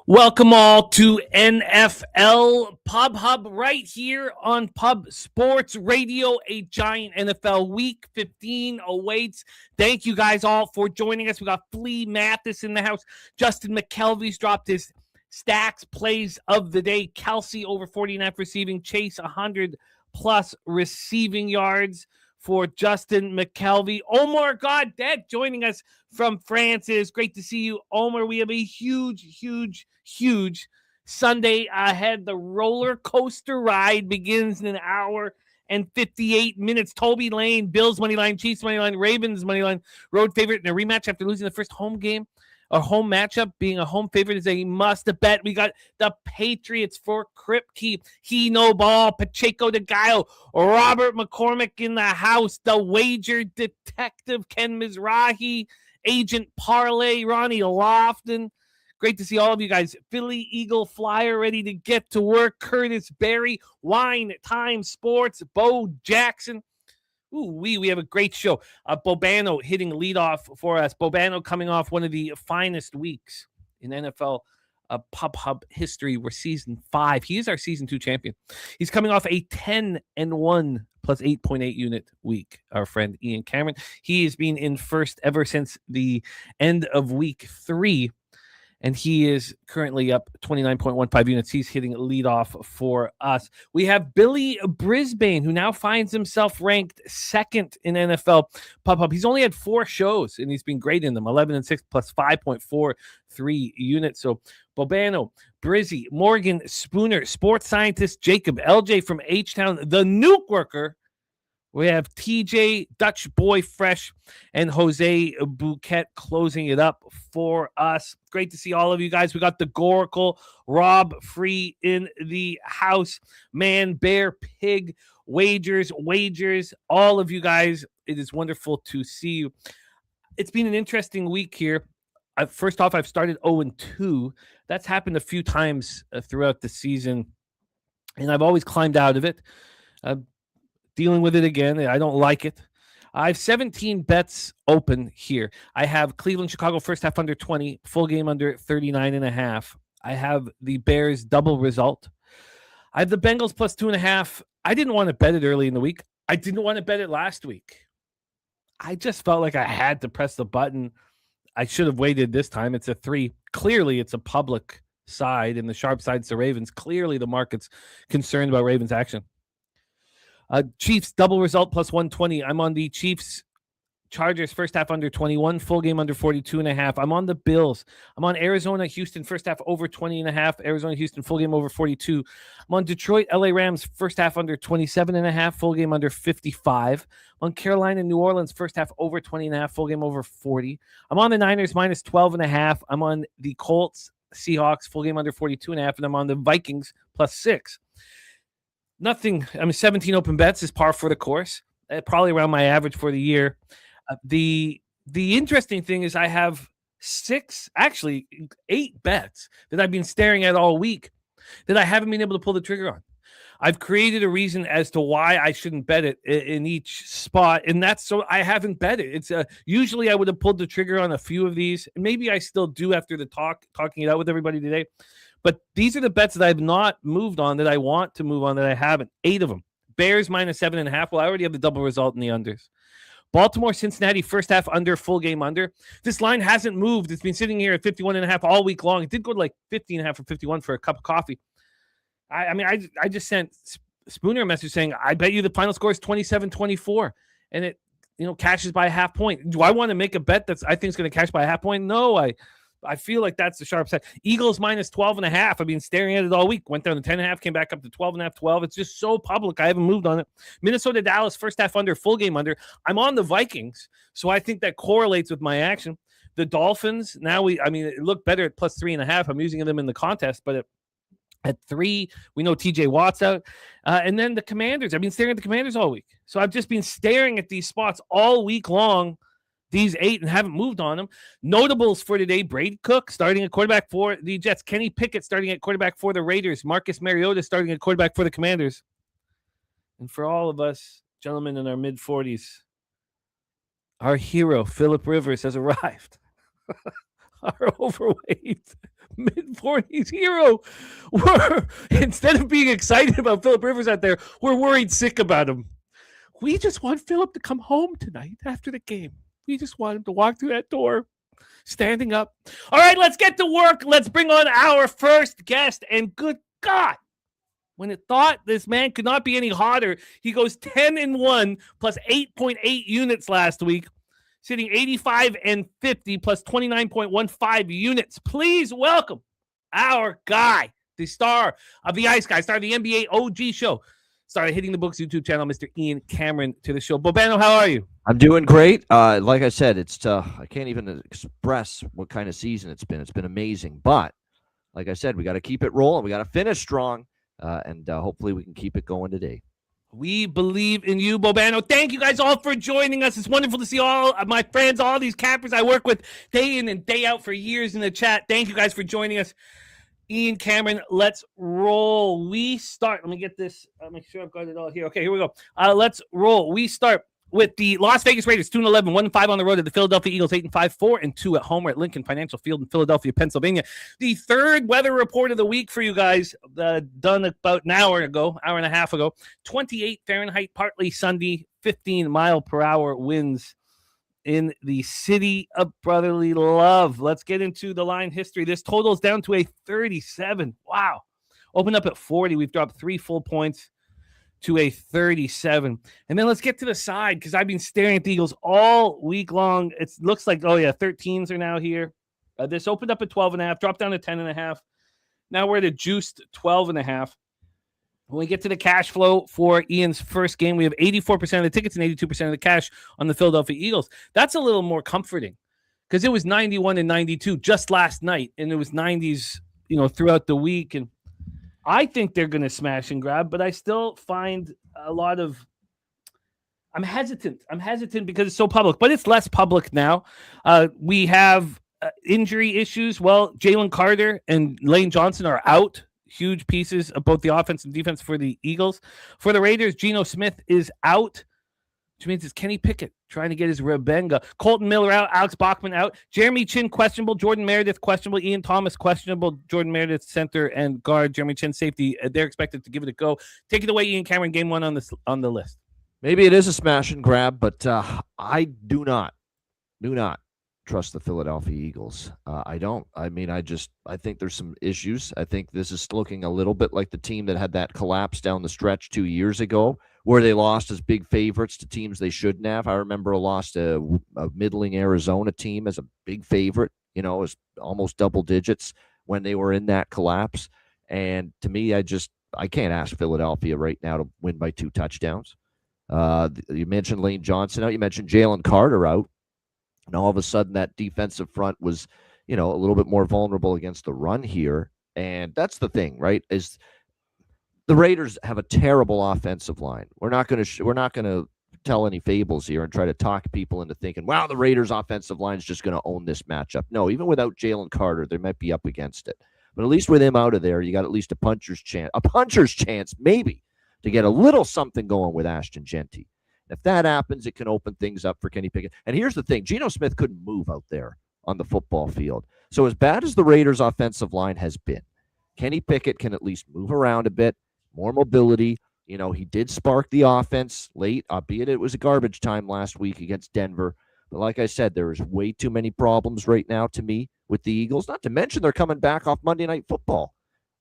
Welcome all to NFL Pub Hub right here on Pub Sports Radio. A giant NFL Week 15 awaits. Thank you guys all for joining us. We got Flea Mathis in the house. Justin McKelvey's dropped his stacks plays of the day. Kelsey over 49 receiving. Chase 100 plus receiving yards for Justin McKelvey. Omar Goddard joining us from France. It is great to see you, Omar. We have a huge Sunday ahead. The roller coaster ride begins in an hour and 58 minutes. Toby Lane, Bills money line, Chiefs money line, Ravens money line, road favorite in a rematch after losing the first home game. A home matchup, being a home favorite is a must bet. We got the Patriots for Kripke, Hino Ball, Pacheco de Gallo, Robert McCormick in the house, the wager detective Ken Mizrahi, Agent Parlay, Ronnie Lofton. Great to see all of you guys. Philly Eagle Flyer ready to get to work. Curtis Berry, Wine Time Sports, Bo Jackson. Ooh, we have a great show. Bobano hitting leadoff for us. Bobano coming off one of the finest weeks in NFL Pub Hub history. We're season 5. He is our season 2 champion. He's coming off a 10-1 plus 8.8 unit week. Our friend Ian Cameron. He has been in first ever since the end of week 3. And he is currently up 29.15 units. He's hitting leadoff for us. We have Billy Brisbane, who now finds himself ranked second in NFL Pub Hub. He's only had 4 shows, and he's been great in them. 11-6 plus 5.43 units. So Bobano, Brizzy, Morgan, Spooner, sports scientist Jacob, LJ from H-Town, the Nuke Worker. We have TJ, Dutch Boy Fresh, and Jose Bouquet closing it up for us. Great to see all of you guys. We got the Goracle, Rob Free in the house. Man, Bear, Pig, Wagers, all of you guys. It is wonderful to see you. It's been an interesting week here. First off, I've started 0-2. That's happened a few times throughout the season, and I've always climbed out of it. Dealing with it again. I don't like it. I have 17 bets open here. I have Cleveland, Chicago first half under 20, full game under 39.5. I have the Bears double result. I have the Bengals plus 2.5. I didn't want to bet it early in the week. I didn't want to bet it last week. I just felt like I had to press the button. I should have waited this time. It's a 3. Clearly, it's a public side, and the sharp side's the Ravens. Clearly, the market's concerned about Ravens action. Chiefs double result plus 120. I'm on the Chiefs Chargers first half under 21, full game under 42.5. I'm on the Bills. I'm on Arizona Houston first half over 20.5. Arizona Houston full game over 42. I'm on Detroit LA Rams first half under 27.5, full game under 55. I'm on Carolina New Orleans first half over 20.5, full game over 40. I'm on the Niners minus 12.5. I'm on the Colts Seahawks full game under 42.5, and I'm on the Vikings plus 6. Nothing. 17 open bets is par for the course. Probably around my average for the year. The interesting thing is I have 8 bets that I've been staring at all week that I haven't been able to pull the trigger on. I've created a reason as to why I shouldn't bet it in each spot, and that's so I haven't bet it. It's usually I would have pulled the trigger on a few of these. Maybe I still do after the talking it out with everybody today. But these are the bets that I've not moved on that I want to move on that I haven't. 8 of them. Bears minus 7.5. Well, I already have the double result in the unders. Baltimore, Cincinnati, first half under, full game under. This line hasn't moved. It's been sitting here at 51.5 all week long. It did go to like 50.5 or 51 for a cup of coffee. I just sent Spooner a message saying, I bet you the final score is 27-24. And it, cashes by a half point. Do I want to make a bet that's I think is going to cash by a half point? No, I feel like that's the sharp side. Eagles minus 12.5. I've been staring at it all week. Went down to 10.5, came back up to 12.5, 12. It's just so public. I haven't moved on it. Minnesota, Dallas, first half under, full game under. I'm on the Vikings, so I think that correlates with my action. The Dolphins, it looked better at plus 3.5. I'm using them in the contest, but at 3, we know TJ Watt's out. And then the Commanders. I've been staring at the Commanders all week. So I've just been staring at these spots all week long. These 8 and haven't moved on them. Notables for today: Brady Cook starting at quarterback for the Jets. Kenny Pickett starting at quarterback for the Raiders. Marcus Mariota starting at quarterback for the Commanders. And for all of us gentlemen in our mid-40s, our hero, Phillip Rivers, has arrived. Our overweight mid-40s hero. We're, instead of being excited about Philip Rivers out there, we're worried sick about him. We just want Philip to come home tonight after the game. We just want him to walk through that door standing up. All right, let's get to work. Let's bring on our first guest. And good God, when it thought this man could not be any hotter, he goes 10-1 plus 8.8 units last week, sitting 85 and 50 plus 29.15 units. Please welcome our guy, the star of the Ice Guy, star of the NBA OG show, star of Hitting the Books YouTube channel, Mr. Ian Cameron, to the show. Bobano, how are you? I'm doing great. Like I said, I can't even express what kind of season it's been. It's been amazing. But like I said, we got to keep it rolling. We got to finish strong, and hopefully we can keep it going today. We believe in you, Bobano. Thank you guys all for joining us. It's wonderful to see all of my friends, all these cappers I work with day in and day out for years in the chat. Thank you guys for joining us. Ian Cameron, let's roll. We start. Let me get this. I'll make sure I've got it all here. Okay, here we go. Let's roll. We start with the Las Vegas Raiders, 2-11, 1-5 on the road at the Philadelphia Eagles, 8-5, 4-2 at home. We're at Lincoln Financial Field in Philadelphia, Pennsylvania. The third weather report of the week for you guys, done about an hour and a half ago. 28 Fahrenheit, partly sunny, 15 mile per hour winds in the city of brotherly love. Let's get into the line history. This totals down to a 37. Wow. Opened up at 40. We've dropped 3 full points to a 37. And then let's get to the side, because I've been staring at the Eagles all week long. It looks like, 13s are now here. This opened up at 12.5, dropped down to 10.5. Now we're at a juiced 12.5. When we get to the cash flow for Ian's first game, we have 84% of the tickets and 82% of the cash on the Philadelphia Eagles. That's a little more comforting, because it was 91 and 92 just last night, and it was 90s, throughout the week. And I think they're going to smash and grab, but I still find a lot of – I'm hesitant. Because it's so public, but it's less public now. We have injury issues. Well, Jalen Carter and Lane Johnson are out. Huge pieces of both the offense and defense for the Eagles. For the Raiders, Geno Smith is out, which means it's Kenny Pickett trying to get his rebenga. Colton Miller out, Alex Bachman out, Jeremy Chin questionable, Jordan Meredith questionable, Ian Thomas questionable, Jordan Meredith center and guard, Jeremy Chin safety. They're expected to give it a go. Take it away, Ian Cameron, game one on the list. Maybe it is a smash and grab, but I do not trust the Philadelphia Eagles. I don't. I think there's some issues. I think this is looking a little bit like the team that had that collapse down the stretch 2 years ago, where they lost as big favorites to teams they shouldn't have. I remember a loss to a middling Arizona team as a big favorite, as almost double digits when they were in that collapse. And to me, I can't ask Philadelphia right now to win by 2 touchdowns. You mentioned Lane Johnson out. You mentioned Jalen Carter out. And all of a sudden, that defensive front was, a little bit more vulnerable against the run here. And that's the thing, right? Is the Raiders have a terrible offensive line. We're not going to tell any fables here and try to talk people into thinking, wow, the Raiders' offensive line is just going to own this matchup. No, even without Jalen Carter, they might be up against it. But at least with him out of there, you got at least a puncher's chance, maybe, to get a little something going with Ashton Jeanty. If that happens, it can open things up for Kenny Pickett. And here's the thing. Geno Smith couldn't move out there on the football field. So as bad as the Raiders' offensive line has been, Kenny Pickett can at least move around a bit, more mobility. He did spark the offense late, albeit it was a garbage time last week against Denver. But like I said, there is way too many problems right now to me with the Eagles, not to mention they're coming back off Monday Night Football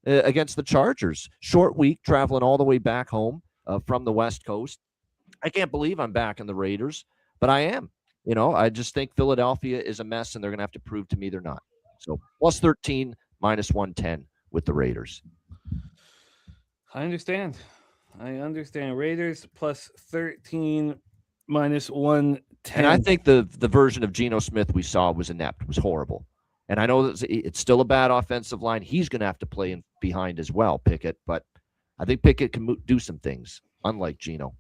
against the Chargers. Short week, traveling all the way back home from the West Coast. I can't believe I'm back in the Raiders, but I am. I just think Philadelphia is a mess, and they're going to have to prove to me they're not. So plus 13, minus 110 with the Raiders. I understand. Raiders plus 13, minus 110. And I think the version of Geno Smith we saw was inept, was horrible. And I know that it's still a bad offensive line. He's going to have to play in behind as well, Pickett. But I think Pickett can do some things, unlike Geno.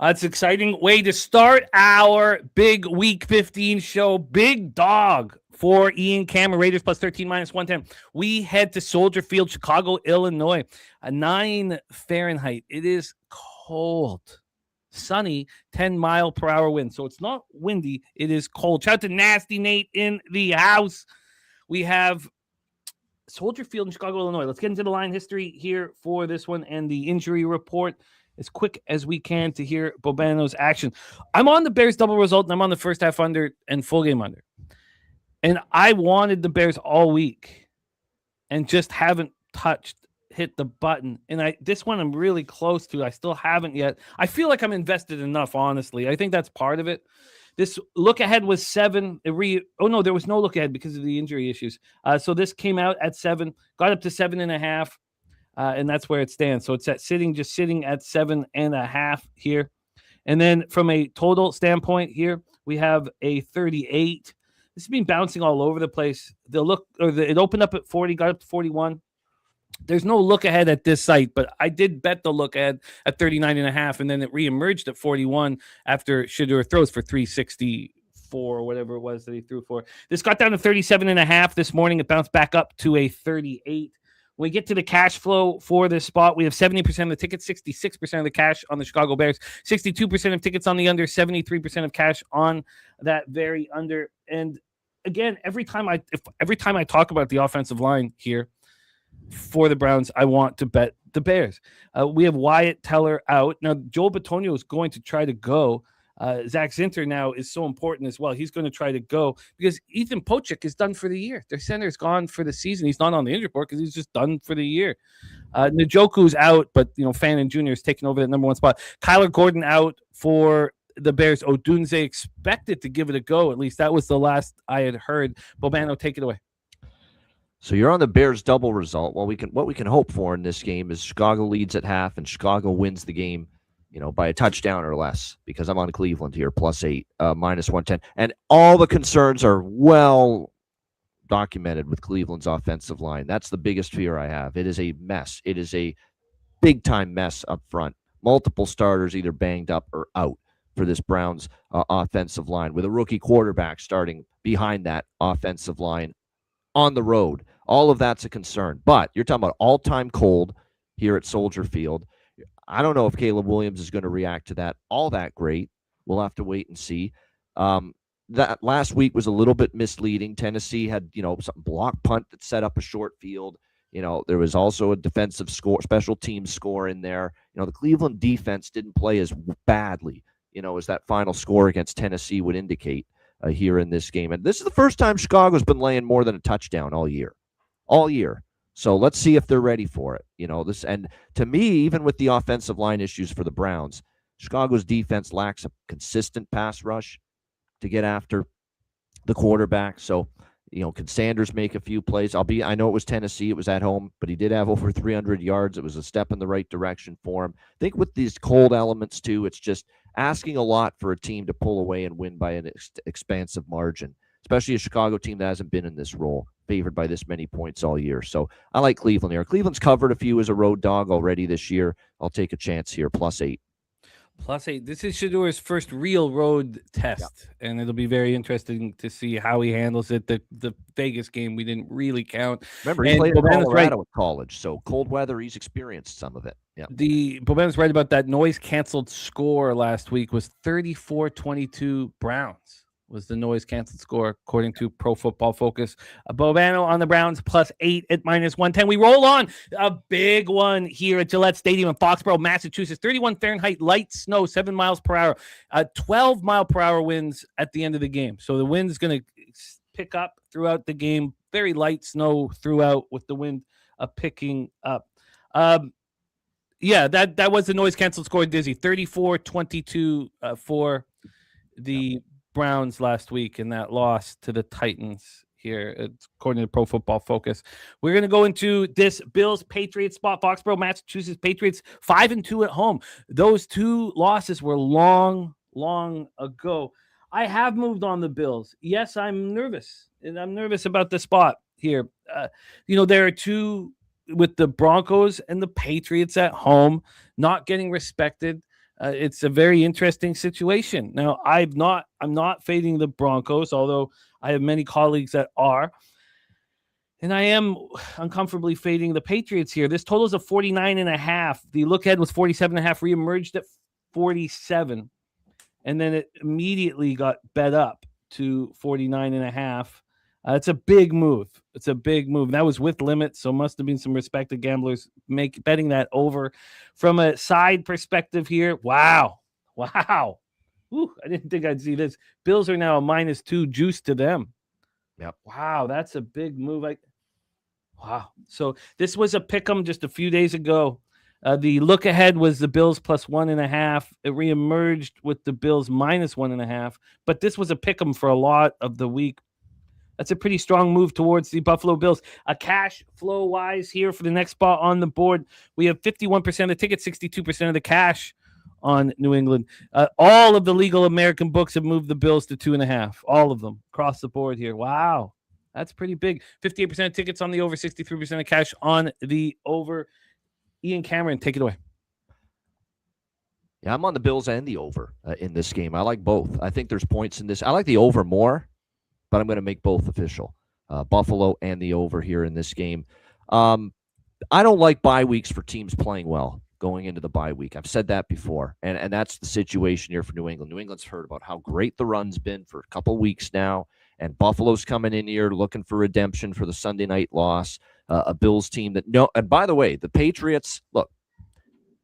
It's an exciting way to start our big Week 15 show. Big dog for Ian Cameron, Raiders plus 13, minus 110. We head to Soldier Field, Chicago, Illinois. 9 Fahrenheit. It is cold. Sunny, 10 mile per hour wind. So it's not windy. It is cold. Shout out to Nasty Nate in the house. We have Soldier Field in Chicago, Illinois. Let's get into the line history here for this one and the injury report as quick as we can to hear Bobano's action. I'm on the Bears double result, and I'm on the first half under and full game under. And I wanted the Bears all week and just haven't hit the button. And this one I'm really close to. I still haven't yet. I feel like I'm invested enough, honestly. I think that's part of it. This look ahead was 7. There was no look ahead because of the injury issues. So this came out at 7, got up to 7.5, and that's where it stands. So it's sitting at 7.5 here. And then from a total standpoint here, we have a 38. This has been bouncing all over the place. It opened up at 40, got up to 41. There's no look ahead at this site, but I did bet the look ahead at 39.5, and then it reemerged at 41 after Shedeur throws for 364 or whatever it was that he threw for. This got down to 37.5 this morning. It bounced back up to a 38. When we get to the cash flow for this spot, we have 70% of the tickets, 66% of the cash on the Chicago Bears, 62% of tickets on the under, 73% of cash on that very under. And again, every time I talk about the offensive line here for the Browns, I want to bet the Bears. We have Wyatt Teller out. Now, Joel Bitonio is going to try to go. Zach Zinter now is so important as well. He's going to try to go because Ethan Pochik is done for the year. Their center is gone for the season. He's not on the injury report because he's just done for the year. Njoku's out, but Fannin Jr. is taking over that number 1 spot. Kyler Gordon out for the Bears. Odunze expected to give it a go. At least that was the last I had heard. Bobano, take it away. So you're on the Bears double result. Well, what we can hope for in this game is Chicago leads at half and Chicago wins the game, by a touchdown or less, because I'm on Cleveland here, +8, -110. And all the concerns are well documented with Cleveland's offensive line. That's the biggest fear I have. It is a mess. It is a big-time mess up front. Multiple starters either banged up or out for this Browns offensive line, with a rookie quarterback starting behind that offensive line on the road. All of that's a concern. But you're talking about all-time cold here at Soldier Field. I don't know if Caleb Williams is going to react to that all that great. We'll have to wait and see. That last week was a little bit misleading. Tennessee had, some block punt that set up a short field. There was also a defensive score, special team score in there. The Cleveland defense didn't play as badly, as that final score against Tennessee would indicate here in this game. And this is the first time Chicago's been laying more than a touchdown all year. So let's see if they're ready for it. And to me, even with the offensive line issues for the Browns, Chicago's defense lacks a consistent pass rush to get after the quarterback. So, can Sanders make a few plays? I know it was Tennessee, it was at home, but he did have over 300 yards. It was a step in the right direction for him. I think with these cold elements too, it's just asking a lot for a team to pull away and win by an expansive margin, especially a Chicago team that hasn't been in this role, favored by this many points all year. So I like Cleveland here. Cleveland's covered a few as a road dog already this year. I'll take a chance here, +8. +8. This is Shedeur's first real road test, and it'll be very interesting to see how he handles it. The Vegas game we didn't really count. Remember, he played in Colorado at college, so cold weather, he's experienced some of it. Yeah. Bobano's right about that. Noise-canceled score last week was 34-22 Browns. Was the noise canceled score according to Pro Football Focus. Bobano on the Browns +8 at -110. We roll on a big one here at Gillette Stadium in Foxborough, Massachusetts. 31 Fahrenheit, light snow, 7 miles per hour, 12 mile per hour winds at the end of the game. So the wind is going to pick up throughout the game. Very light snow throughout with the wind picking up. That was the noise canceled score, Dizzy. 34-22 for the Browns last week in that loss to the Titans here, according to Pro Football Focus. We're going to go into this Bills-Patriots spot. Foxborough, Massachusetts. Patriots 5-2 at home. Those 2 losses were long ago. I have moved on the Bills. Yes, I'm nervous, and I'm nervous about the spot here. There are 2 with the Broncos and the Patriots at home not getting respected. It's a very interesting situation. Now, I'm not fading the Broncos, although I have many colleagues that are. And I am uncomfortably fading the Patriots here. This total is a 49.5. The look ahead was 47.5, reemerged at 47. And then it immediately got bet up to 49.5. It's a big move. It's a big move. That was with limits, so must have been some respected gamblers betting that over. From a side perspective here, wow. Ooh, I didn't think I'd see this. Bills are now a -2 juice to them. Yep. Wow, that's a big move. Wow. So this was a pick'em just a few days ago. The look ahead was the Bills +1.5. It reemerged with the Bills -1.5. But this was a pick'em for a lot of the week. That's a pretty strong move towards the Buffalo Bills. Cash flow wise here for the next spot on the board, we have 51% of the tickets, 62% of the cash on New England. All of the legal American books have moved the Bills to 2.5. All of them across the board here. Wow. That's pretty big. 58% of tickets on the over, 63% of cash on the over. Ian Cameron, take it away. Yeah, I'm on the Bills and the over in this game. I like both. I think there's points in this. I like the over more, but I'm going to make both official. Buffalo and the over here in this game. I don't like bye weeks for teams playing well going into the bye week. I've said that before, and that's the situation here for New England. New England's heard about how great the run's been for a couple weeks now, and Buffalo's coming in here looking for redemption for the Sunday night loss. A Bills team that and by the way, the Patriots, look,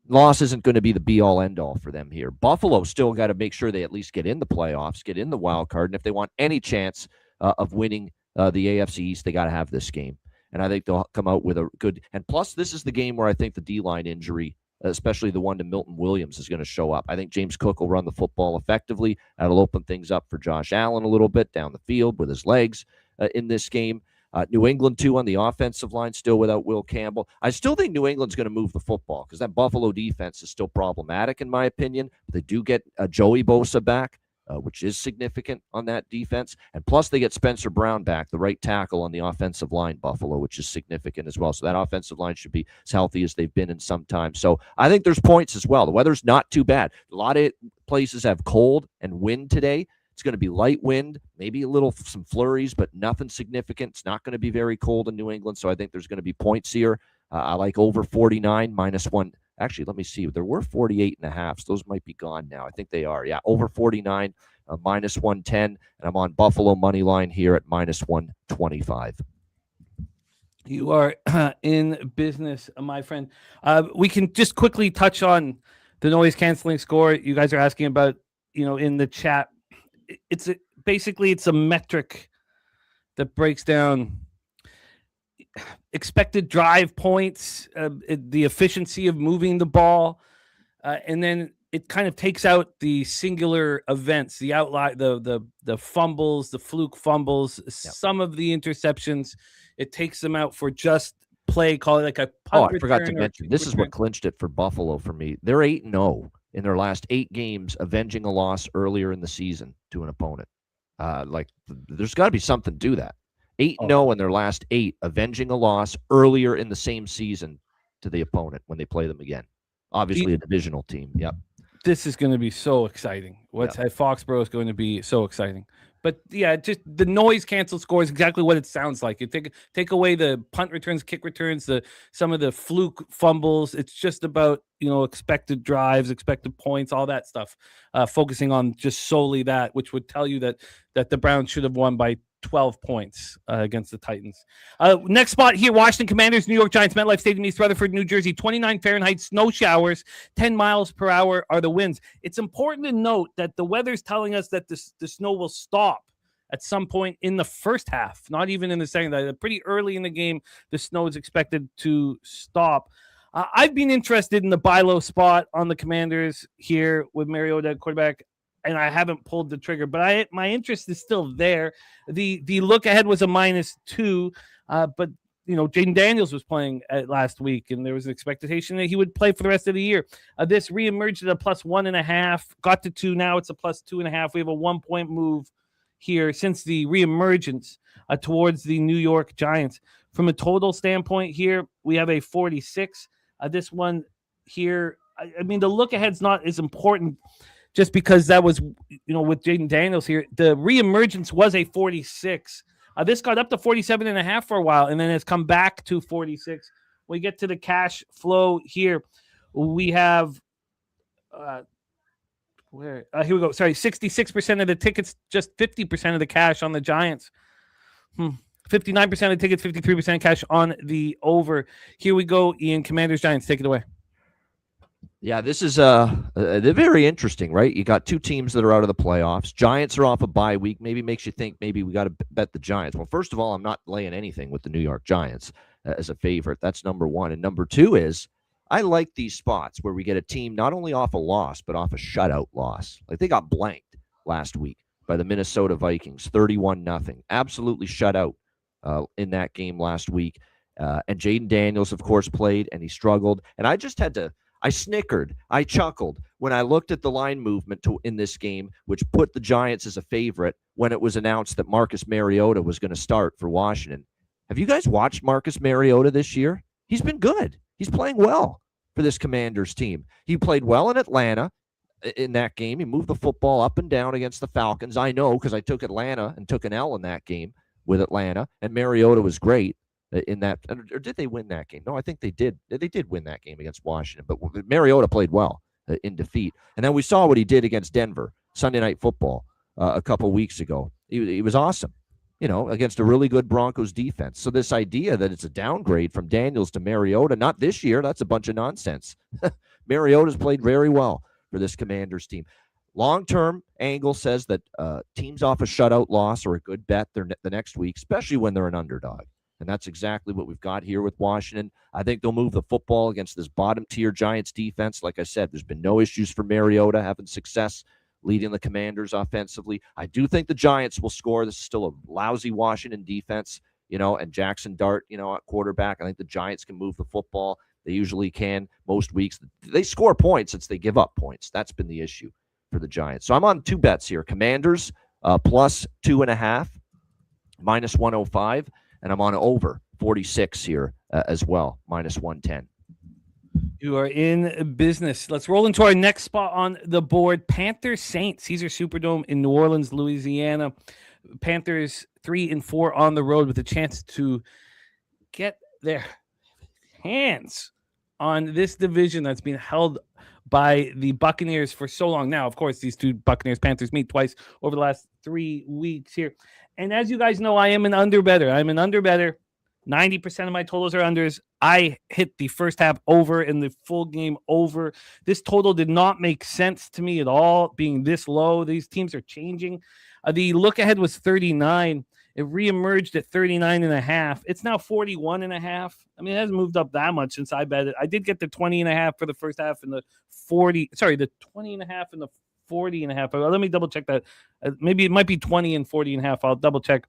loss isn't going to be the be-all, end-all for them here. Buffalo still got to make sure they at least get in the playoffs, get in the wild card, and if they want any chance of winning the AFC East, they got to have this game. And I think they'll come out with a good – and plus, this is the game where I think the D-line injury, especially the one to Milton Williams, is going to show up. I think James Cook will run the football effectively. That'll open things up for Josh Allen a little bit down the field with his legs in this game. New England, too, on the offensive line, still without Will Campbell. I still think New England's going to move the football because that Buffalo defense is still problematic, in my opinion. But they do get Joey Bosa back, which is significant on that defense. And plus, they get Spencer Brown back, the right tackle on the offensive line, Buffalo, which is significant as well. So that offensive line should be as healthy as they've been in some time. So I think there's points as well. The weather's not too bad. A lot of places have cold and wind today. It's going to be light wind, maybe some flurries, but nothing significant. It's not going to be very cold in New England, so I think there's going to be points here. I like over 49, -1. Actually, let me see. There were 48.5, so those might be gone now. I think they are. Yeah, over 49, -110, and I'm on Buffalo money line here at -125. You are in business, my friend. We can just quickly touch on the noise-canceling score you guys are asking about, in the chat. It's a metric that breaks down expected drive points, the efficiency of moving the ball, and then it kind of takes out the singular events, the outlier, the fumbles, the fluke fumbles, some of the interceptions. It takes them out for just play, call it like a punt. I forgot to mention, this is what clinched it for Buffalo for me. They're 8-0 in their last 8 games, avenging a loss earlier in the season to an opponent. There's got to be something to that. 8-0 in their last 8, avenging a loss earlier in the same season to the opponent when they play them again. Obviously, a divisional team. Yep. This is going to be so exciting. What's at Foxborough is going to be so exciting. But yeah, just the noise cancel score is exactly what it sounds like. You take away the punt returns, kick returns, some of the fluke fumbles. It's just about expected drives, expected points, all that stuff. Focusing on just solely that, which would tell you that the Browns should have won by 12 points against the Titans. Next spot here, Washington Commanders, New York Giants, MetLife Stadium, East Rutherford, New Jersey, 29 Fahrenheit, snow showers, 10 miles per hour are the winds. It's important to note that the weather's telling us that the snow will stop at some point in the first half, not even in the second. Pretty early in the game, the snow is expected to stop. I've been interested in the buy low spot on the Commanders here with Mariota at quarterback, and I haven't pulled the trigger, but my interest is still there. The look ahead was a -2, but Jaden Daniels was playing last week, and there was an expectation that he would play for the rest of the year. This reemerged at a +1.5, got to 2, now it's a +2.5. We have a 1-point move here since the reemergence towards the New York Giants. From a total standpoint here, we have a 46. This one here, I mean, the look ahead's not as important just because that was, with Jaden Daniels here. The reemergence was a 46. This got up to 47.5 for a while, and then it's come back to 46. We get to the cash flow here. We have, here we go. Sorry, 66% of the tickets, just 50% of the cash on the Giants. 59% of tickets, 53% cash on the over. Here we go, Ian. Commanders, Giants, take it away. Yeah, this is they're very interesting, right? You got two teams that are out of the playoffs. Giants are off a bye week. Maybe makes you think maybe we got to bet the Giants. Well, first of all, I'm not laying anything with the New York Giants as a favorite. That's number one. And number two is I like these spots where we get a team not only off a loss, but off a shutout loss. Like they got blanked last week by the Minnesota Vikings, 31-0. Absolutely shut out in that game last week. And Jaden Daniels, of course, played, and he struggled. And I snickered. I chuckled when I looked at the line movement in this game, which put the Giants as a favorite when it was announced that Marcus Mariota was going to start for Washington. Have you guys watched Marcus Mariota this year? He's been good. He's playing well for this Commanders team. He played well in Atlanta in that game. He moved the football up and down against the Falcons. I know because I took Atlanta and took an L in that game with Atlanta, and Mariota was great in that. Or did they win that game? No, I think they did. They did win that game against Washington, but Mariota played well in defeat. And then we saw what he did against Denver Sunday Night Football a couple weeks ago. He was awesome, against a really good Broncos defense. So this idea that it's a downgrade from Daniels to Mariota, not this year, that's a bunch of nonsense. Mariota's played very well for this Commanders team. Long-term angle says that teams off a shutout loss are a good bet the next week, especially when they're an underdog. And that's exactly what we've got here with Washington. I think they'll move the football against this bottom-tier Giants defense. Like I said, there's been no issues for Mariota having success leading the Commanders offensively. I do think the Giants will score. This is still a lousy Washington defense, and Jackson Dart, at quarterback. I think the Giants can move the football. They usually can most weeks. They score points since they give up points. That's been the issue for the Giants. So I'm on two bets here. Commanders plus 2.5, minus 105. And I'm on over 46 here as well, minus 110. You are in business. Let's roll into our next spot on the board. Panthers Saints, Caesar Superdome in New Orleans, Louisiana. Panthers 3-4 on the road with a chance to get their hands on this division that's been held by the Buccaneers for so long now. Of course, these two Buccaneers-Panthers meet twice over the last 3 weeks here. And as you guys know, I am an underbetter. 90% of my totals are unders. I hit the first half over and the full game over. This total did not make sense to me at all, being this low. These teams are changing. The look ahead was 39. It reemerged at 39.5. It's now 41.5. I mean, it hasn't moved up that much since I bet it. I did get the 20.5 for the first half and the 20.5 and the 40.5. Let me double check that. Maybe it might be 20 and 40.5. I'll double check,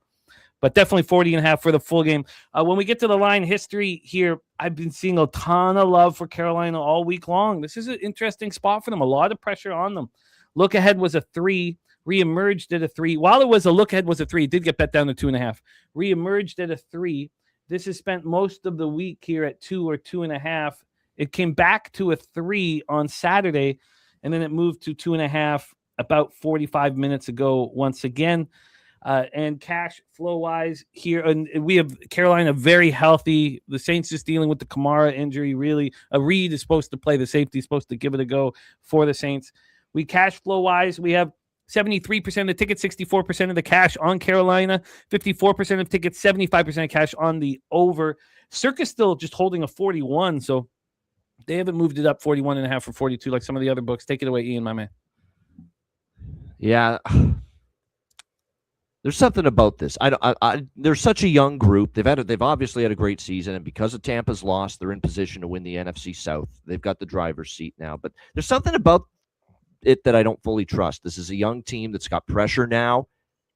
but definitely 40.5 for the full game. When we get to the line history here, I've been seeing a ton of love for Carolina all week long. This is an interesting spot for them. A lot of pressure on them. Look ahead was a 3. Reemerged at a 3. While it was a look ahead was a 3, it did get bet down to 2.5. Reemerged at a 3. This has spent most of the week here at 2 or 2.5. It came back to a 3 on Saturday, and then it moved to 2.5 about 45 minutes ago once again. And cash flow wise here, and we have Carolina very healthy. The Saints just dealing with the Kamara injury. Really, Reed is supposed to play. The safety is supposed to give it a go for the Saints. We cash flow wise, we have 73% of the tickets, 64% of the cash on Carolina, 54% of tickets, 75% of cash on the over. Circa's still just holding a 41, so they haven't moved it up 41.5 or 42 like some of the other books. Take it away, Ian, my man. Yeah. There's something about this. They're such a young group. They've obviously had a great season, and because of Tampa's loss, they're in position to win the NFC South. They've got the driver's seat now, but there's something about it that I don't fully trust. This is a young team that's got pressure now,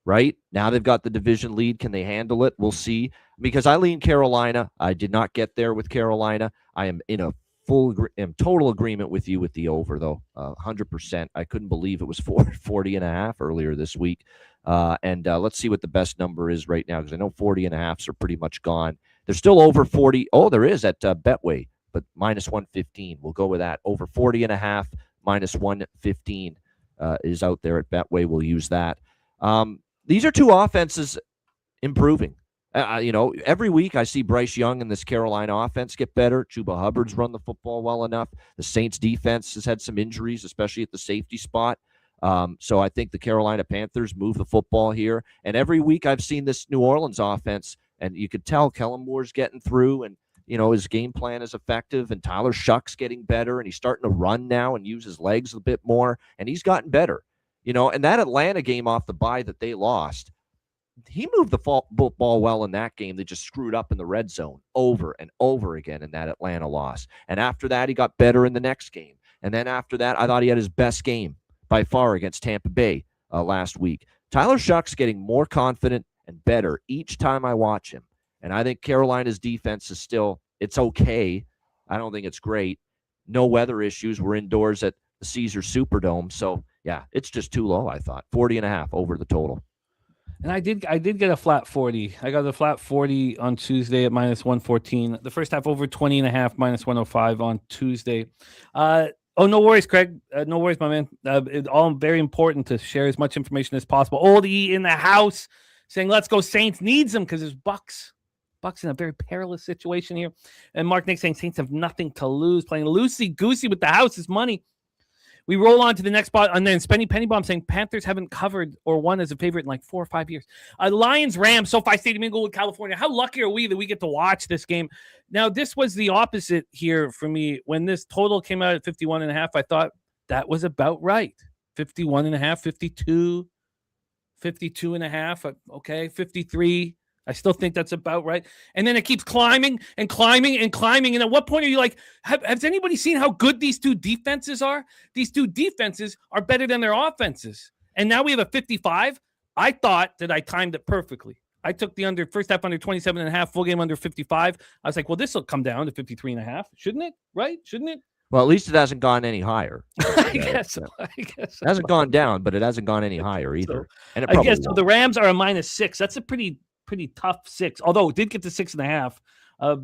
right? Now they've got the division lead. Can they handle it? We'll see. Because I lean Carolina. I did not get there with Carolina. I am in a total agreement with you with the over, though. 100%. I couldn't believe it was 40.5 earlier this week. And let's see what the best number is right now, because I know 40.5s are pretty much gone. They're still over 40. Oh, there is at Betway, but minus 115. We'll go with that. Over 40.5. Minus 115 is out there at Betway. We'll use that. These are two offenses improving. Every week I see Bryce Young and this Carolina offense get better. Chuba Hubbard's run the football well enough. The Saints defense has had some injuries, especially at the safety spot. So I think the Carolina Panthers move the football here. And every week I've seen this New Orleans offense, and you could tell Kellen Moore's getting through, and his game plan is effective, and Tyler Shuck's getting better, and he's starting to run now and use his legs a bit more, and he's gotten better. And that Atlanta game off the bye that they lost, he moved the ball well in that game. They just screwed up in the red zone over and over again in that Atlanta loss. And after that, he got better in the next game. And then after that, I thought he had his best game by far against Tampa Bay last week. Tyler Shuck's getting more confident and better each time I watch him. And I think Carolina's defense is still, it's okay. I don't think it's great. No weather issues. We're indoors at the Caesars Superdome. So, yeah, it's just too low, I thought. 40.5 over the total. And I did get a flat 40. I got a flat 40 on Tuesday at -114. The first half over 20.5, -105 on Tuesday. No worries, Craig. No worries, my man. It's all very important to share as much information as possible. Old E in the house saying, let's go Saints. Needs them because there's Bucks. Bucks in a very perilous situation here. And Mark Nick saying Saints have nothing to lose. Playing loosey-goosey with the house's money. We roll on to the next spot, and then Spenny Pennybomb saying Panthers haven't covered or won as a favorite in like 4 or 5 years. Lions, Rams, SoFi Stadium, Inglewood, California. How lucky are we that we get to watch this game? Now, this was the opposite here for me. When this total came out at 51.5, I thought that was about right. 51.5, 52, 52.5, okay, 53. I still think that's about right. And then it keeps climbing and climbing and climbing. And at what point are you like, has anybody seen how good these two defenses are? These two defenses are better than their offenses. And now we have a 55. I thought that I timed it perfectly. I took the first half under 27.5, full game under 55. I was like, well, this will come down to 53.5. Shouldn't it? Right? Shouldn't it? Well, at least it hasn't gone any higher. I guess so. It hasn't gone down, but it hasn't gone any higher either. And it I guess so. The Rams are a -6. That's a pretty tough 6, although it did get to 6.5.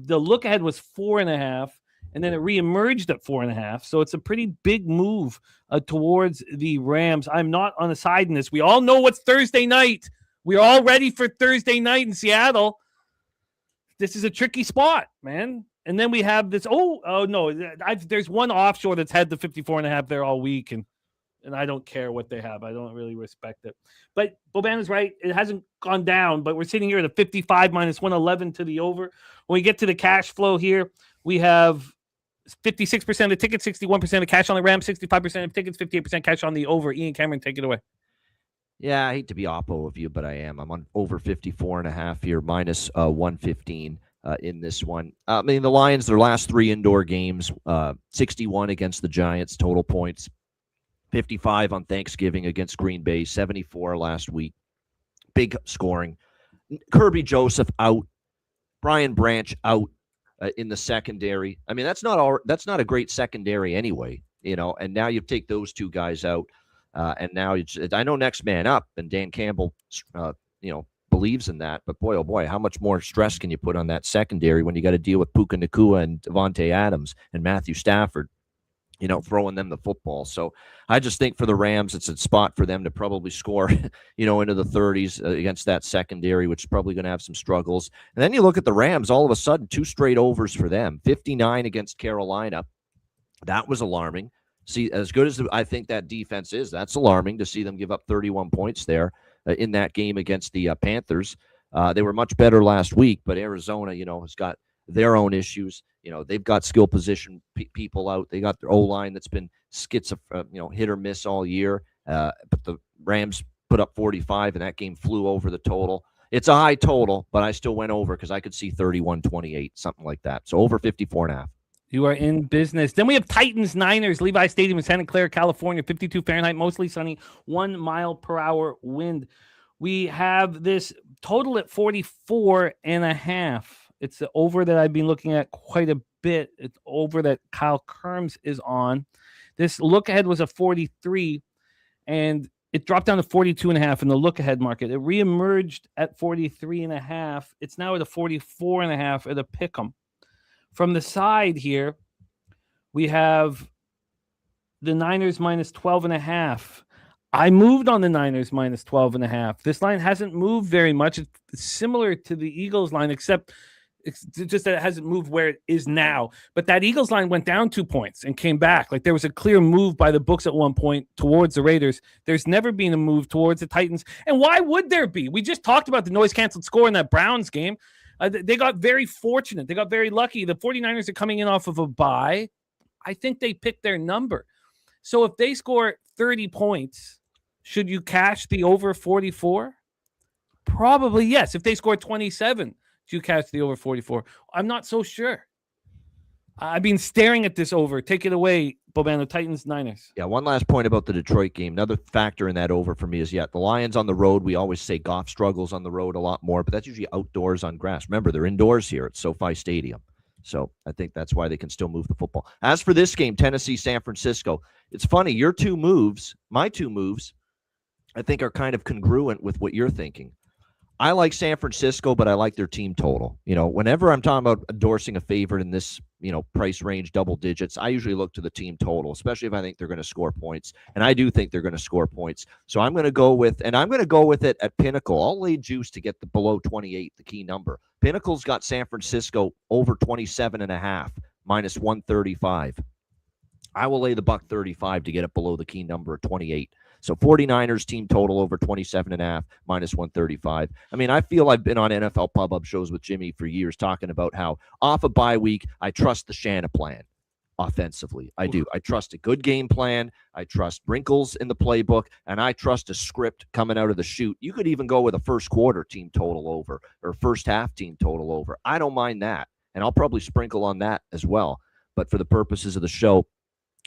The look ahead was 4.5, and then it reemerged at 4.5. So it's a pretty big move towards the Rams. I'm not on the side in this. We all know what's Thursday night. We're all ready for Thursday night in Seattle. This is a tricky spot, man. And then we have this. Oh no, there's one offshore that's had the 54.5 there all week, and I don't care what they have. I don't really respect it. But Boban is right. It hasn't gone down, but we're sitting here at a 55 -111 to the over. When we get to the cash flow here, we have 56% of tickets, 61% of cash on the Rams, 65% of tickets, 58% cash on the over. Ian Cameron, take it away. Yeah, I hate to be oppo of you, but I am. I'm on over 54.5 here, -115 in this one. I mean, the Lions, their last 3 indoor games, 61 against the Giants, total points. 55 on Thanksgiving against Green Bay, 74 last week. Big scoring. Kirby Joseph out. Brian Branch out in the secondary. I mean, that's not a great secondary anyway, and now you take those 2 guys out. And now I know next man up, and Dan Campbell, believes in that. But boy, oh boy, how much more stress can you put on that secondary when you got to deal with Puka Nacua and Devontae Adams and Matthew Stafford? Throwing them the football. So I just think for the Rams, it's a spot for them to probably score, into the 30s against that secondary, which is probably going to have some struggles. And then you look at the Rams, all of a sudden, 2 straight overs for them. 59 against Carolina. That was alarming. See, as good as I think that defense is, that's alarming to see them give up 31 points there in that game against the Panthers. They were much better last week, but Arizona, has got their own issues. They've got skill position people out. They got their O-line that's been hit or miss all year. But the Rams put up 45, and that game flew over the total. It's a high total, but I still went over because I could see 31-28, something like that. So over 54.5. You are in business. Then we have Titans, Niners, Levi Stadium in Santa Clara, California, 52 Fahrenheit, mostly sunny, 1 mile per hour wind. We have this total at 44.5. It's the over that I've been looking at quite a bit. It's over that Kyle Kerms is on. This look ahead was a 43, and it dropped down to 42.5 in the look ahead market. It reemerged at 43.5. It's now at a 44.5 at a pick'em. From the side here, we have the Niners -12.5. I moved on the Niners -12.5. This line hasn't moved very much. It's similar to the Eagles line, except It's just that it hasn't moved where it is now. But that Eagles line went down 2 points and came back. Like there was a clear move by the books at one point towards the Raiders. There's never been a move towards the Titans. And why would there be? We just talked about the noise-canceled score in that Browns game. They got very fortunate. They got very lucky. The 49ers are coming in off of a bye. I think they picked their number. So if they score 30 points, should you cash the over 44? Probably yes. If they score 27, do you cash the over 44? I'm not so sure. I've been staring at this over. Take it away, Bobano. Titans, Niners. Yeah, one last point about the Detroit game. Another factor in that over for me is, the Lions on the road, we always say Goff struggles on the road a lot more, but that's usually outdoors on grass. Remember, they're indoors here at SoFi Stadium. So I think that's why they can still move the football. As for this game, Tennessee, San Francisco, it's funny. Your two moves, my two moves, I think are kind of congruent with what you're thinking. I like San Francisco, but I like their team total. Whenever I'm talking about endorsing a favorite in this, price range, double digits, I usually look to the team total, especially if I think they're going to score points. And I do think they're going to score points. So I'm going to go with it at Pinnacle. I'll lay juice to get the below 28, the key number. Pinnacle's got San Francisco over 27.5, minus 135. I will lay the $1.35 to get it below the key number at 28. So 49ers team total over 27.5, minus 135. I mean, I feel I've been on NFL Pub Up shows with Jimmy for years talking about how off a bye week, I trust the Shanahan plan offensively. I do. I trust a good game plan. I trust wrinkles in the playbook, and I trust a script coming out of the chute. You could even go with a first quarter team total over or first half team total over. I don't mind that, and I'll probably sprinkle on that as well. But for the purposes of the show,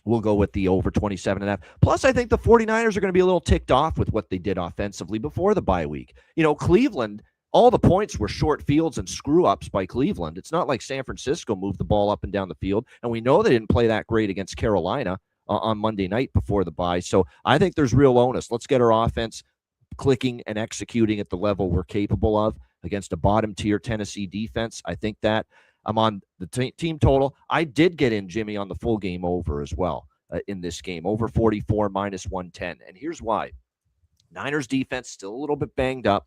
we'll go with the over 27.5. Plus, I think the 49ers are going to be a little ticked off with what they did offensively before the bye week. Cleveland, all the points were short fields and screw-ups by Cleveland. It's not like San Francisco moved the ball up and down the field, and we know they didn't play that great against Carolina on Monday night before the bye. So I think there's real onus. Let's get our offense clicking and executing at the level we're capable of against a bottom-tier Tennessee defense. I think that. I'm on the team total. I did get in, Jimmy, on the full game over as well in this game. Over 44, minus 110. And here's why. Niners defense still a little bit banged up.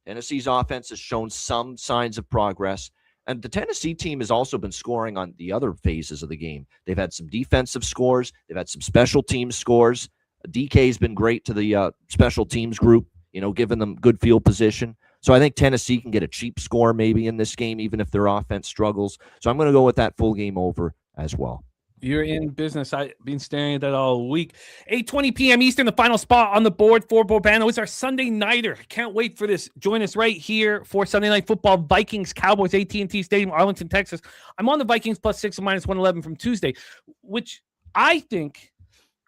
Tennessee's offense has shown some signs of progress. And the Tennessee team has also been scoring on the other phases of the game. They've had some defensive scores. They've had some special teams scores. DK's been great to the special teams group, giving them good field position. So I think Tennessee can get a cheap score maybe in this game, even if their offense struggles. So I'm going to go with that full game over as well. You're in business. I've been staring at that all week. 8:20 p.m. Eastern, the final spot on the board for Bobano is our Sunday Nighter. Can't wait for this. Join us right here for Sunday Night Football. Vikings, Cowboys, AT&T Stadium, Arlington, Texas. I'm on the Vikings plus 6 and minus 111 from Tuesday, which I think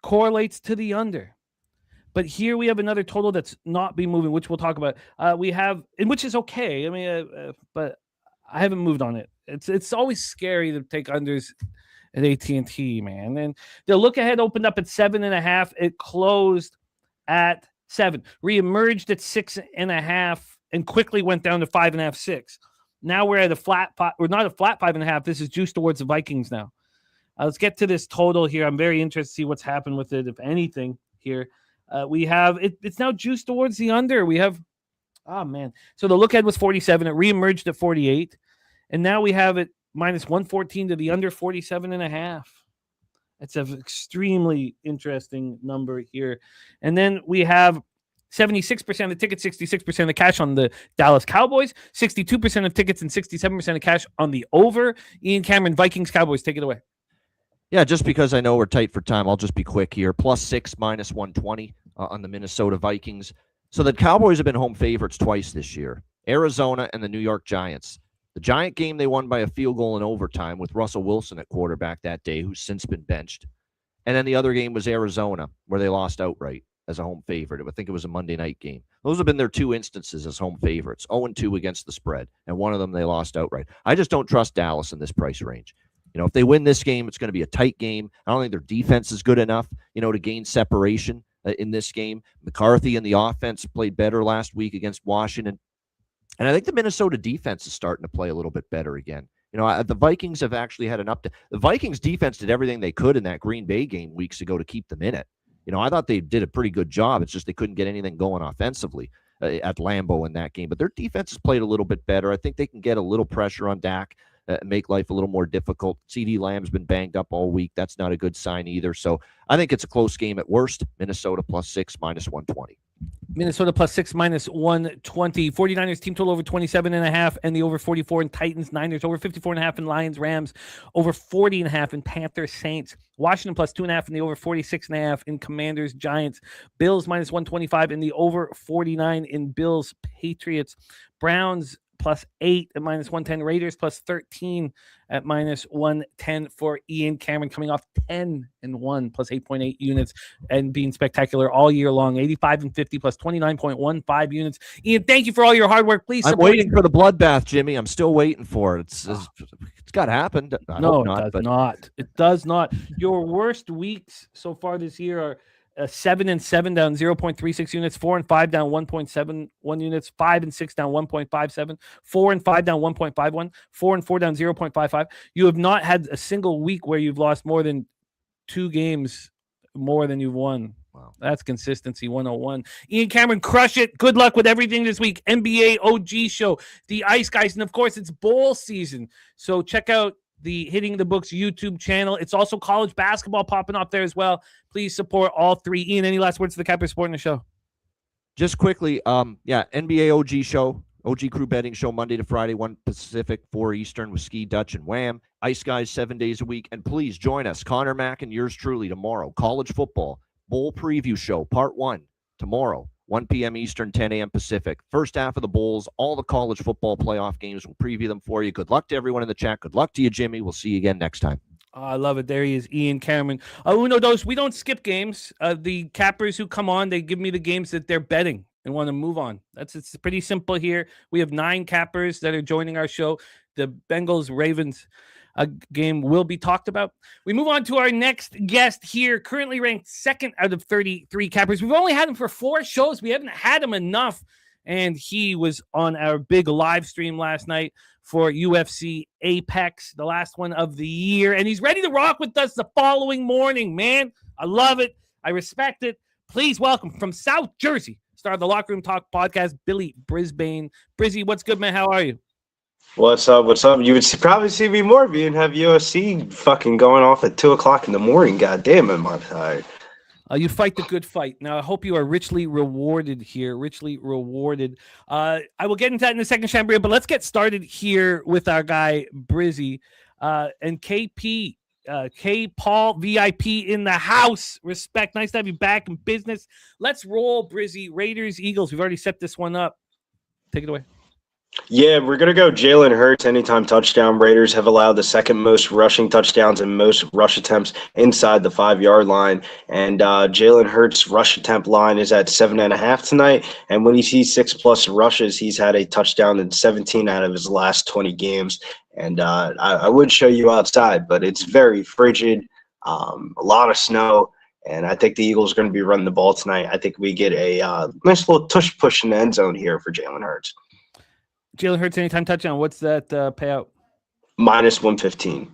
correlates to the under. But here we have another total that's not been moving, which we'll talk about. We have, and which is okay. I mean, but I haven't moved on it. It's always scary to take unders at AT&T, man. And the look ahead opened up at 7.5. It closed at 7. Reemerged at 6.5 and quickly went down to 5.5, 6. Now we're at a flat. We're not a flat 5.5. This is juiced towards the Vikings now. Let's get to this total here. I'm very interested to see what's happened with it, if anything. Here. We have it's now juiced towards the under. We have, so the look ahead was 47. It reemerged at 48. And now we have it minus 114 to the under 47.5. It's an extremely interesting number here. And then we have 76% of the tickets, 66% of the cash on the Dallas Cowboys, 62% of tickets and 67% of cash on the over. Ian Cameron, Vikings, Cowboys, take it away. Yeah, just because I know we're tight for time, I'll just be quick here. Plus 6, minus 120 on the Minnesota Vikings. So the Cowboys have been home favorites twice this year. Arizona and the New York Giants. The Giant game, they won by a field goal in overtime with Russell Wilson at quarterback that day, who's since been benched. And then the other game was Arizona, where they lost outright as a home favorite. I think it was a Monday night game. Those have been their two instances as home favorites, 0-2 against the spread, and one of them they lost outright. I just don't trust Dallas in this price range. If they win this game, it's going to be a tight game. I don't think their defense is good enough, to gain separation in this game. McCarthy and the offense played better last week against Washington. And I think the Minnesota defense is starting to play a little bit better again. The Vikings have actually had an update. The Vikings defense did everything they could in that Green Bay game weeks ago to keep them in it. I thought they did a pretty good job. It's just they couldn't get anything going offensively. at Lambeau in that game. But their defense has played a little bit better. I think they can get a little pressure on Dak, make life a little more difficult. CeeDee Lamb's been banged up all week. That's not a good sign either. So I think it's a close game at worst. Minnesota +6, -120. Minnesota +6, -120. 49ers team total over 27.5, and the over 44 in Titans, Niners, over 54.5 in Lions, Rams, over 40.5 in Panthers, Saints, Washington +2.5 and the over 46.5 in Commanders, Giants, Bills -125 and the over 49 in Bills, Patriots, Browns +8 at -110, Raiders +13 at -110 for Ian Cameron, coming off 10-1 +8.8 units and being spectacular all year long. 85 and 50 +29.15 units. Ian, thank you for all your hard work. Please, I'm waiting for the bloodbath, Jimmy. I'm still waiting for it. It's got to happen. No, it does not. It does not. Your worst weeks so far this year are 7-7 down 0.36 units, 4-5 down 1.71 units, 5-6 down 1.57, 4-5 down 1.51, 4-4 down 0.55. You have not had a single week where you've lost more than 2 games more than you've won. Wow, that's consistency 101. Ian Cameron, crush it. Good luck with everything this week. NBA OG show, the Ice Guys, and of course it's bowl season. So check out the Hitting the Books YouTube channel. It's also college basketball popping up there as well. Please support all 3. Ian, any last words to the Capper Sporting the show? Just quickly, NBA OG show, OG Crew Betting Show, Monday to Friday, 1 Pacific, 4 Eastern with Ski, Dutch, and Wham. Ice Guys 7 days a week. And please join us, Connor Mack and yours truly, tomorrow. College football bowl preview show, part 1, tomorrow. 1 p.m. Eastern, 10 a.m. Pacific. First half of the Bowls, all the college football playoff games. We'll preview them for you. Good luck to everyone in the chat. Good luck to you, Jimmy. We'll see you again next time. I love it. There he is, Ian Cameron. Uno dos, we don't skip games. The cappers who come on, they give me the games that they're betting and want to move on. It's pretty simple here. We have 9 cappers that are joining our show. The Bengals-Ravens game will be talked about. We move on to our next guest here, currently ranked 2nd out of 33 cappers. We've only had him for 4 shows. We haven't had him enough, and he was on our big live stream last night for UFC Apex, the last one of the year, and he's ready to rock with us the following morning, man. I love it. I respect it. Please welcome from South Jersey, star of the Locker Room Talk podcast, Billy Brisbane. Brizzy, what's good, man? How are you? What's up? What's up? You would probably see me more if you didn't have UFC fucking going off at 2 o'clock in the morning. God damn it, I'm tired. You fight the good fight. Now, I hope you are richly rewarded here. Richly rewarded. I will get into that in a second, Chambria, but let's get started here with our guy, Brizzy. And KP, K. Paul VIP in the house. Respect. Nice to have you back in business. Let's roll, Brizzy. Raiders, Eagles. We've already set this one up. Take it away. Yeah, we're going to go Jalen Hurts anytime touchdown. Raiders have allowed the 2nd most rushing touchdowns and most rush attempts inside the 5-yard line. And Jalen Hurts' rush attempt line is at 7.5 tonight. And when he sees 6+ rushes, he's had a touchdown in 17 out of his last 20 games. And I would show you outside, but it's very frigid, a lot of snow. And I think the Eagles are going to be running the ball tonight. I think we get a nice little tush push in the end zone here for Jalen Hurts. Jalen Hurts anytime touchdown. What's that payout? -115.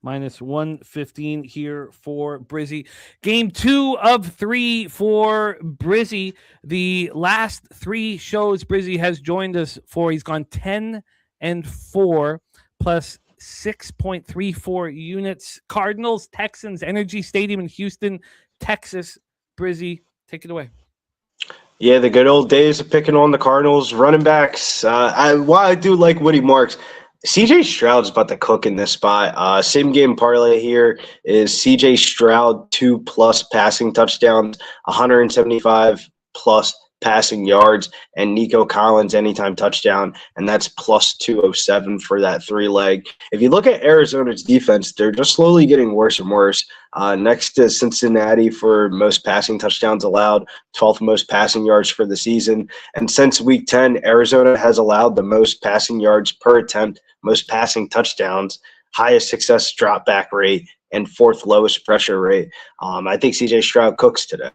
-115 here for Brizzy. Game 2 of 3 for Brizzy. The last 3 shows Brizzy has joined us for, he's gone 10-4 plus 6.34 units. Cardinals, Texans, Energy Stadium in Houston, Texas. Brizzy, take it away. Yeah, the good old days of picking on the Cardinals running backs. While I do like Woody Marks, CJ Stroud's about to cook in this spot. Same game parlay here is CJ Stroud 2+ passing touchdowns, 175+ passing yards, and Nico Collins anytime touchdown, and that's +207 for that 3-leg. If you look at Arizona's defense, they're just slowly getting worse and worse. Next to Cincinnati for most passing touchdowns allowed, 12th most passing yards for the season. And since week 10, Arizona has allowed the most passing yards per attempt, most passing touchdowns, highest success drop back rate, and 4th lowest pressure rate. I think CJ Stroud cooks today.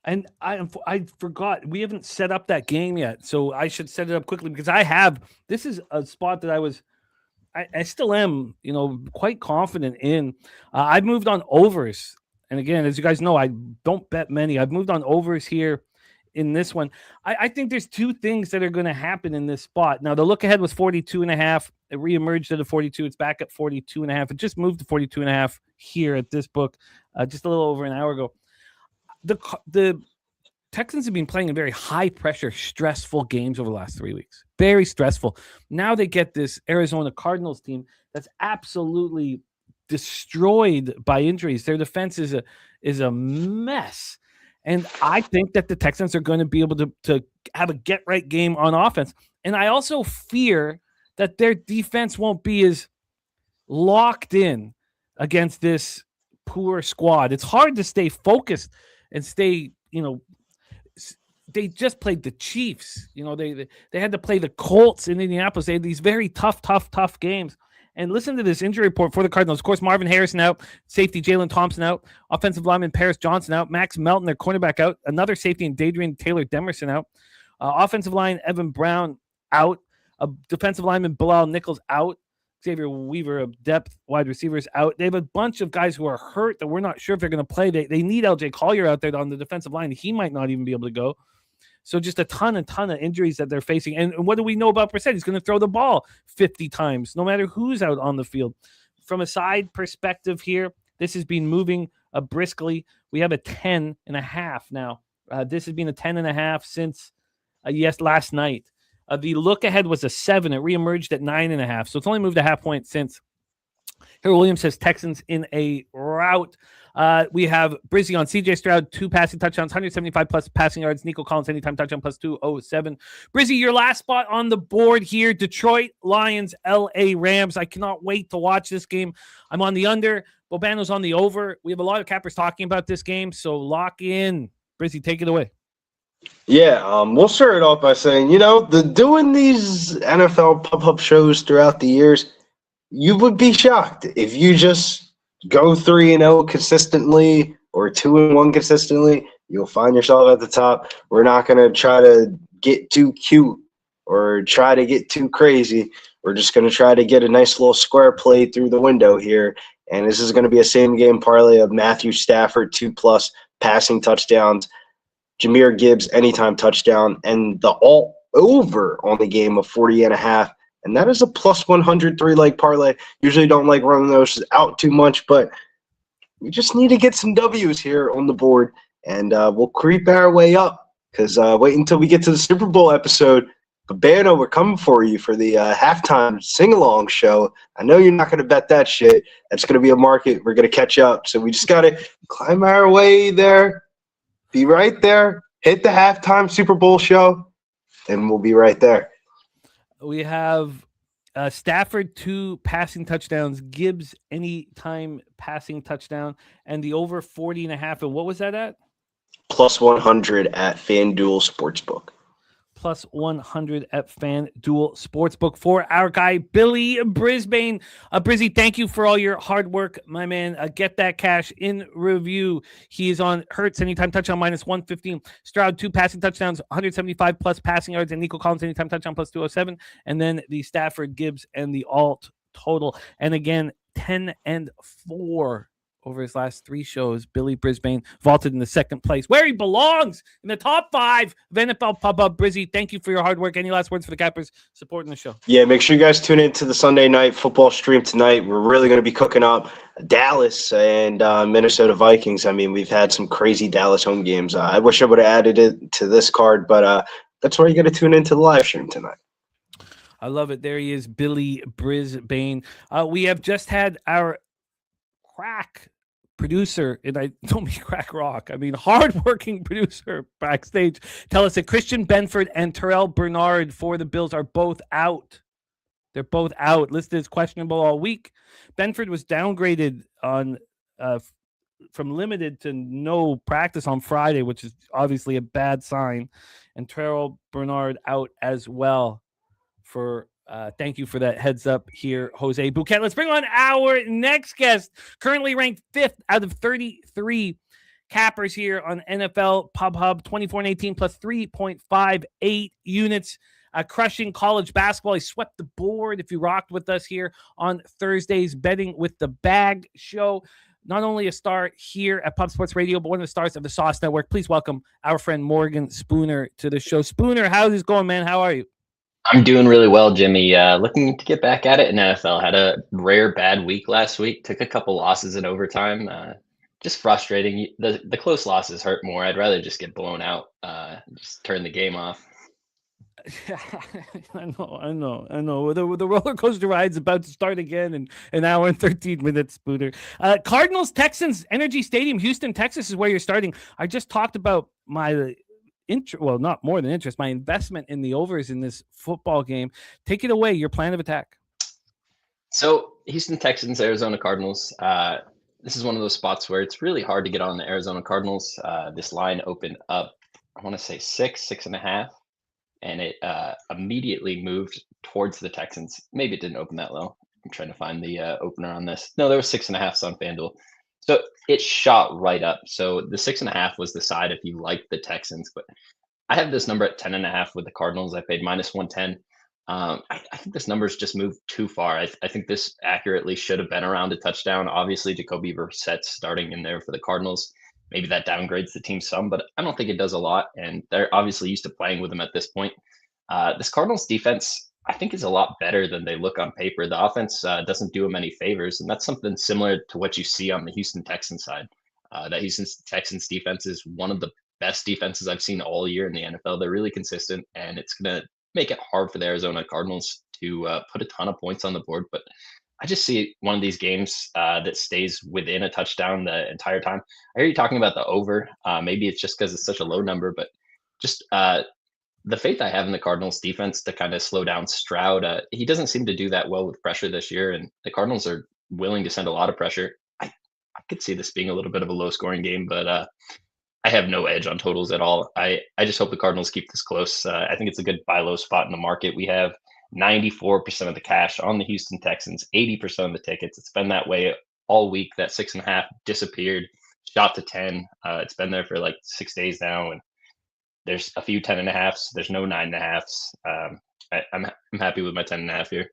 And I forgot, we haven't set up that game yet, so I should set it up quickly because I have. This is a spot that I still am, quite confident in. I've moved on overs, and again, as you guys know, I don't bet many. I've moved on overs here in this one. I think there's two things that are going to happen in this spot. Now, the look ahead was 42.5. It reemerged at a 42. It's back at 42.5. It just moved to 42.5 here at this book just a little over an hour ago. The Texans have been playing in very high-pressure, stressful games over the last 3 weeks. Very stressful. Now they get this Arizona Cardinals team that's absolutely destroyed by injuries. Their defense is a mess. And I think that the Texans are going to be able to have a get-right game on offense. And I also fear that their defense won't be as locked in against this poor squad. It's hard to stay focused and stay, they just played the Chiefs. They had to play the Colts in Indianapolis. They had these very tough games. And listen to this injury report for the Cardinals. Of course, Marvin Harrison out, safety Jalen Thompson out, offensive lineman Paris Johnson out, Max Melton, their cornerback out, another safety and Dadrian Taylor-Demerson out, offensive line Evan Brown out, a defensive lineman Bilal Nichols out, Xavier Weaver of depth wide receivers out. They have a bunch of guys who are hurt that we're not sure if they're going to play. They need LJ Collier out there on the defensive line. He might not even be able to go. So just a ton of injuries that they're facing. And what do we know about Brissett? He's going to throw the ball 50 times, no matter who's out on the field. From a side perspective here, this has been moving briskly. We have a 10.5 now. This has been a 10.5 since, last night. The look ahead was a 7. It reemerged at 9.5. So it's only moved a half point since. Here, Williams says Texans in a rout. We have Brizzy on CJ Stroud, 2 passing touchdowns, 175 plus passing yards. Nico Collins, anytime touchdown, plus 207. Brizzy, your last spot on the board here, Detroit Lions, LA Rams. I cannot wait to watch this game. I'm on the under. Bobano's on the over. We have a lot of cappers talking about this game, so lock in. Brizzy, take it away. Yeah, we'll start it off by saying, doing these NFL pop-up shows throughout the years, you would be shocked if you just go 3-0 consistently or 2-1 consistently. You'll find yourself at the top. We're not going to try to get too cute or try to get too crazy. We're just going to try to get a nice little square play through the window here. And this is going to be a same-game parlay of Matthew Stafford, 2+ passing touchdowns, Jahmyr Gibbs, anytime touchdown, and the all-over on the game of 40.5. And that is a plus 103 leg parlay. Usually don't like running those out too much, but we just need to get some W's here on the board, and we'll creep our way up because wait until we get to the Super Bowl episode. Babano, we're coming for you for the halftime sing-along show. I know you're not going to bet that shit. That's going to be a market. We're going to catch up. So we just got to climb our way there, be right there, hit the halftime Super Bowl show, and we'll be right there. We have Stafford 2 passing touchdowns, Gibbs anytime passing touchdown, and the over 40.5. And what was that at? Plus 100 at FanDuel Sportsbook. Plus 100 at FanDuel Sportsbook for our guy, Billy Brisbane. Brizzy, thank you for all your hard work, my man. Get that cash in review. He is on Hurts anytime touchdown minus 115. Stroud 2 passing touchdowns, 175 plus passing yards, and Nico Collins anytime touchdown plus 207. And then the Stafford, Gibbs, and the alt total. And again, 10-4. Over his last 3 shows, Billy Brisbane vaulted in the second place, where he belongs, in the top 5 of NFL Pub-Up. Brizzy, thank you for your hard work. Any last words for the Cappers supporting the show? Yeah, make sure you guys tune in to the Sunday night football stream tonight. We're really going to be cooking up Dallas and Minnesota Vikings. I mean, we've had some crazy Dallas home games. I wish I would have added it to this card, but that's why you got to tune into the live stream tonight. I love it. There he is, Billy Brisbane. We have just had our crack producer, and I don't mean crack rock, I mean hardworking producer backstage, tell us that Christian Benford and Terrell Bernard for the Bills are both out. They're both out, listed as questionable all week. Benford was downgraded on from limited to no practice on Friday, which is obviously a bad sign. And Terrell Bernard out as well. For thank you for that heads up here, Jose Bouquet. Let's bring on our next guest, currently ranked 5th out of 33 cappers here on NFL Pub Hub, 24-18 plus 3.58 units. Crushing college basketball. He swept the board if you rocked with us here on Thursday's Betting with the Bag show. not only a star here at Pub Sports Radio, but one of the stars of the Sauce Network. Please welcome our friend Morgan Spooner to the show. Spooner, how's it going, man? How are you? I'm doing really well, Jimmy. Looking to get back at it in NFL. Had a rare bad week last week. Took a couple losses in overtime. Just frustrating. The close losses hurt more. I'd rather just get blown out. Just turn the game off. I know. The roller coaster ride's about to start again in an hour and 13 minutes, Spooner. Cardinals, Texans, Energy Stadium, Houston, Texas is where you're starting. I just talked about my not more than interest, my investment in the overs in this football game. Take it away, your plan of attack. So Houston Texans, Arizona Cardinals. This is one of those spots where it's really hard to get on the Arizona Cardinals. This line opened up, I want to say 6.5. And it immediately moved towards the Texans. Maybe it didn't open that low. I'm trying to find the opener on this. No, there was 6.5 on FanDuel. So it shot right up. So the 6.5 was the side if you like the Texans. But I have this number at 10.5 with the Cardinals. I paid -110. I think this number's just moved too far. I think this accurately should have been around a touchdown. Obviously, Jacoby Brissett's starting in there for the Cardinals. Maybe that downgrades the team some, but I don't think it does a lot. And they're obviously used to playing with them at this point. This Cardinals defense, I think, is a lot better than they look on paper. The offense doesn't do them any favors. And that's something similar to what you see on the Houston Texans side. That Houston Texans defense is one of the best defenses I've seen all year in the NFL. They're really consistent, and it's going to make it hard for the Arizona Cardinals to put a ton of points on the board. But I just see one of these games that stays within a touchdown the entire time. I hear you talking about the over. Maybe it's just because it's such a low number, but just the faith I have in the Cardinals defense to kind of slow down Stroud. He doesn't seem to do that well with pressure this year, and the Cardinals are willing to send a lot of pressure. I could see this being a little bit of a low scoring game, but I have no edge on totals at all. I just hope the Cardinals keep this close. I think it's a good buy low spot in the market. We have 94% of the cash on the Houston Texans, 80% of the tickets. It's been that way all week. That 6.5 disappeared, shot to 10. It's been there for like 6 days now, and there's a few 10.5s. There's no 9.5s. I'm happy with my 10.5 here.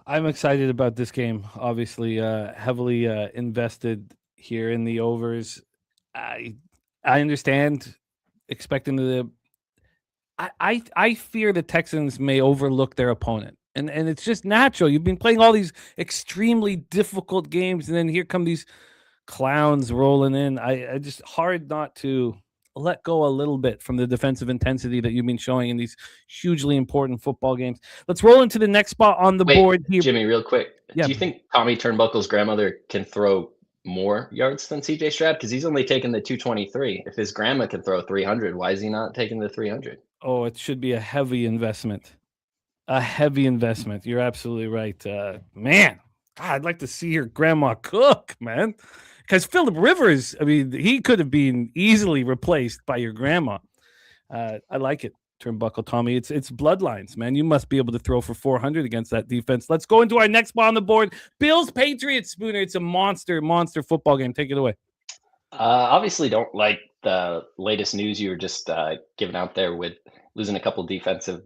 I'm excited about this game. Obviously, heavily invested here in the overs. I understand expecting the. I fear the Texans may overlook their opponent. And it's just natural. You've been playing all these extremely difficult games, and then here come these clowns rolling in. I just hard not to let go a little bit from the defensive intensity that you've been showing in these hugely important football games. Let's roll into the next spot on the board here. Jimmy, real quick. Yeah. Do you think Tommy Turnbuckle's grandmother can throw more yards than CJ Stroud? Because he's only taken the 223. If his grandma can throw 300, why is he not taking the 300? Oh, it should be a heavy investment. A heavy investment. You're absolutely right. Man, God, I'd like to see your grandma cook, man. Because Phillip Rivers, I mean, he could have been easily replaced by your grandma. I like it, Turnbuckle, Tommy. It's bloodlines, man. You must be able to throw for 400 against that defense. Let's go into our next spot on the board. Bills, Patriots, Spooner. It's a monster football game. Take it away. Obviously don't like the latest news you were just giving out there with losing a couple defensive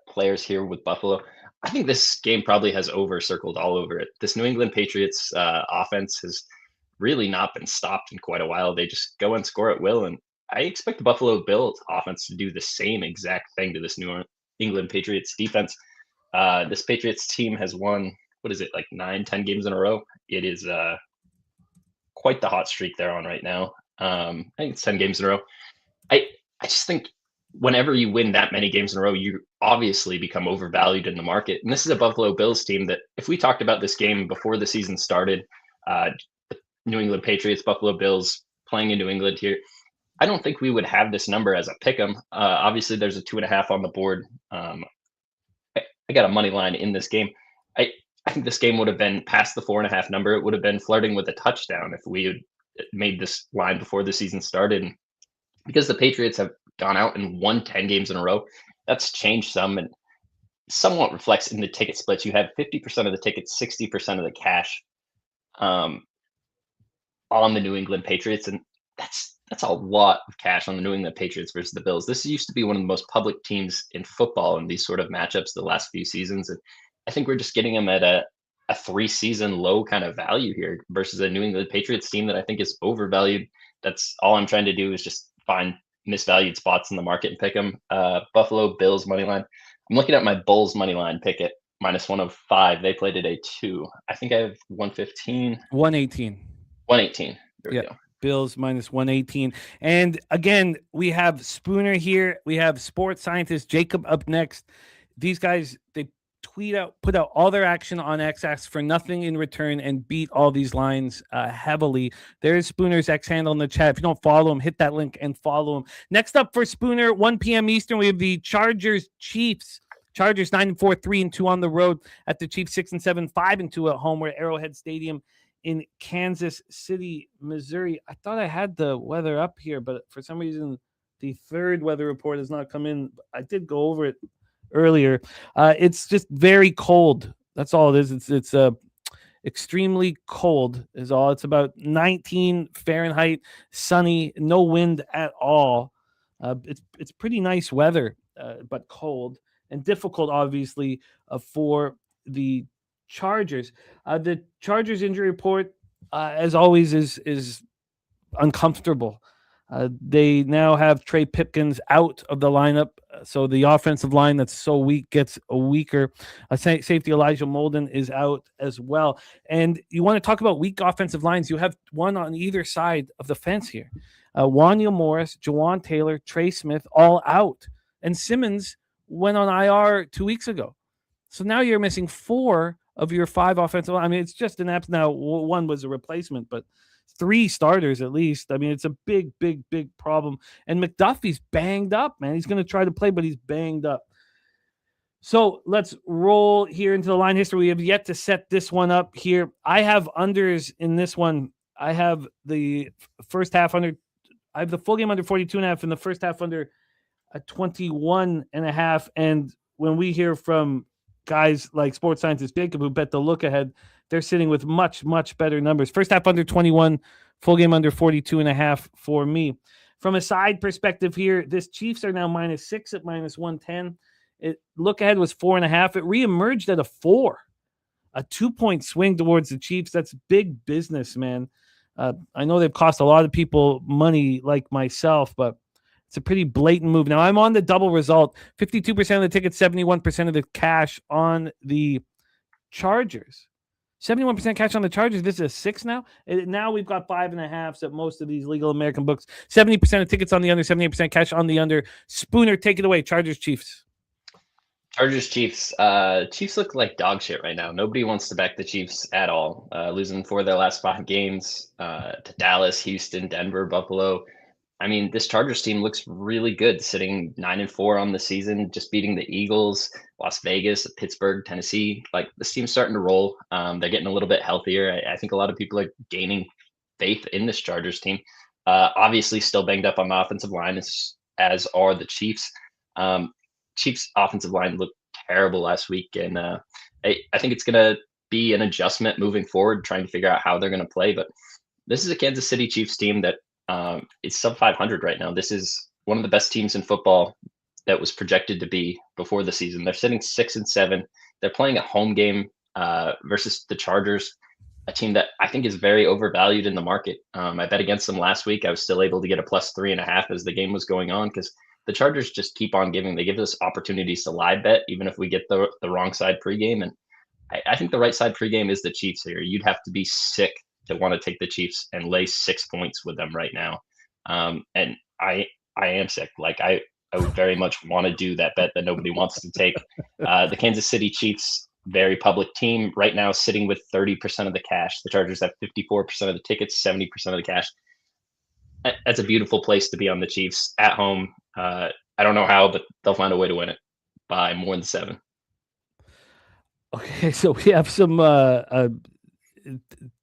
players here with Buffalo. I think this game probably has over circled all over it. This New England Patriots offense has really not been stopped in quite a while. They just go and score at will. And I expect the Buffalo Bills offense to do the same exact thing to this New England Patriots defense. This Patriots team has won, what is it, like 9-10 games in a row? It is quite the hot streak they're on right now. I think it's 10 games in a row. I just think whenever you win that many games in a row, you obviously become overvalued in the market. And this is a Buffalo Bills team that if we talked about this game before the season started, New England Patriots, Buffalo Bills playing in New England here, I don't think we would have this number as a pick 'em. Obviously, there's a 2.5 on the board. I got a money line in this game. I think this game would have been past the 4.5 number. It would have been flirting with a touchdown if we had made this line before the season started. And because the Patriots have gone out and won 10 games in a row, that's changed some and somewhat reflects in the ticket splits. You have 50% of the tickets, 60% of the cash on the New England Patriots. And that's a lot of cash on the New England Patriots versus the Bills. This used to be one of the most public teams in football in these sort of matchups the last few seasons. And I think we're just getting them at a 3-season low kind of value here versus a New England Patriots team that I think is overvalued. That's all I'm trying to do is just find misvalued spots in the market and pick them. Buffalo Bills money line. I'm looking at my Bulls money line picket -105. They play today too. I think I have 115, 118. 118. There we Yeah. go. Bills -118. And again, we have Spooner here. We have sports scientist Jacob up next. These guys, they put out all their action on X for nothing in return and beat all these lines heavily. There's Spooner's X handle in the chat. If you don't follow him, hit that link and follow him. Next up for Spooner, 1 p.m. Eastern, we have the Chargers Chiefs. Chargers 9-4, 3-2 on the road at the Chiefs 6-7, 5-2 at home. We're at Arrowhead Stadium in Kansas City, Missouri. I thought I had the weather up here, but for some reason the third weather report has not come in. I did go over it earlier. It's just very cold. That's all it is. It's extremely cold is all. It's about 19 Fahrenheit, sunny, no wind at all. It's pretty nice weather, but cold and difficult, obviously, for the Chargers. The Chargers injury report, as always, is uncomfortable. They now have Trey Pipkins out of the lineup, so the offensive line that's so weak gets weaker. Safety Elijah Molden is out as well. And you want to talk about weak offensive lines, you have one on either side of the fence here. Wanya Morris, Jawan Taylor, Trey Smith, all out. And Simmons went on IR 2 weeks ago. So now you're missing 4 of your 5 offensive line. I mean, it's just an app. Now, one was a replacement, but 3 starters at least. I mean, it's a big problem. And McDuffie's banged up, man. He's going to try to play, but he's banged up. So let's roll here into the line history. We have yet to set this one up here. I have unders in this one. I have the first half under. I have the full game under 42.5 and the first half under 21.5. And when we hear from guys like sports scientist Jacob who bet the look ahead, they're sitting with much better numbers. First half under 21, full game under 42.5 for me. From a side perspective here, this Chiefs are now -6 at -110. Look ahead was 4.5. It reemerged at a 4, a 2-point swing towards the Chiefs. That's big business, man. I know they've cost a lot of people money like myself, but it's a pretty blatant move. Now, I'm on the double result. 52% of the tickets, 71% of the cash on the Chargers. 71% cash on the Chargers. This is a 6 now. Now we've got 5.5s at most of these legal American books. 70% of tickets on the under, 78% cash on the under. Spooner, take it away. Chargers, Chiefs. Chargers, Chiefs. Chiefs look like dog shit right now. Nobody wants to back the Chiefs at all. Losing 4 of their last 5 games to Dallas, Houston, Denver, Buffalo. I mean, this Chargers team looks really good, sitting 9-4 on the season, just beating the Eagles, Las Vegas, Pittsburgh, Tennessee. Like, this team's starting to roll. They're getting a little bit healthier. I think a lot of people are gaining faith in this Chargers team. Obviously, still banged up on the offensive line, as are the Chiefs. Chiefs' offensive line looked terrible last week, and I think it's going to be an adjustment moving forward, trying to figure out how they're going to play. But this is a Kansas City Chiefs team that is sub 500 right now. This is one of the best teams in football that was projected to be before the season. They're sitting 6-7. They're playing a home game versus the Chargers, a team that I think is very overvalued in the market. I bet against them last week. I was still able to get a +3.5 as the game was going on because the Chargers just keep on giving. They give us opportunities to live bet, even if we get the wrong side pregame. And I think the right side pregame is the Chiefs here. You'd have to be sick to want to take the Chiefs and lay 6 points with them right now. And I am sick. Like I would very much want to do that bet that nobody wants to take. The Kansas City Chiefs, very public team right now, sitting with 30% of the cash. The Chargers have 54% of the tickets, 70% of the cash. That's a beautiful place to be on the Chiefs at home. I don't know how, but they'll find a way to win it by more than 7. Okay, so we have some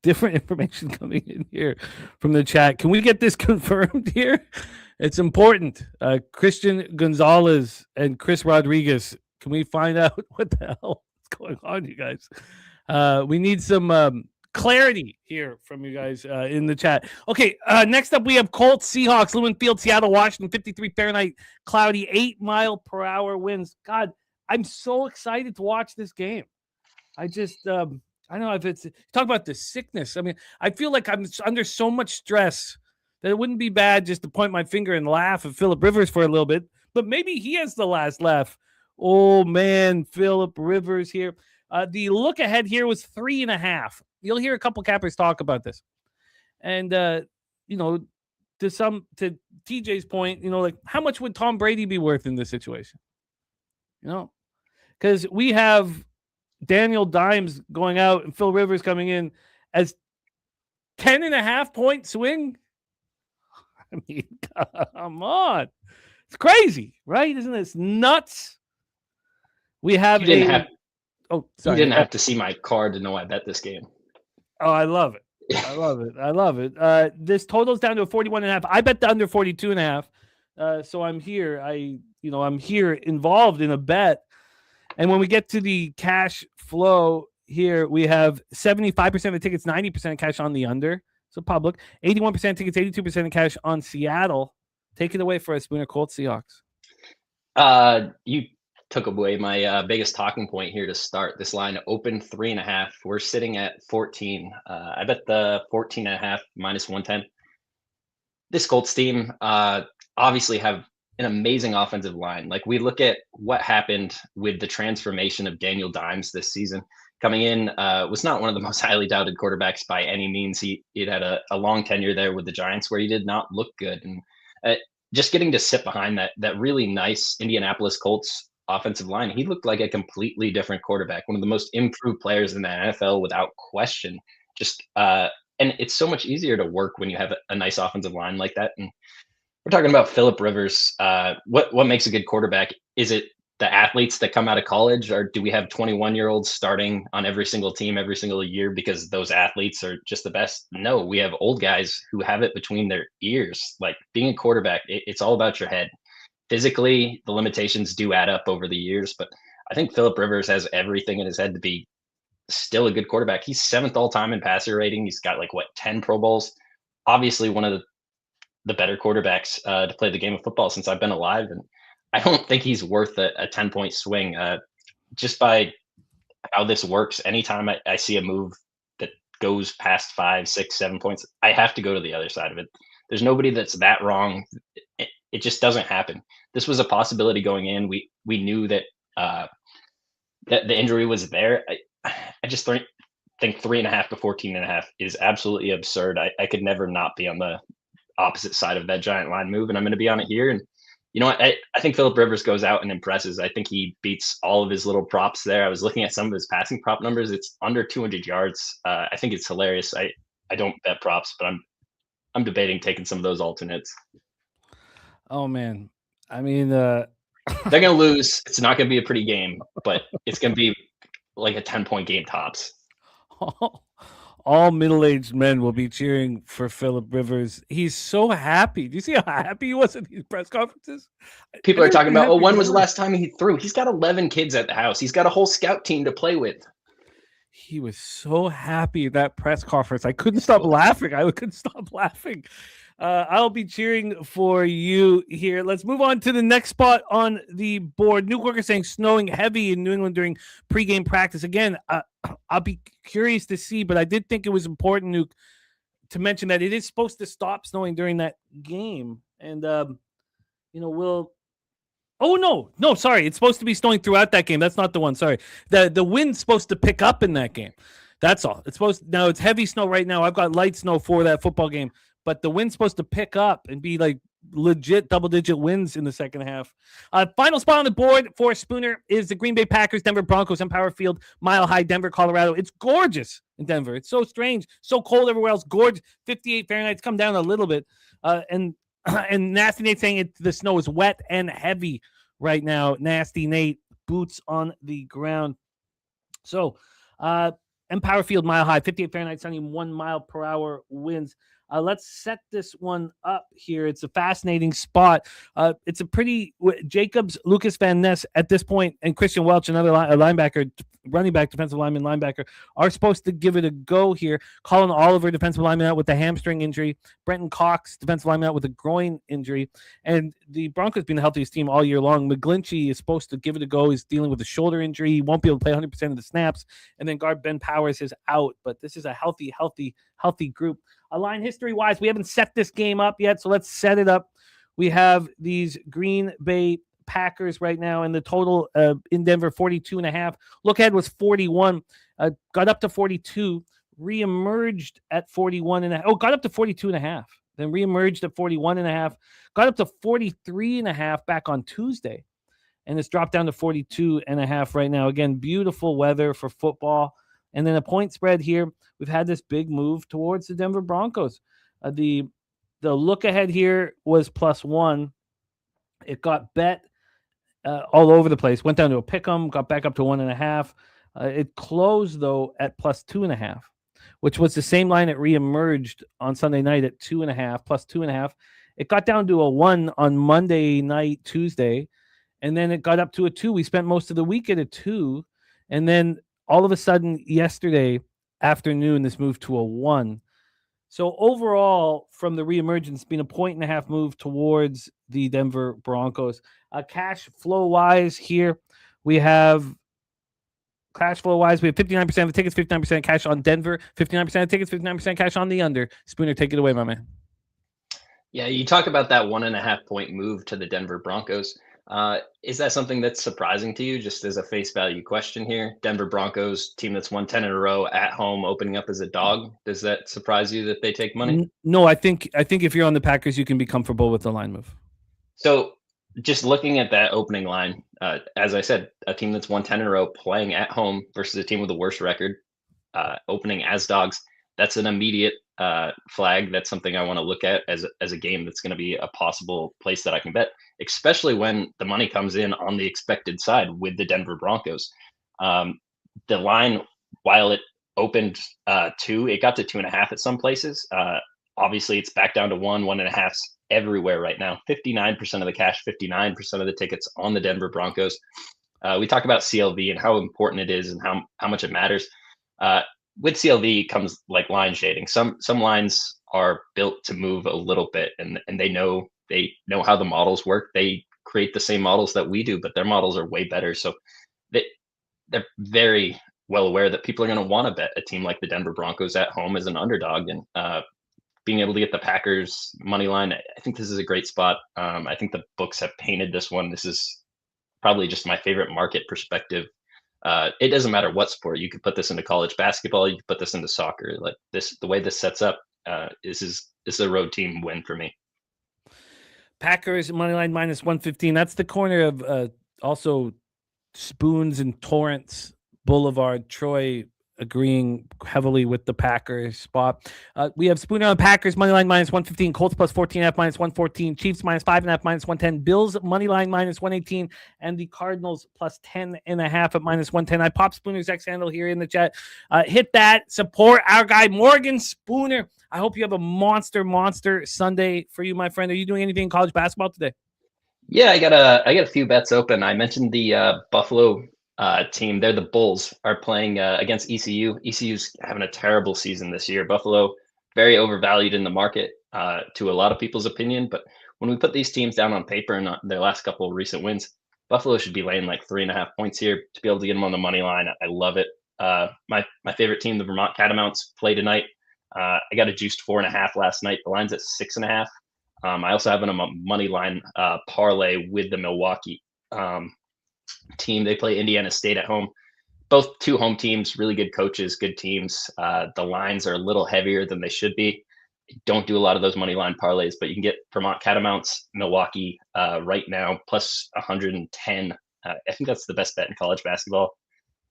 different information coming in here from the chat. Can we get this confirmed here? It's important. Christian Gonzalez and Chris Rodriguez. Can we find out what the hell is going on, you guys? We need some clarity here from you guys in the chat. Okay, next up we have Colts, Seahawks, Lumen Field, Seattle, Washington, 53 Fahrenheit, cloudy, 8-mile-per-hour winds. God, I'm so excited to watch this game. I I know if it's talk about the sickness. I mean, I feel like I'm under so much stress that it wouldn't be bad just to point my finger and laugh at Philip Rivers for a little bit. But maybe he has the last laugh. Oh man, Philip Rivers here. The look ahead here was 3.5. You'll hear a couple cappers talk about this, and you know, to TJ's point, you know, like how much would Tom Brady be worth in this situation? You know, because we have Daniel Dimes going out and Phil Rivers coming in as 10.5 point swing. I mean, come on. It's crazy, right? Isn't this nuts? We have You didn't have sorry. to see my card to know I bet this game. Oh, I love it. I love it. This total's down to a 41.5. I bet the under 42.5. So I'm here. I'm here involved in a bet. And when we get to the cash flow here, we have 75% of the tickets, 90% of cash on the under. So public, 81% tickets, 82% of cash on Seattle. Take it away for us, Spooner. Colts Seahawks. You took away my biggest talking point here to start. This line opened 3.5. We're sitting at 14. I bet the 14.5 minus 110. This Colts team obviously have an amazing offensive line. Like we look at what happened with the transformation of Daniel Dimes this season. Coming in, was not one of the most highly doubted quarterbacks by any means. He had a long tenure there with the Giants where he did not look good. And just getting to sit behind that really nice Indianapolis Colts offensive line, he looked like a completely different quarterback, one of the most improved players in the NFL without question. Just and it's so much easier to work when you have a nice offensive line like that. And we're talking about Philip Rivers. What makes a good quarterback? Is it the athletes that come out of college, or do we have 21-year-olds starting on every single team every single year because those athletes are just the best? No, we have old guys who have it between their ears. Like being a quarterback, it's all about your head. Physically, the limitations do add up over the years, but I think Philip Rivers has everything in his head to be still a good quarterback. He's 7th all time in passer rating. He's got 10 Pro Bowls. Obviously, one of the better quarterbacks to play the game of football since I've been alive, and I don't think he's worth a 10-point swing. Just by how this works, anytime I see a move that goes past 5, 6, 7 points, I have to go to the other side of it. There's nobody that's that wrong. It just doesn't happen. This was a possibility going in. We knew that that the injury was there. I just think 3.5 to 14.5 is absolutely absurd. I could never not be on the opposite side of that giant line move, and I'm going to be on it here. And you know what? I think Philip Rivers goes out and impresses. I think he beats all of his little props there. I was looking at some of his passing prop numbers. It's under 200 yards. I think it's hilarious. I don't bet props, but I'm debating taking some of those alternates. Oh man, I mean, they're going to lose. It's not going to be a pretty game, but it's going to be like a 10-point game tops. All middle-aged men will be cheering for Philip Rivers. He's so happy. Do you see how happy he was at these press conferences? People are talking about, when was the last time he threw? He's got 11 kids at the house. He's got a whole scout team to play with. He was so happy at that press conference. I couldn't stop laughing. I'll be cheering for you here. Let's move on to the next spot on the board. Nuke Worker saying snowing heavy in New England during pregame practice. Again, I'll be curious to see, but I did think it was important, Nuke, to mention that it is supposed to stop snowing during that game. And, we'll... Oh, no, sorry. It's supposed to be snowing throughout that game. That's not the one. Sorry. The wind's supposed to pick up in that game. That's all. Now it's heavy snow right now. I've got light snow for that football game. But the wind's supposed to pick up and be like legit double-digit wins in the second half. Final spot on the board for Spooner is the Green Bay Packers, Denver Broncos, Empower Field, Mile High, Denver, Colorado. It's gorgeous in Denver. It's so strange, so cold everywhere else. Gorgeous, 58 Fahrenheit. It's come down a little bit. And Nasty Nate saying the snow is wet and heavy right now. Nasty Nate, boots on the ground. So, Empower Field, Mile High, 58 Fahrenheit, sunny, 1 mile per hour winds. Let's set this one up here. It's a fascinating spot. It's a pretty Jacobs, Lucas Van Ness at this point, and Christian Welch, another linebacker, running back, defensive lineman, linebacker, are supposed to give it a go here. Colin Oliver, defensive lineman, out with a hamstring injury. Brenton Cox, defensive lineman, out with a groin injury. And the Broncos being the healthiest team all year long. McGlinchey is supposed to give it a go. He's dealing with a shoulder injury. He won't be able to play 100% of the snaps. And then guard Ben Powers is out. But this is a healthy group. A line history-wise, we haven't set this game up yet, so let's set it up. We have these Green Bay Packers right now, and the total in Denver, 42.5. Look ahead was 41. Got up to 42, reemerged at 41.5. Oh, got up to 42.5. Then reemerged at 41.5. Got up to 43.5 back on Tuesday. And it's dropped down to 42.5 right now. Again, beautiful weather for football. And then a point spread here. We've had this big move towards the Denver Broncos. The look ahead here was +1. It got bet all over the place. Went down to a pick'em, got back up to 1.5. It closed though at +2.5, which was the same line it reemerged on Sunday night at 2.5, +2.5. It got down to a 1 on Monday night, Tuesday, and then it got up to a 2. We spent most of the week at a 2, and then all of a sudden yesterday afternoon, this moved to a 1. So overall, from the reemergence, it's been a 1.5 move towards the Denver Broncos. Cash flow wise here, we have 59% of the tickets, 59% cash on Denver, 59% of tickets, 59% cash on the under. Spooner, take it away, my man. Yeah, you talk about that 1.5 point move to the Denver Broncos. Is that something that's surprising to you, just as a face value question here? Denver Broncos, team that's won 10 in a row at home, opening up as a dog. Does that surprise you that they take money? No, I think if you're on the Packers, you can be comfortable with the line move. So just looking at that opening line, as I said, a team that's won 10 in a row playing at home versus a team with a worse record, opening as dogs, that's an immediate flag. That's something I want to look at as a game that's going to be a possible place that I can bet, especially when the money comes in on the expected side with the Denver Broncos. The line, while it opened 2, it got to 2.5 at some places. Obviously, it's back down to 1.5 everywhere right now. 59% of the cash, 59% of the tickets on the Denver Broncos. We talk about CLV and how important it is and how much it matters. With CLV comes like line shading. Some lines are built to move a little bit, and they know how the models work. They create the same models that we do, but their models are way better. So they're very well aware that people are going to want to bet a team like the Denver Broncos at home as an underdog, and being able to get the Packers money line, I think this is a great spot. I think the books have painted this one. This is probably just my favorite market perspective. It doesn't matter what sport. You could put this into college basketball. You could put this into soccer. Like this, the way this sets up, this is a road team win for me. Packers money line -115. That's the corner of also Spoons and Torrance Boulevard. Troy agreeing heavily with the Packers spot. We have Spooner on Packers money line -115, Colts +14.5 -114, Chiefs -5.5 -110, Bills money line -118, and the Cardinals +10.5 at -110. I pop Spooner's X handle here in the chat. Hit that, support our guy Morgan Spooner. I hope you have a monster Sunday for you, my friend. Are you doing anything in college basketball today? Yeah, I got a few bets open. I mentioned the Buffalo team. They're the Bulls, are playing against ECU. ECU's having a terrible season this year. Buffalo, very overvalued in the market to a lot of people's opinion. But when we put these teams down on paper and their last couple of recent wins, Buffalo should be laying like 3.5 points here to be able to get them on the money line. I love it. My favorite team, the Vermont Catamounts, play tonight. I got a juiced 4.5 last night. The line's at 6.5. I also have a money line parlay with the Milwaukee team. They play Indiana State at home. Both two home teams, really good coaches, good teams. The lines are a little heavier than they should be. Don't do a lot of those money line parlays, but you can get Vermont Catamounts, Milwaukee right now plus 110. I think that's the best bet in college basketball.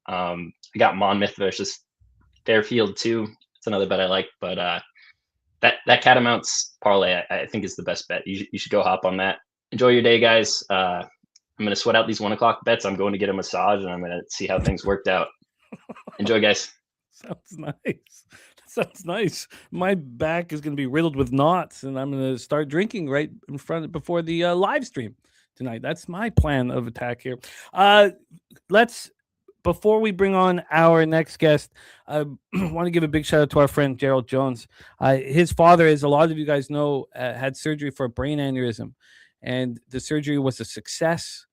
I got Monmouth versus Fairfield too. It's another bet I like, but that Catamounts parlay I think is the best bet. You should go hop on that. Enjoy your day, guys. I'm going to sweat out these 1 o'clock bets. I'm going to get a massage, and I'm going to see how things worked out. Enjoy, guys. Sounds nice. Sounds nice. My back is going to be riddled with knots, and I'm going to start drinking right in front before the live stream tonight. That's my plan of attack here. Let's before we bring on our next guest, I want to give a big shout out to our friend Gerald Jones. His father, as a lot of you guys know, had surgery for a brain aneurysm, and the surgery was a success.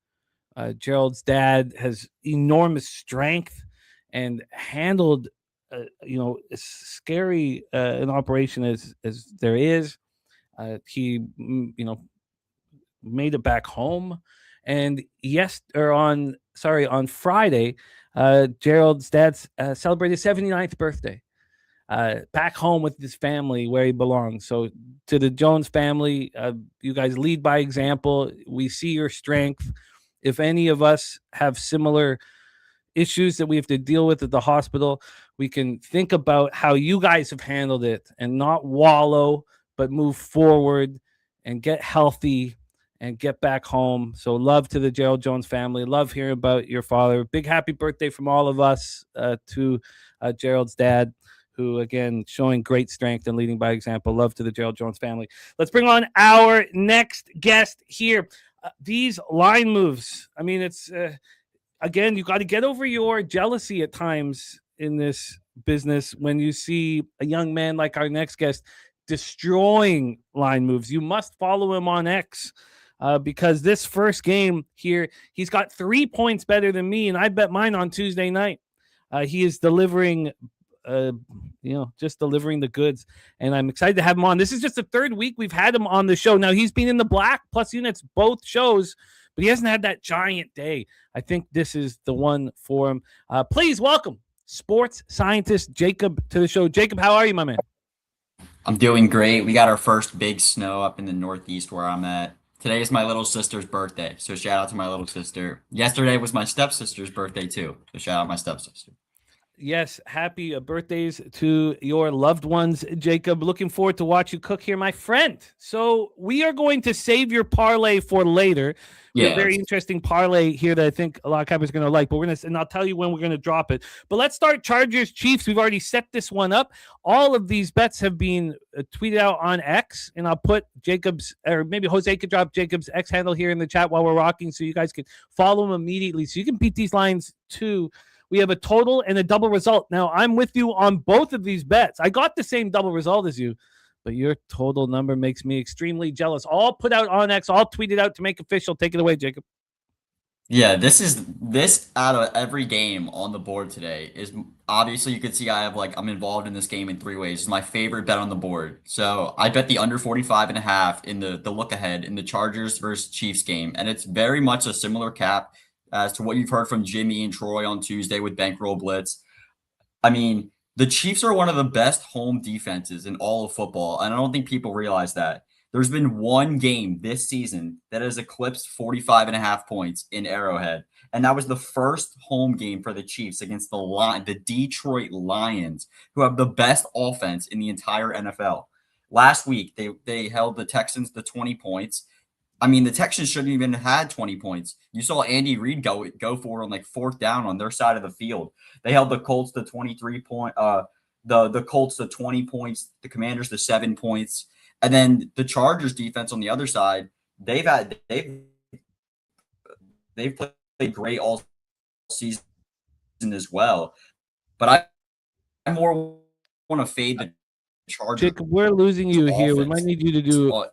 Gerald's dad has enormous strength and handled, as scary an operation as there is. He, made it back home, and on Friday, Gerald's dad celebrated his 79th birthday. Back home with his family where he belongs. So to the Jones family, you guys lead by example. We see your strength. If any of us have similar issues that we have to deal with at the hospital, we can think about how you guys have handled it and not wallow, but move forward and get healthy and get back home. So love to the Gerald Jones family. Love hearing about your father. Big happy birthday from all of us to Gerald's dad, who, again, showing great strength and leading by example. Love to the Gerald Jones family. Let's bring on our next guest here. These line moves, I mean, it's, again, you got to get over your jealousy at times in this business when you see a young man like our next guest destroying line moves. You must follow him on X. Because this first game here, he's got 3 points better than me, and I bet mine on Tuesday night. He is delivering, just delivering the goods, and I'm excited to have him on. This is just the third week we've had him on the show. Now, he's been in the black plus units both shows, but he hasn't had that giant day. I think this is the one for him. Please welcome sports scientist Jacob to the show. Jacob, how are you, my man? I'm doing great. We got our first big snow up in the Northeast where I'm at. Today is my little sister's birthday, so shout out to my little sister. Yesterday was my stepsister's birthday too, so shout out my stepsister. Yes, happy birthdays to your loved ones, Jacob. Looking forward to watch you cook here, my friend. So we are going to save your parlay for later. Yeah, very interesting parlay here that I think a lot of cappers are going to like. But and I'll tell you when we're going to drop it. But let's start Chargers Chiefs. We've already set this one up. All of these bets have been tweeted out on X, and I'll put Jacob's, or maybe Jose could drop Jacob's X handle here in the chat while we're rocking, so you guys can follow him immediately, so you can beat these lines too. We have a total and a double result. Now, I'm with you on both of these bets. I got the same double result as you, but your total number makes me extremely jealous. All put out on X, all tweeted out to make official. Take it away, Jacob. Yeah, this out of every game on the board today is obviously you can see I'm involved in this game in 3 ways. It's my favorite bet on the board. So I bet the under 45.5 in the look ahead in the Chargers versus Chiefs game. And it's very much a similar cap as to what you've heard from Jimmy and Troy on Tuesday with Bankroll Blitz. I mean, the Chiefs are one of the best home defenses in all of football, and I don't think people realize that. There's been one game this season that has eclipsed 45.5 points in Arrowhead, and that was the first home game for the Chiefs against the Detroit Lions, who have the best offense in the entire NFL. Last week, they held the Texans to 20 points. I mean, the Texans shouldn't even have had 20 points. You saw Andy Reid go for on 4th down on their side of the field. They held the Colts to 23 point. The Colts to 20 points. The Commanders to 7 points, and then the Chargers defense on the other side. They've played great all season as well. But I more want to fade the Chargers. Jacob, we're losing you here. We might need you to do.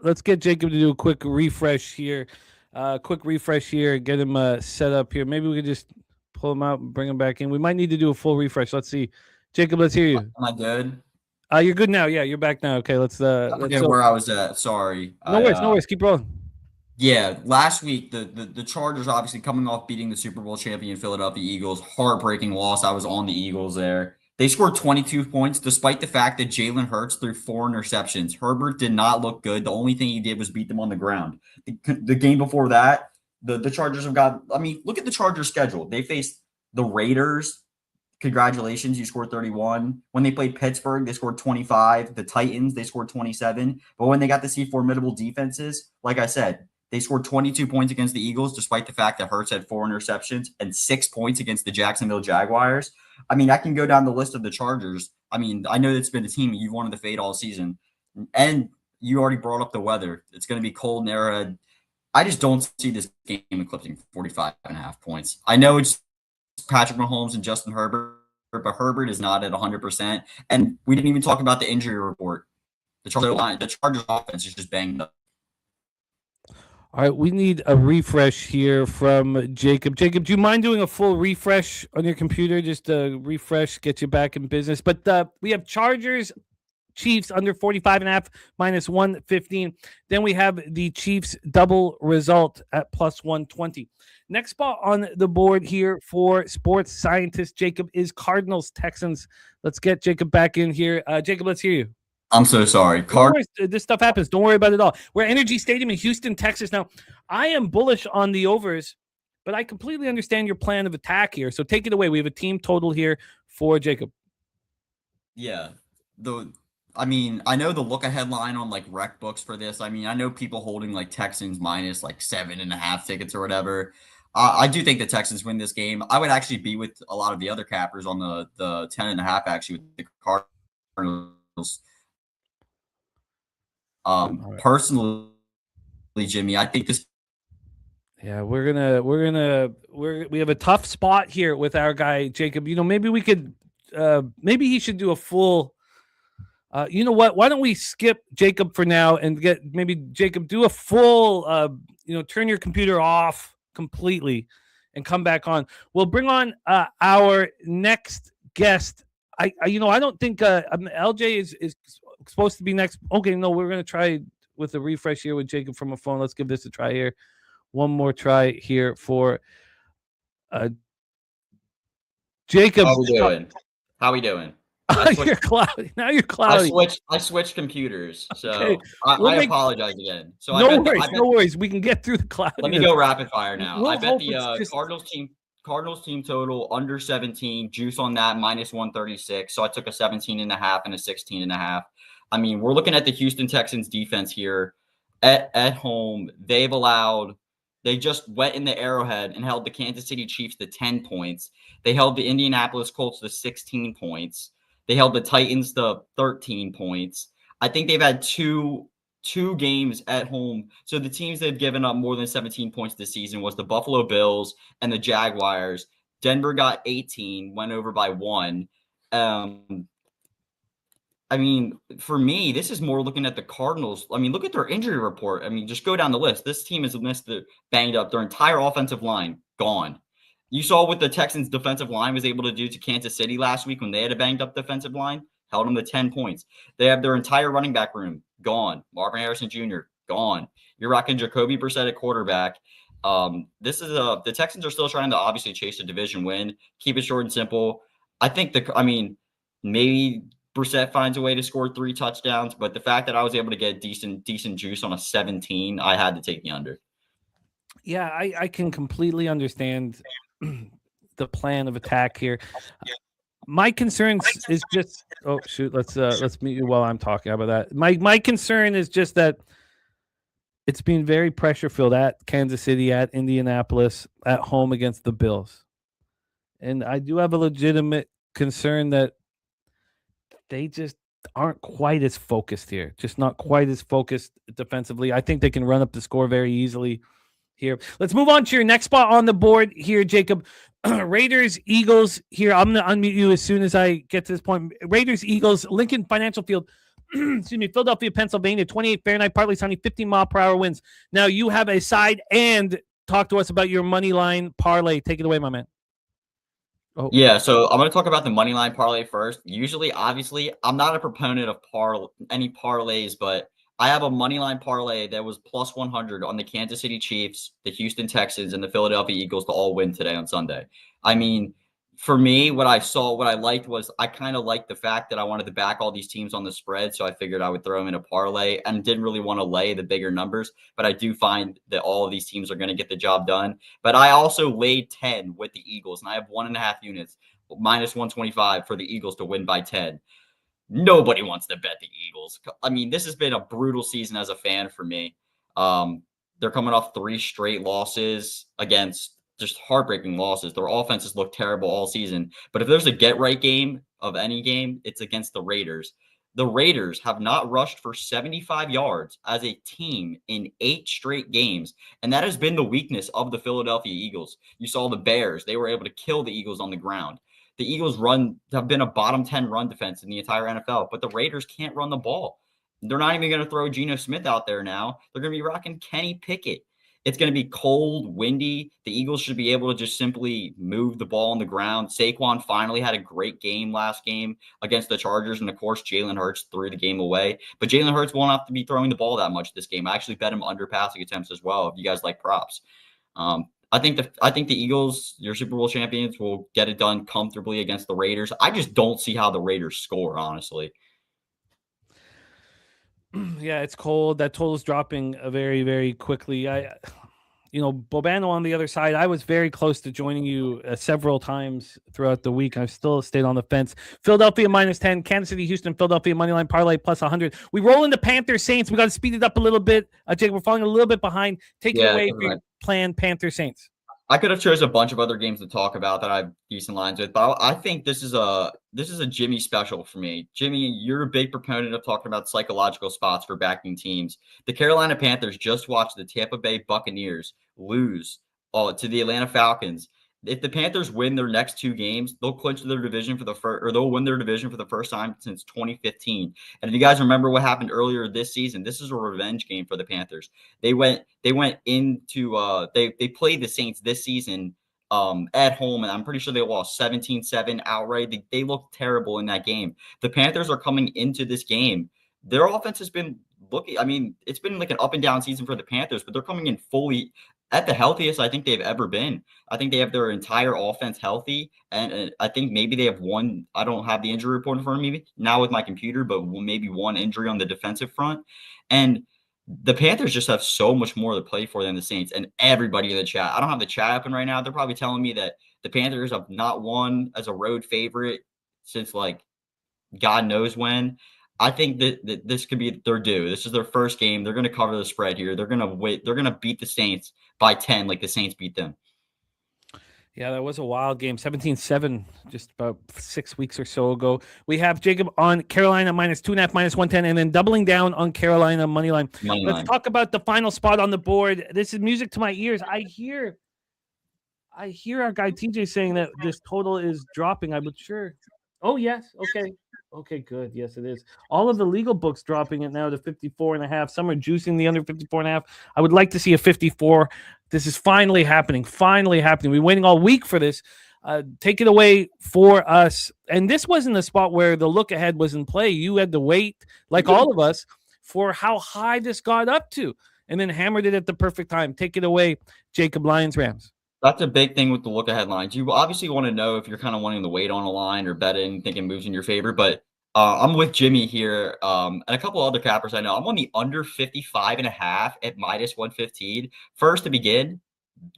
Let's get Jacob to do a quick refresh here. Get him set up here. Maybe we could just pull him out and bring him back in. We might need to do a full refresh. Let's see. Jacob, let's hear you. Am I good? You're good now. Yeah, you're back now. Okay, let's forget where I was at. Sorry. No worries. Keep rolling. Yeah, last week the Chargers obviously coming off beating the Super Bowl champion Philadelphia Eagles. Heartbreaking loss. I was on the Eagles there. They scored 22 points despite the fact that Jalen Hurts threw 4 interceptions. Herbert did not look good. The only thing he did was beat them on the ground. The game before that, the Chargers have got – I mean, look at the Chargers' schedule. They faced the Raiders. Congratulations, you scored 31. When they played Pittsburgh, they scored 25. The Titans, they scored 27. But when they got to see formidable defenses, like I said, they scored 22 points against the Eagles despite the fact that Hurts had 4 interceptions and 6 points against the Jacksonville Jaguars. I mean, I can go down the list of the Chargers. I mean, I know it's been a team you've wanted to fade all season. And you already brought up the weather. It's going to be cold in Arrowhead. I just don't see this game eclipsing 45.5 points. I know it's Patrick Mahomes and Justin Herbert, but Herbert is not at 100%. And we didn't even talk about the injury report. The Chargers offense is just banged up. All right, we need a refresh here from Jacob. Jacob, do you mind doing a full refresh on your computer? Just a refresh, get you back in business. But we have Chargers, Chiefs under 45.5 minus 115. Then we have the Chiefs double result at plus 120. Next spot on the board here for sports scientist Jacob is Cardinals Texans. Let's get Jacob back in here. Jacob, let's hear you. I'm so sorry. This stuff happens. Don't worry about it all. We're at Energy Stadium in Houston, Texas. Now, I am bullish on the overs, but I completely understand your plan of attack here. So take it away. We have a team total here for Jacob. Yeah. I know the look ahead line on like rec books for this. I know people holding like Texans minus like 7.5 tickets or whatever. I do think the Texans win this game. I would actually be with a lot of the other cappers on the 10.5 actually with the Cardinals. Personally, Jimmy, I think this. Yeah, we have a tough spot here with our guy Jacob. Maybe we could, maybe he should do a full. You know what? Why don't we skip Jacob for now and get maybe Jacob do a full. Turn your computer off completely and come back on. We'll bring on our next guest. I don't think LJ is supposed to be next. Okay, no, we're gonna try with a refresh here with Jacob from a phone. Let's give this a try here. One more try here for Jacob. How we doing? You're cloudy. Now you're cloudy. I switched computers, so okay. I apologize again. So no worries. We can get through the cloud. Let me go rapid fire now. I bet the Cardinals team total under 17, juice on that minus 136. So I took a 17.5 and a 16.5. We're looking at the Houston Texans defense here at home. They just went in the Arrowhead and held the Kansas City Chiefs to 10 points. They held the Indianapolis Colts to 16 points. They held the Titans to 13 points. I think they've had two games at home. So the teams that have given up more than 17 points this season was the Buffalo Bills and the Jaguars. Denver got 18, went over by 1. For me, this is more looking at the Cardinals. Look at their injury report. Just go down the list. This team has banged up. Their entire offensive line, gone. You saw what the Texans' defensive line was able to do to Kansas City last week when they had a banged-up defensive line, held them to 10 points. They have their entire running back room gone. Marvin Harrison Jr., gone. You're rocking Jacoby Brissett at quarterback. The Texans are still trying to obviously chase a division win, keep it short and simple. I think maybe Brissett finds a way to score 3 touchdowns, but the fact that I was able to get decent juice on a 17, I had to take the under. Yeah, I can completely understand the plan of attack here. My concern is just let's meet you while I'm talking about that. My concern is just that it's been very pressure filled at Kansas City, at Indianapolis, at home against the Bills. And I do have a legitimate concern that they just aren't quite as focused here. Just not quite as focused defensively. I think they can run up the score very easily here. Let's move on to your next spot on the board here, Jacob. Raiders, Eagles here. I'm going to unmute you as soon as I get to this point. Raiders, Eagles, Lincoln Financial Field. Excuse me, Philadelphia, Pennsylvania, 28 Fahrenheit, partly sunny, 15-mile-per-hour winds. Now you have a side and talk to us about your money line parlay. Take it away, my man. Oh. Yeah, so I'm going to talk about the money line parlay first. Usually, obviously, I'm not a proponent of any parlays, but I have a money line parlay that was plus 100 on the Kansas City Chiefs, the Houston Texans, and the Philadelphia Eagles to all win today on Sunday. For me, what I liked was I kind of liked the fact that I wanted to back all these teams on the spread, so I figured I would throw them in a parlay and didn't really want to lay the bigger numbers, but I do find that all of these teams are going to get the job done. But I also laid 10 with the Eagles, and I have 1.5 units, minus 125 for the Eagles to win by 10. Nobody wants to bet the Eagles. This has been a brutal season as a fan for me. They're coming off 3 straight losses against just heartbreaking losses. Their offenses look terrible all season. But if there's a get-right game of any game, it's against the Raiders. The Raiders have not rushed for 75 yards as a team in 8 straight games, and that has been the weakness of the Philadelphia Eagles. You saw the Bears. They were able to kill the Eagles on the ground. The Eagles have been a bottom 10 run defense in the entire NFL, but the Raiders can't run the ball. They're not even going to throw Geno Smith out there now. They're going to be rocking Kenny Pickett. It's going to be cold, windy. The Eagles should be able to just simply move the ball on the ground. Saquon finally had a great game last game against the Chargers, and of course, Jalen Hurts threw the game away. But Jalen Hurts won't have to be throwing the ball that much this game. I actually bet him under passing attempts as well, if you guys like props. I think the Eagles, your Super Bowl champions, will get it done comfortably against the Raiders. I just don't see how the Raiders score, honestly. Yeah, it's cold. That total's dropping very, very quickly. Bobano on the other side, I was very close to joining you several times throughout the week. I've still stayed on the fence. Philadelphia -10, Kansas City, Houston, Philadelphia moneyline parlay +100. We roll into Panthers Saints. We got to speed it up a little bit. Jake, we're falling a little bit behind. Take it away for your plan, Panthers Saints. I could have chosen a bunch of other games to talk about that I have decent lines with, but I think this is a Jimmy special for me. Jimmy, you're a big proponent of talking about psychological spots for backing teams. The Carolina Panthers just watched the Tampa Bay Buccaneers lose to the Atlanta Falcons. If the Panthers win their next 2 games, they'll clinch their division they'll win their division for the first time since 2015. And if you guys remember what happened earlier this season, this is a revenge game for the Panthers. They went into they played the Saints this season at home, and I'm pretty sure they lost 17-7 outright. They looked terrible in that game. The Panthers are coming into this game. Their offense has been it's been like an up and down season for the Panthers, but they're coming in fully at the healthiest I think they've ever been. I think they have their entire offense healthy, and I think maybe they have one. I don't have the injury report in front of me now with my computer, but maybe one injury on the defensive front. And the Panthers just have so much more to play for than the Saints. And everybody in the chat, I don't have the chat open right now. They're probably telling me that the Panthers have not won as a road favorite since like God knows when. I think that this could be their due. This is their first game. They're going to cover the spread here. They're going to wait. They're going to beat the Saints by 10 like the Saints beat them. Yeah, that was a wild game. 17-7 just about 6 weeks or so ago. We have Jacob on Carolina -2.5, -110, and then doubling down on Carolina moneyline. Let's talk about the final spot on the board. This is music to my ears. I hear our guy TJ saying that this total is dropping. I'm sure. Oh, yes. Okay. Okay, good. Yes, it is. All of the legal books dropping it now to 54.5. Some are juicing the under 54.5. I would like to see a 54. This is finally happening. Finally happening. We've been waiting all week for this. Take it away for us. And this wasn't a spot where the look ahead was in play. You had to wait, like all of us, for how high this got up to, and then hammered it at the perfect time. Take it away, Jacob. Lions Rams. That's a big thing with the look ahead lines. You obviously want to know if you're kind of wanting to wait on a line or betting, thinking moves in your favor. But I'm with Jimmy here and a couple other cappers I know. I'm on the under 55.5 at -115. First to begin,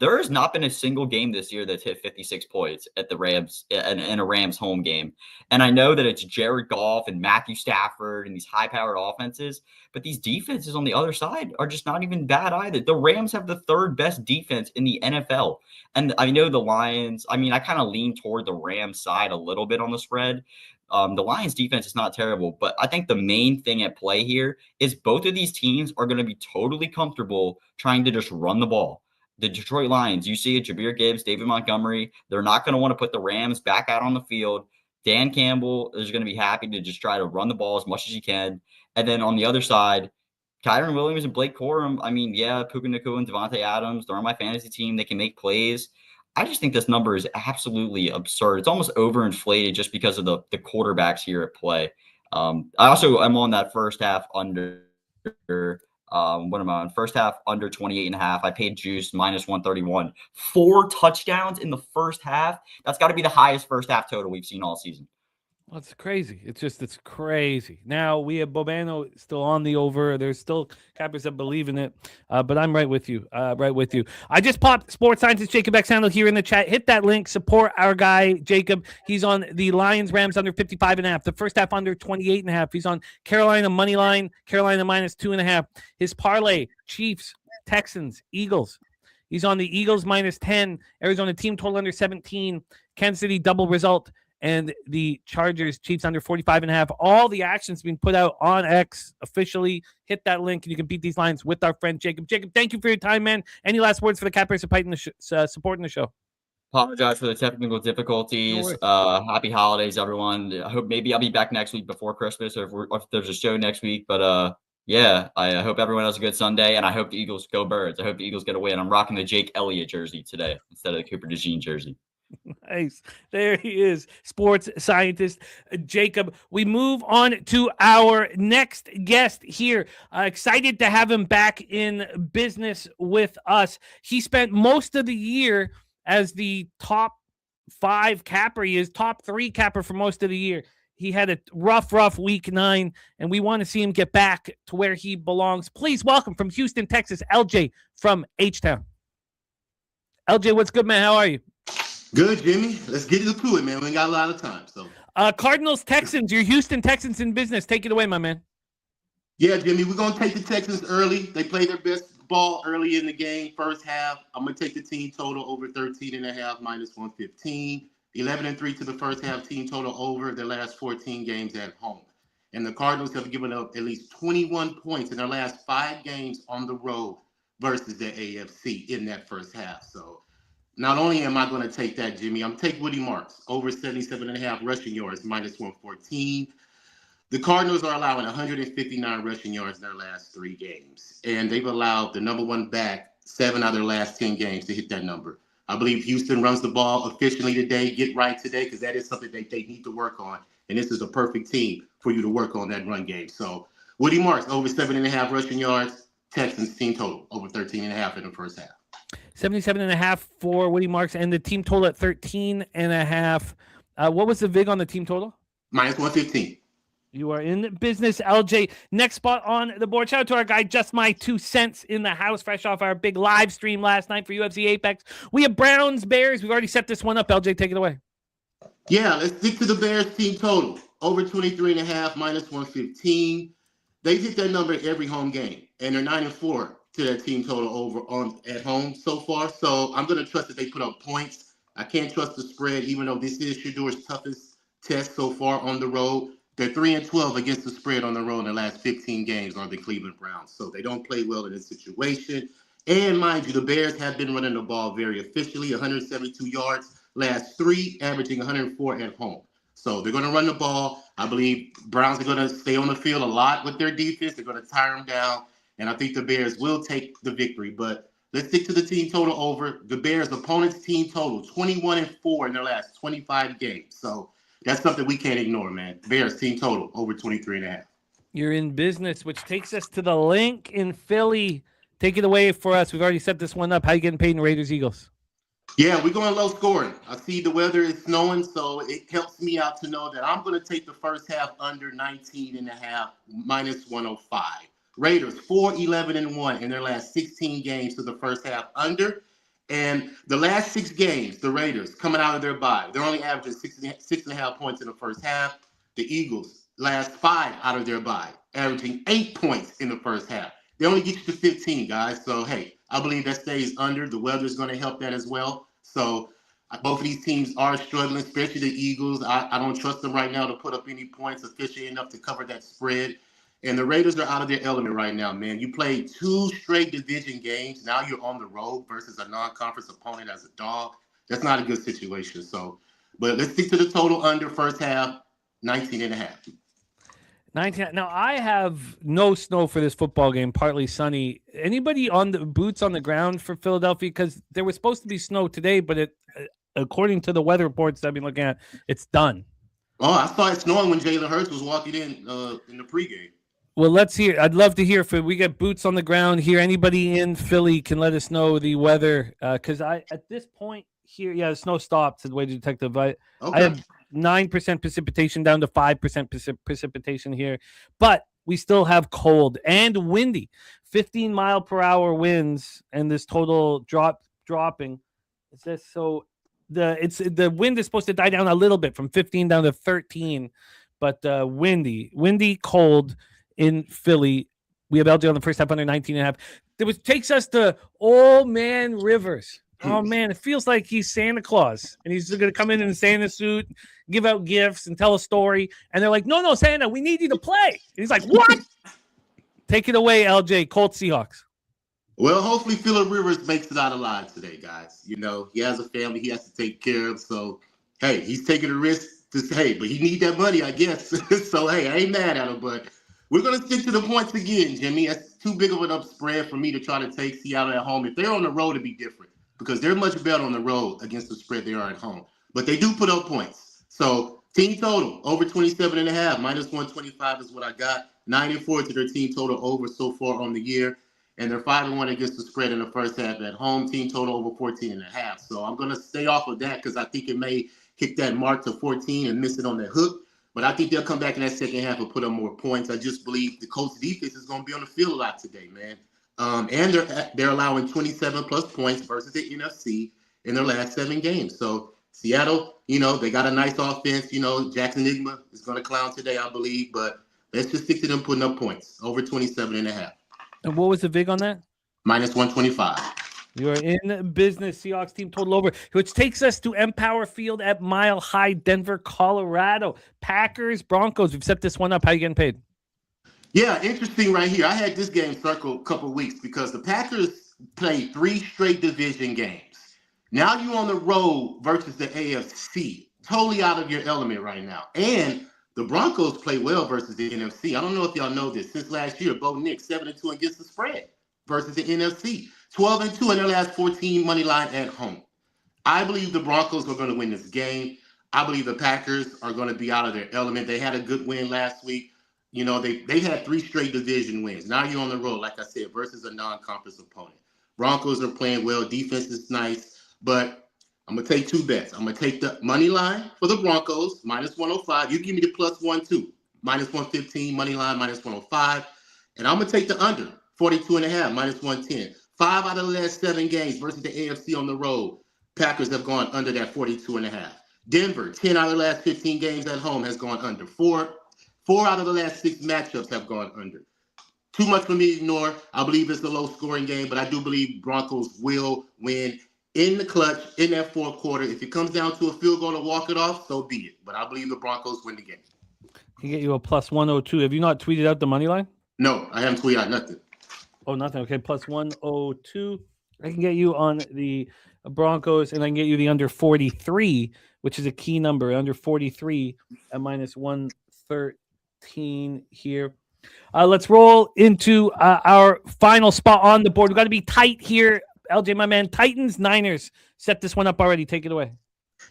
there has not been a single game this year that's hit 56 points at the Rams in a Rams home game. And I know that it's Jared Goff and Matthew Stafford and these high-powered offenses, but these defenses on the other side are just not even bad either. The Rams have the 3rd best defense in the NFL. And I know the Lions, I kind of lean toward the Rams side a little bit on the spread. The Lions defense is not terrible, but I think the main thing at play here is both of these teams are going to be totally comfortable trying to just run the ball. The Detroit Lions, you see it, Jahmyr Gibbs, David Montgomery, they're not going to want to put the Rams back out on the field. Dan Campbell is going to be happy to just try to run the ball as much as he can. And then on the other side, Kyren Williams and Blake Corum, Puka Nacua and Devontae Adams, they're on my fantasy team. They can make plays. I just think this number is absolutely absurd. It's almost overinflated just because of the quarterbacks here at play. I also am on that first half under what am I on? First half under 28.5. I paid juice -131. 4 touchdowns in the first half. That's got to be the highest first half total we've seen all season. Well, it's crazy. It's crazy. Now we have Bobano still on the over. There's still cappers that believe in it, but I'm right with you. I just popped sports scientist Jacob Xhandel here in the chat. Hit that link. Support our guy Jacob. He's on the Lions Rams under 55.5. The first half under 28.5. He's on Carolina money line. Carolina -2.5. His parlay: Chiefs, Texans, Eagles. He's on the Eagles -10. Arizona team total under 17. Kansas City double result. and the Chargers Chiefs under 45.5. All the action's been put out on X officially. Hit that link and you can beat these lines with our friend Jacob. Jacob, thank you for your time, man. Any last words for the Cappers supporting the show? Apologize for the technical difficulties. Happy holidays, everyone. I hope maybe I'll be back next week before Christmas, or if there's a show next week. But yeah, I hope everyone has a good Sunday, and I hope the Eagles go Birds. I hope the Eagles get a win. I'm rocking the Jake Elliott jersey today instead of the Cooper DeJean jersey. Nice. There he is, sports scientist Jacob. We move on to our next guest here. Excited to have him back in business with us. He spent most of the year as the top 5 capper. He is top 3 capper for most of the year. He had a rough week 9, and we want to see him get back to where he belongs. Please welcome from Houston, Texas, LJ from H-Town. LJ, what's good, man? How are you? Good, Jimmy. Let's get into it, man. We ain't got a lot of time. So, Cardinals, Texans, your Houston Texans in business. Take it away, my man. Yeah, Jimmy, we're going to take the Texans early. They play their best ball early in the game, first half. I'm going to take the team total over 13.5 minus 115. 11-3 to the first half team total over their last 14 games at home. And the Cardinals have given up at least 21 points in their last 5 games on the road versus the AFC in that first half. So, not only am I going to take that, Jimmy, I'm taking Woody Marks over 77.5 rushing yards, minus 114. The Cardinals are allowing 159 rushing yards in their last 3 games, and they've allowed the number 1 back 7 out of their last 10 games to hit that number. I believe Houston runs the ball efficiently today, get right today, because that is something they need to work on, and this is a perfect team for you to work on that run game. So Woody Marks over 7.5 rushing yards, Texans team total over 13.5 in the first half. 77.5 for Woody Marks, and the team total at 13.5. What was the VIG on the team total? Minus 115. You are in business, LJ. Next spot on the board. Shout out to our guy, Just My 2 Cents in the house, fresh off our big live stream last night for UFC Apex. We have Browns, Bears. We've already set this one up. LJ, take it away. Yeah, let's stick to the Bears team total. Over 23.5, minus 115. They hit that number every home game, and they're 9-4 to that team total over at home so far. So I'm going to trust that they put up points. I can't trust the spread, even though this is Shadour's toughest test so far on the road. They're 3-12 against the spread on the road in the last 15 games on the Cleveland Browns. So they don't play well in this situation. And mind you, the Bears have been running the ball very efficiently, 172 yards last 3, averaging 104 at home. So they're going to run the ball. I believe Browns are going to stay on the field a lot with their defense. They're going to tire them down. And I think the Bears will take the victory. But let's stick to the team total over. The Bears' opponent's team total, 21-4 in their last 25 games. So that's something we can't ignore, man. Bears team total over 23.5. You're in business, which takes us to the link in Philly. Take it away for us. We've already set this one up. How you getting paid in Raiders Eagles? Yeah, we're going low scoring. I see the weather is snowing, so it helps me out to know that I'm going to take the first half under 19.5, minus 105. Raiders 4-11-1 in their last 16 games to the first half under. And the last 6 games, the Raiders coming out of their bye, they're only averaging 6.5 points in the first half. The Eagles, last 5 out of their bye, averaging 8 points in the first half. They only get you to 15, guys. So, hey, I believe that stays under. The weather's going to help that as well. So, both of these teams are struggling, especially the Eagles. I don't trust them right now to put up any points efficient enough to cover that spread. And the Raiders are out of their element right now, man. You played 2 straight division games. Now you're on the road versus a non-conference opponent as a dog. That's not a good situation. So, but let's stick to the total under first half, 19.5. 19. Now, I have no snow for this football game, partly sunny. Anybody on the boots on the ground for Philadelphia? Because there was supposed to be snow today, but according to the weather reports I've been looking at, it's done. Oh, I saw it snowing when Jalen Hurts was walking in the pregame. Well, let's hear. I'd love to hear if we get boots on the ground here. Anybody in Philly can let us know the weather. Because at this point here, the snow stopped, said Weather Detective. I have 9% precipitation down to 5% precipitation here. But we still have cold and windy. 15-mile-per-hour winds, and this total dropping. It says so. The wind is supposed to die down a little bit from 15 down to 13, but windy, cold in Philly. We have LJ on the first half under 19.5. Takes us to Old Man Rivers. Oh man, it feels like he's Santa Claus, and he's going to come in a Santa suit, give out gifts, and tell a story. And they're like, "No, Santa, we need you to play." And he's like, "What?" Take it away, LJ. Colts Seahawks. Well, hopefully Phillip Rivers makes it out alive today, guys. You know, he has a family he has to take care of. So, hey, he's taking a risk to say, but he need that money, I guess. So, hey, I ain't mad at him, but we're going to stick to the points again, Jimmy. That's too big of an up spread for me to try to take Seattle at home. If they're on the road, it'd be different because they're much better on the road against the spread they are at home. But they do put up points. So, team total, over 27.5, minus 125 is what I got. 9-4 to their team total over so far on the year. And they're 5-1 against the spread in the first half at home. Team total over 14.5. So I'm going to stay off of that because I think it may hit that mark to 14 and miss it on the hook. But I think they'll come back in that second half and put up more points. I just believe the Colts defense is going to be on the field a lot today, man. And they're allowing 27-plus points versus the NFC in their last 7 games. So Seattle, you know, they got a nice offense. You know, Jackson Enigma is going to clown today, I believe. But let's just stick to them putting up points, over 27.5. And what was the vig on that? Minus 125. You're in business. Seahawks team total over, which takes us to Empower Field at Mile High, Denver, Colorado. Packers, Broncos. We've set this one up. How you getting paid? Yeah, interesting right here. I had this game circled a couple of weeks because the Packers played 3 straight division games. Now you're on the road versus the AFC. Totally out of your element right now. And the Broncos play well versus the NFC. I don't know if y'all know this. Since last year, Bo Nix 7-2 against the spread versus the NFC. 12-2 in their last 14 money line at home. I believe the Broncos are going to win this game. I believe the Packers are going to be out of their element. They had a good win last week. You know, they had 3 straight division wins. Now you're on the road, like I said, versus a non-conference opponent. Broncos are playing well. Defense is nice, but I'm going to take 2 bets. I'm going to take the money line for the Broncos, minus 105. You give me the plus 1-2, minus 115, money line, minus 105. And I'm going to take the under, 42.5, minus 110. 5 out of the last 7 games versus the AFC on the road, Packers have gone under that 42.5. Denver, 10 out of the last 15 games at home has gone under. 4 out of the last 6 matchups have gone under. Too much for me to ignore. I believe it's a low-scoring game, but I do believe Broncos will win in the clutch, in that 4th quarter. If it comes down to a field goal to walk it off, so be it. But I believe the Broncos win the game. Can get you a plus 102. Have you not tweeted out the money line? No, I haven't tweeted out nothing. Oh, nothing. Okay, plus 102. I can get you on the Broncos, and I can get you the under 43, which is a key number, under 43 at minus 113 here. Let's roll into our final spot on the board. We've got to be tight here. LJ, my man, Titans, Niners. Set this one up already. Take it away.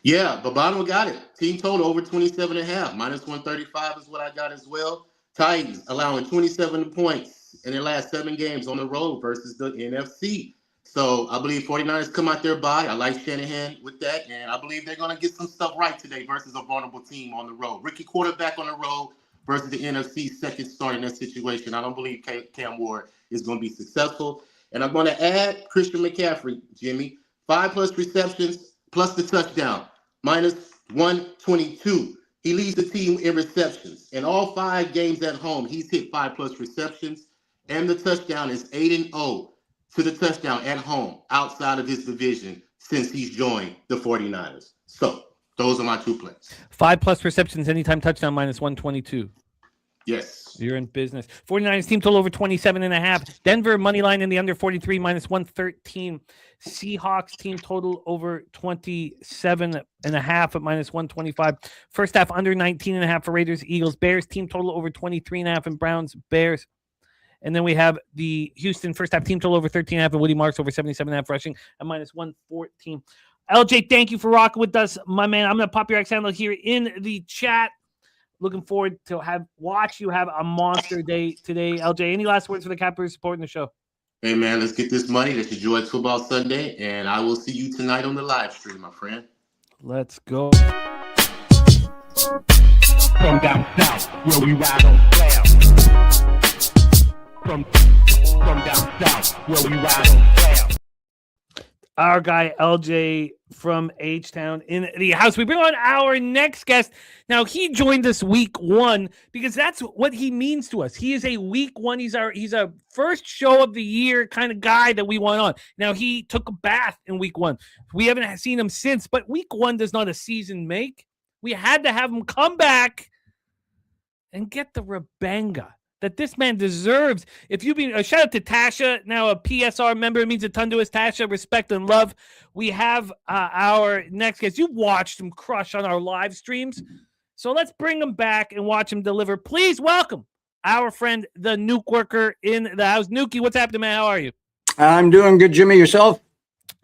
Yeah, Babano got it. Team total over 27.5. Minus 135 is what I got as well. Titans allowing 27 points in their last 7 games on the road versus the NFC. So I believe 49ers come out there bye. I like Shanahan with that, and I believe they're going to get some stuff right today versus a vulnerable team on the road. Rookie quarterback on the road versus the NFC second start in that situation. I don't believe Cam Ward is going to be successful. And I'm going to add Christian McCaffrey, Jimmy. 5+ receptions plus the touchdown, minus 122. He leads the team in receptions. In all 5 games at home, he's hit 5+ receptions. And the touchdown is 8-0 to the touchdown at home outside of his division since he's joined the 49ers. So those are my 2 plays. 5+ receptions, anytime touchdown, minus 122. Yes. You're in business. 49ers team total over 27.5. Denver money line in the under 43, minus 113. Seahawks team total over 27.5 at minus 125. First half under 19.5 for Raiders, Eagles, Bears team total over 23.5 and Browns, Bears. And then we have the Houston first half team total over 13.5 and Woody Marks over 77.5 rushing at minus 114. LJ, thank you for rocking with us, my man. I'm going to pop your X handle here in the chat. Looking forward to watch you have a monster day today. LJ, any last words for the Cappers supporting the show? Hey, man, let's get this money. Let's enjoy Football Sunday, and I will see you tonight on the live stream, my friend. Let's go. From down south, where we ride on flair. From down south, where we ride on flair. our guy LJ from H-Town in the house. We bring on our next guest. Now, he joined us week one because that's what he means to us. He is a week one. He's a first show of the year kind of guy that we want on. Now, he took a bath in week one. We haven't seen him since, but week one does not a season make. We had to have him come back and get the Rabanga that this man deserves. If you've been, shout out to Tasha, now a PSR member. It means a ton to us. Tasha, respect and love. We have our next guest. You've watched him crush on our live streams. So let's bring him back and watch him deliver. Please welcome our friend, the Nuke Worker in the house. Nuki, what's happening, man? How are you? I'm doing good, Jimmy. Yourself?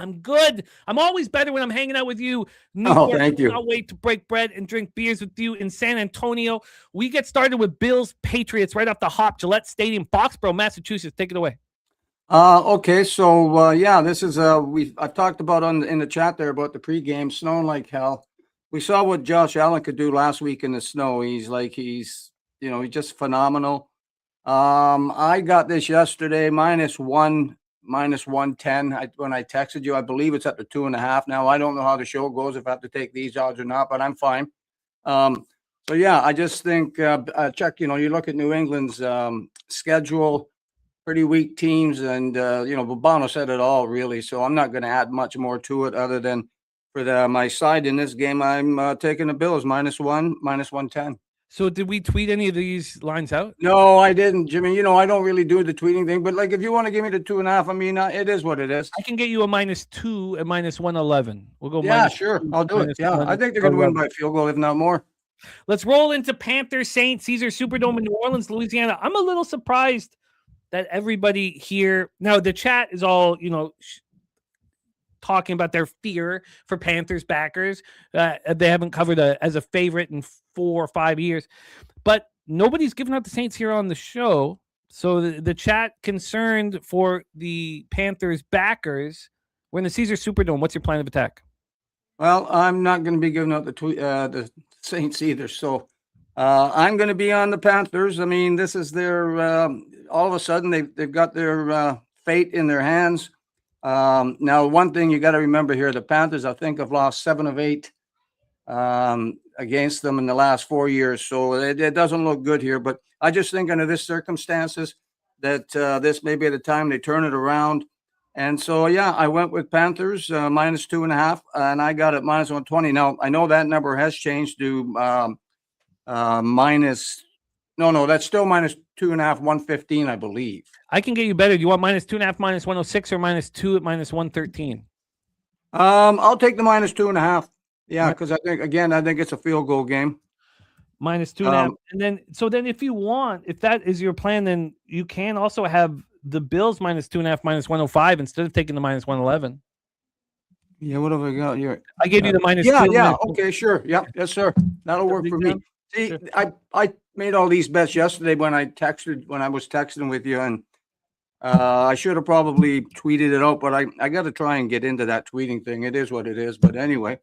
I'm good. I'm always better when I'm hanging out with you. Thank you. I'll wait to break bread and drink beers with you in San Antonio. We get started with Bills Patriots right off the hop, Gillette Stadium, Foxborough, Massachusetts. Take it away. Okay. So, this is I've talked about in the chat there about the pregame snowing like hell. We saw what Josh Allen could do last week in the snow. He's just phenomenal. I got this yesterday, -1, -110. When I texted you, I believe it's at the 2.5 now. I don't know how the show goes, if I have to take these odds or not, but I'm fine. I just think check. You look at New England's schedule, pretty weak teams, and Bobano said it all really. So I'm not going to add much more to it other than for my side in this game. I'm taking the Bills -1, -110. So did we tweet any of these lines out? No, I didn't, Jimmy. I don't really do the tweeting thing, but like if you want to give me the 2.5, I mean, it is what it is. I can get you a -2 at -111. We'll go. Yeah, sure. I'll do it. Yeah, I think they're going to win by a field goal, if not more. Let's roll into Panthers Saints Caesar Superdome in New Orleans, Louisiana. I'm a little surprised that everybody here now. The chat is all talking about their fear for Panthers backers. They haven't covered as a favorite in 4 or 5 years, but nobody's given out the Saints here on the show. So the chat concerned for the Panthers backers. We're in the Caesar Superdome. What's your plan of attack? Well, I'm not going to be giving out the Saints either. So I'm going to be on the Panthers. I mean, this is their all of a sudden they've got their fate in their hands. Now, one thing you got to remember here, the Panthers, I think, have lost 7 of 8 against them in the last 4 years. So it doesn't look good here. But I just think under this circumstances that this may be the time they turn it around. And so, I went with Panthers -2.5, and I got it -120. Now, I know that number has changed to that's still -2.5, 115, I believe. I can get you better. Do you want -2.5, -106, or -2 at -113? I'll take the -2.5. Yeah, because I think it's a field goal game. -2.5. And then if you want, if that is your plan, then you can also have the Bills -2.5, -105 instead of taking the -111. Yeah, what have I got here? I gave you the -2. Yeah. Okay, sure. Yep, yes, sir. That'll work for me. See, sure. I made all these bets yesterday when I was texting with you, and I should have probably tweeted it out, but I got to try and get into that tweeting thing. It is what it is. But anyway,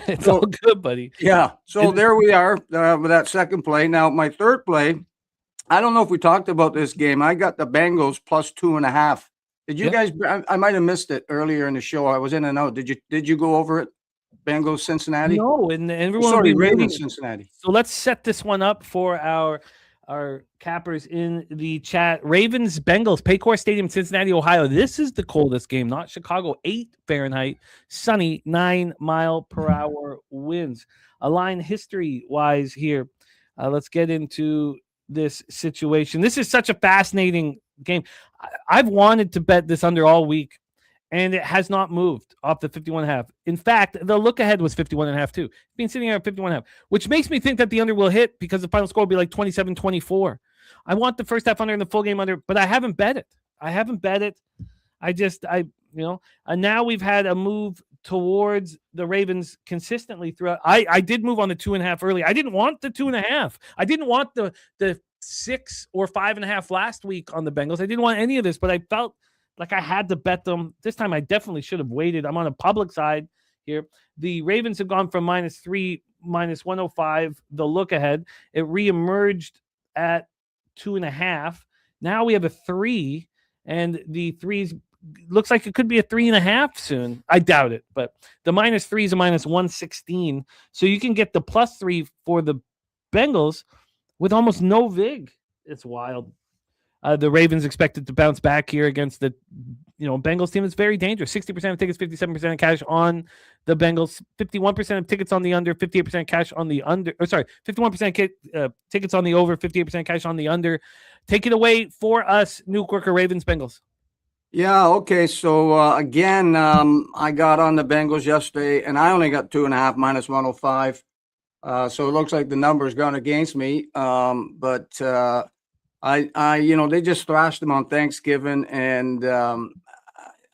it's all good, buddy. Yeah. So there we are with that second play. Now my third play, I don't know if we talked about this game. I got the Bengals +2.5. Did you guys? I might have missed it earlier in the show. I was in and out. Did you go over it? Bengals Cincinnati? No, and everyone. Sorry, Ravens Cincinnati. So let's set this one up for our cappers in the chat. Ravens Bengals, Paycor Stadium, Cincinnati, Ohio. This is the coldest game, not Chicago. 8 Fahrenheit, sunny, 9-mile-per-hour winds. A line history wise here. Let's get into this situation. This is such a fascinating game. I've wanted to bet this under all week, and it has not moved off the 51.5. In fact, the look ahead was 51.5 too. It's been sitting there at 51.5, which makes me think that the under will hit because the final score will be like 27-24. I want the first half under and the full game under, but I haven't bet it. And now we've had a move towards the Ravens consistently throughout. I did move on the 2.5 early. I didn't want the 2.5. I didn't want the 6 or 5.5 last week on the Bengals. I didn't want any of this, but I felt like I had to bet them. This time I definitely should have waited. I'm on a public side here. The Ravens have gone from -3, -105, the look ahead. It reemerged at 2.5. Now we have a 3, and the 3's looks like it could be a 3.5 soon. I doubt it, but the -3 is a -116. So you can get the +3 for the Bengals with almost no vig. It's wild. The Ravens expected to bounce back here against the Bengals team. It's very dangerous. 60% of tickets, 57% of cash on the Bengals, 51% of tickets on the under, 58% cash on the under. 51% tickets on the over, 58% cash on the under. Take it away for us, New Quirker, Ravens, Bengals. Yeah, okay. So again, I got on the Bengals yesterday, and I only got 2.5 -105. So it looks like the number's gone against me. But they just thrashed them on Thanksgiving, and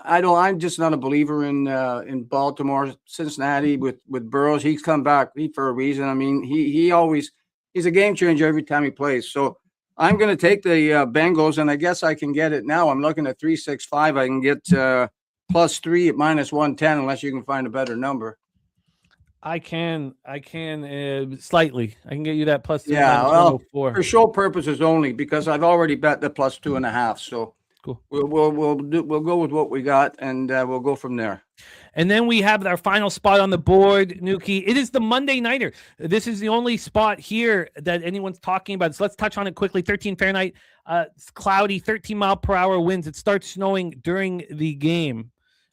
I'm just not a believer in Baltimore, Cincinnati with Burrows. He's come back for a reason. I mean, he's a game changer every time he plays. So I'm going to take the Bengals, and I guess I can get it now. I'm looking at 365. I can get +3 at -110, unless you can find a better number. I can slightly. I can get you that +3. Yeah, well, for show purposes only, because I've already bet the +2.5. So cool. We'll go with what we got, and we'll go from there. And then we have our final spot on the board, Nuki. It is the Monday Nighter. This is the only spot here that anyone's talking about. So let's touch on it quickly. 13 Fahrenheit, it's cloudy, 13 mile per hour winds. It starts snowing during the game,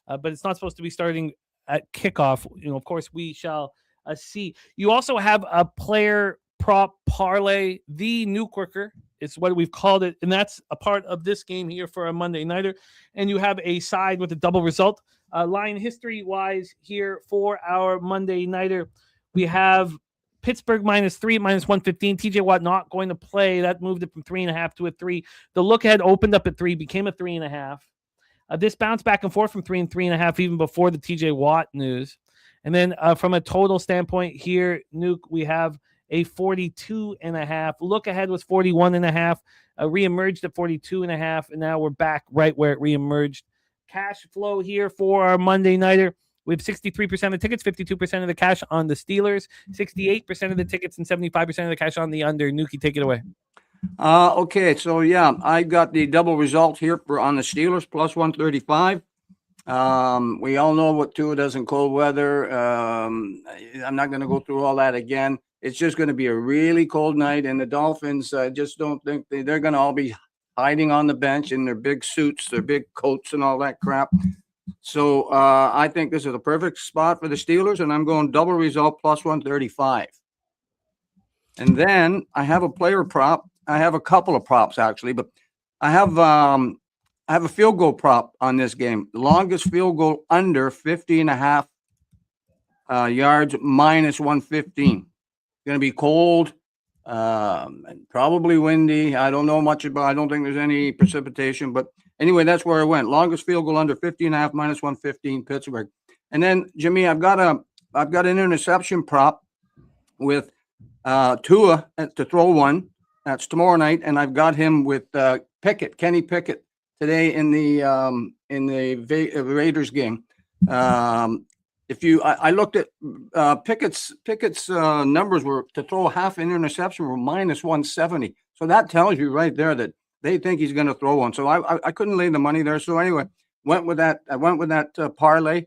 but it's not supposed to be starting at kickoff. Of course, we shall see. You also have a player prop parlay, the New Quirker. It's what we've called it, and that's a part of this game here for a Monday Nighter. And you have a side with a double result. Line history-wise here for our Monday Nighter, we have Pittsburgh -3 at -115. TJ Watt not going to play. That moved it from 3.5 to a 3. The look-ahead opened up at 3, became a 3.5. This bounced back and forth from 3 and 3.5 even before the TJ Watt news. And then from a total standpoint here, Nuke, we have a 42.5. Look ahead was 41.5. Reemerged at 42.5, and now we're back right where it reemerged. Cash flow here for our Monday Nighter. We have 63% of the tickets, 52% of the cash on the Steelers, 68% of the tickets, and 75% of the cash on the under. Nuki, take it away. Okay, so yeah, I got the double result here on the Steelers, +135. We all know what Tua does in cold weather. I'm not going to go through all that again. It's just going to be a really cold night, and the Dolphins, I just don't think they're going to all be hiding on the bench in their big suits, their big coats, and all that crap. So I think this is a perfect spot for the Steelers, and I'm going double result +135. And then I have a player prop. I have a couple of props actually, but I have a field goal prop on this game. The longest field goal under 50.5 yards -115. Going to be cold, and probably windy. I don't know much about. I don't think there's any precipitation, but anyway, that's where I went. Longest field goal under 50.5 -115 Pittsburgh. And then Jimmy, I've got an interception prop with Tua to throw one. That's tomorrow night, and I've got him with Pickett, Kenny Pickett, today in the Raiders game. I looked at Pickett's numbers were to throw half an interception were -170. So that tells you right there that they think he's going to throw one. So I couldn't lay the money there. So anyway, went with that. I went with that parlay,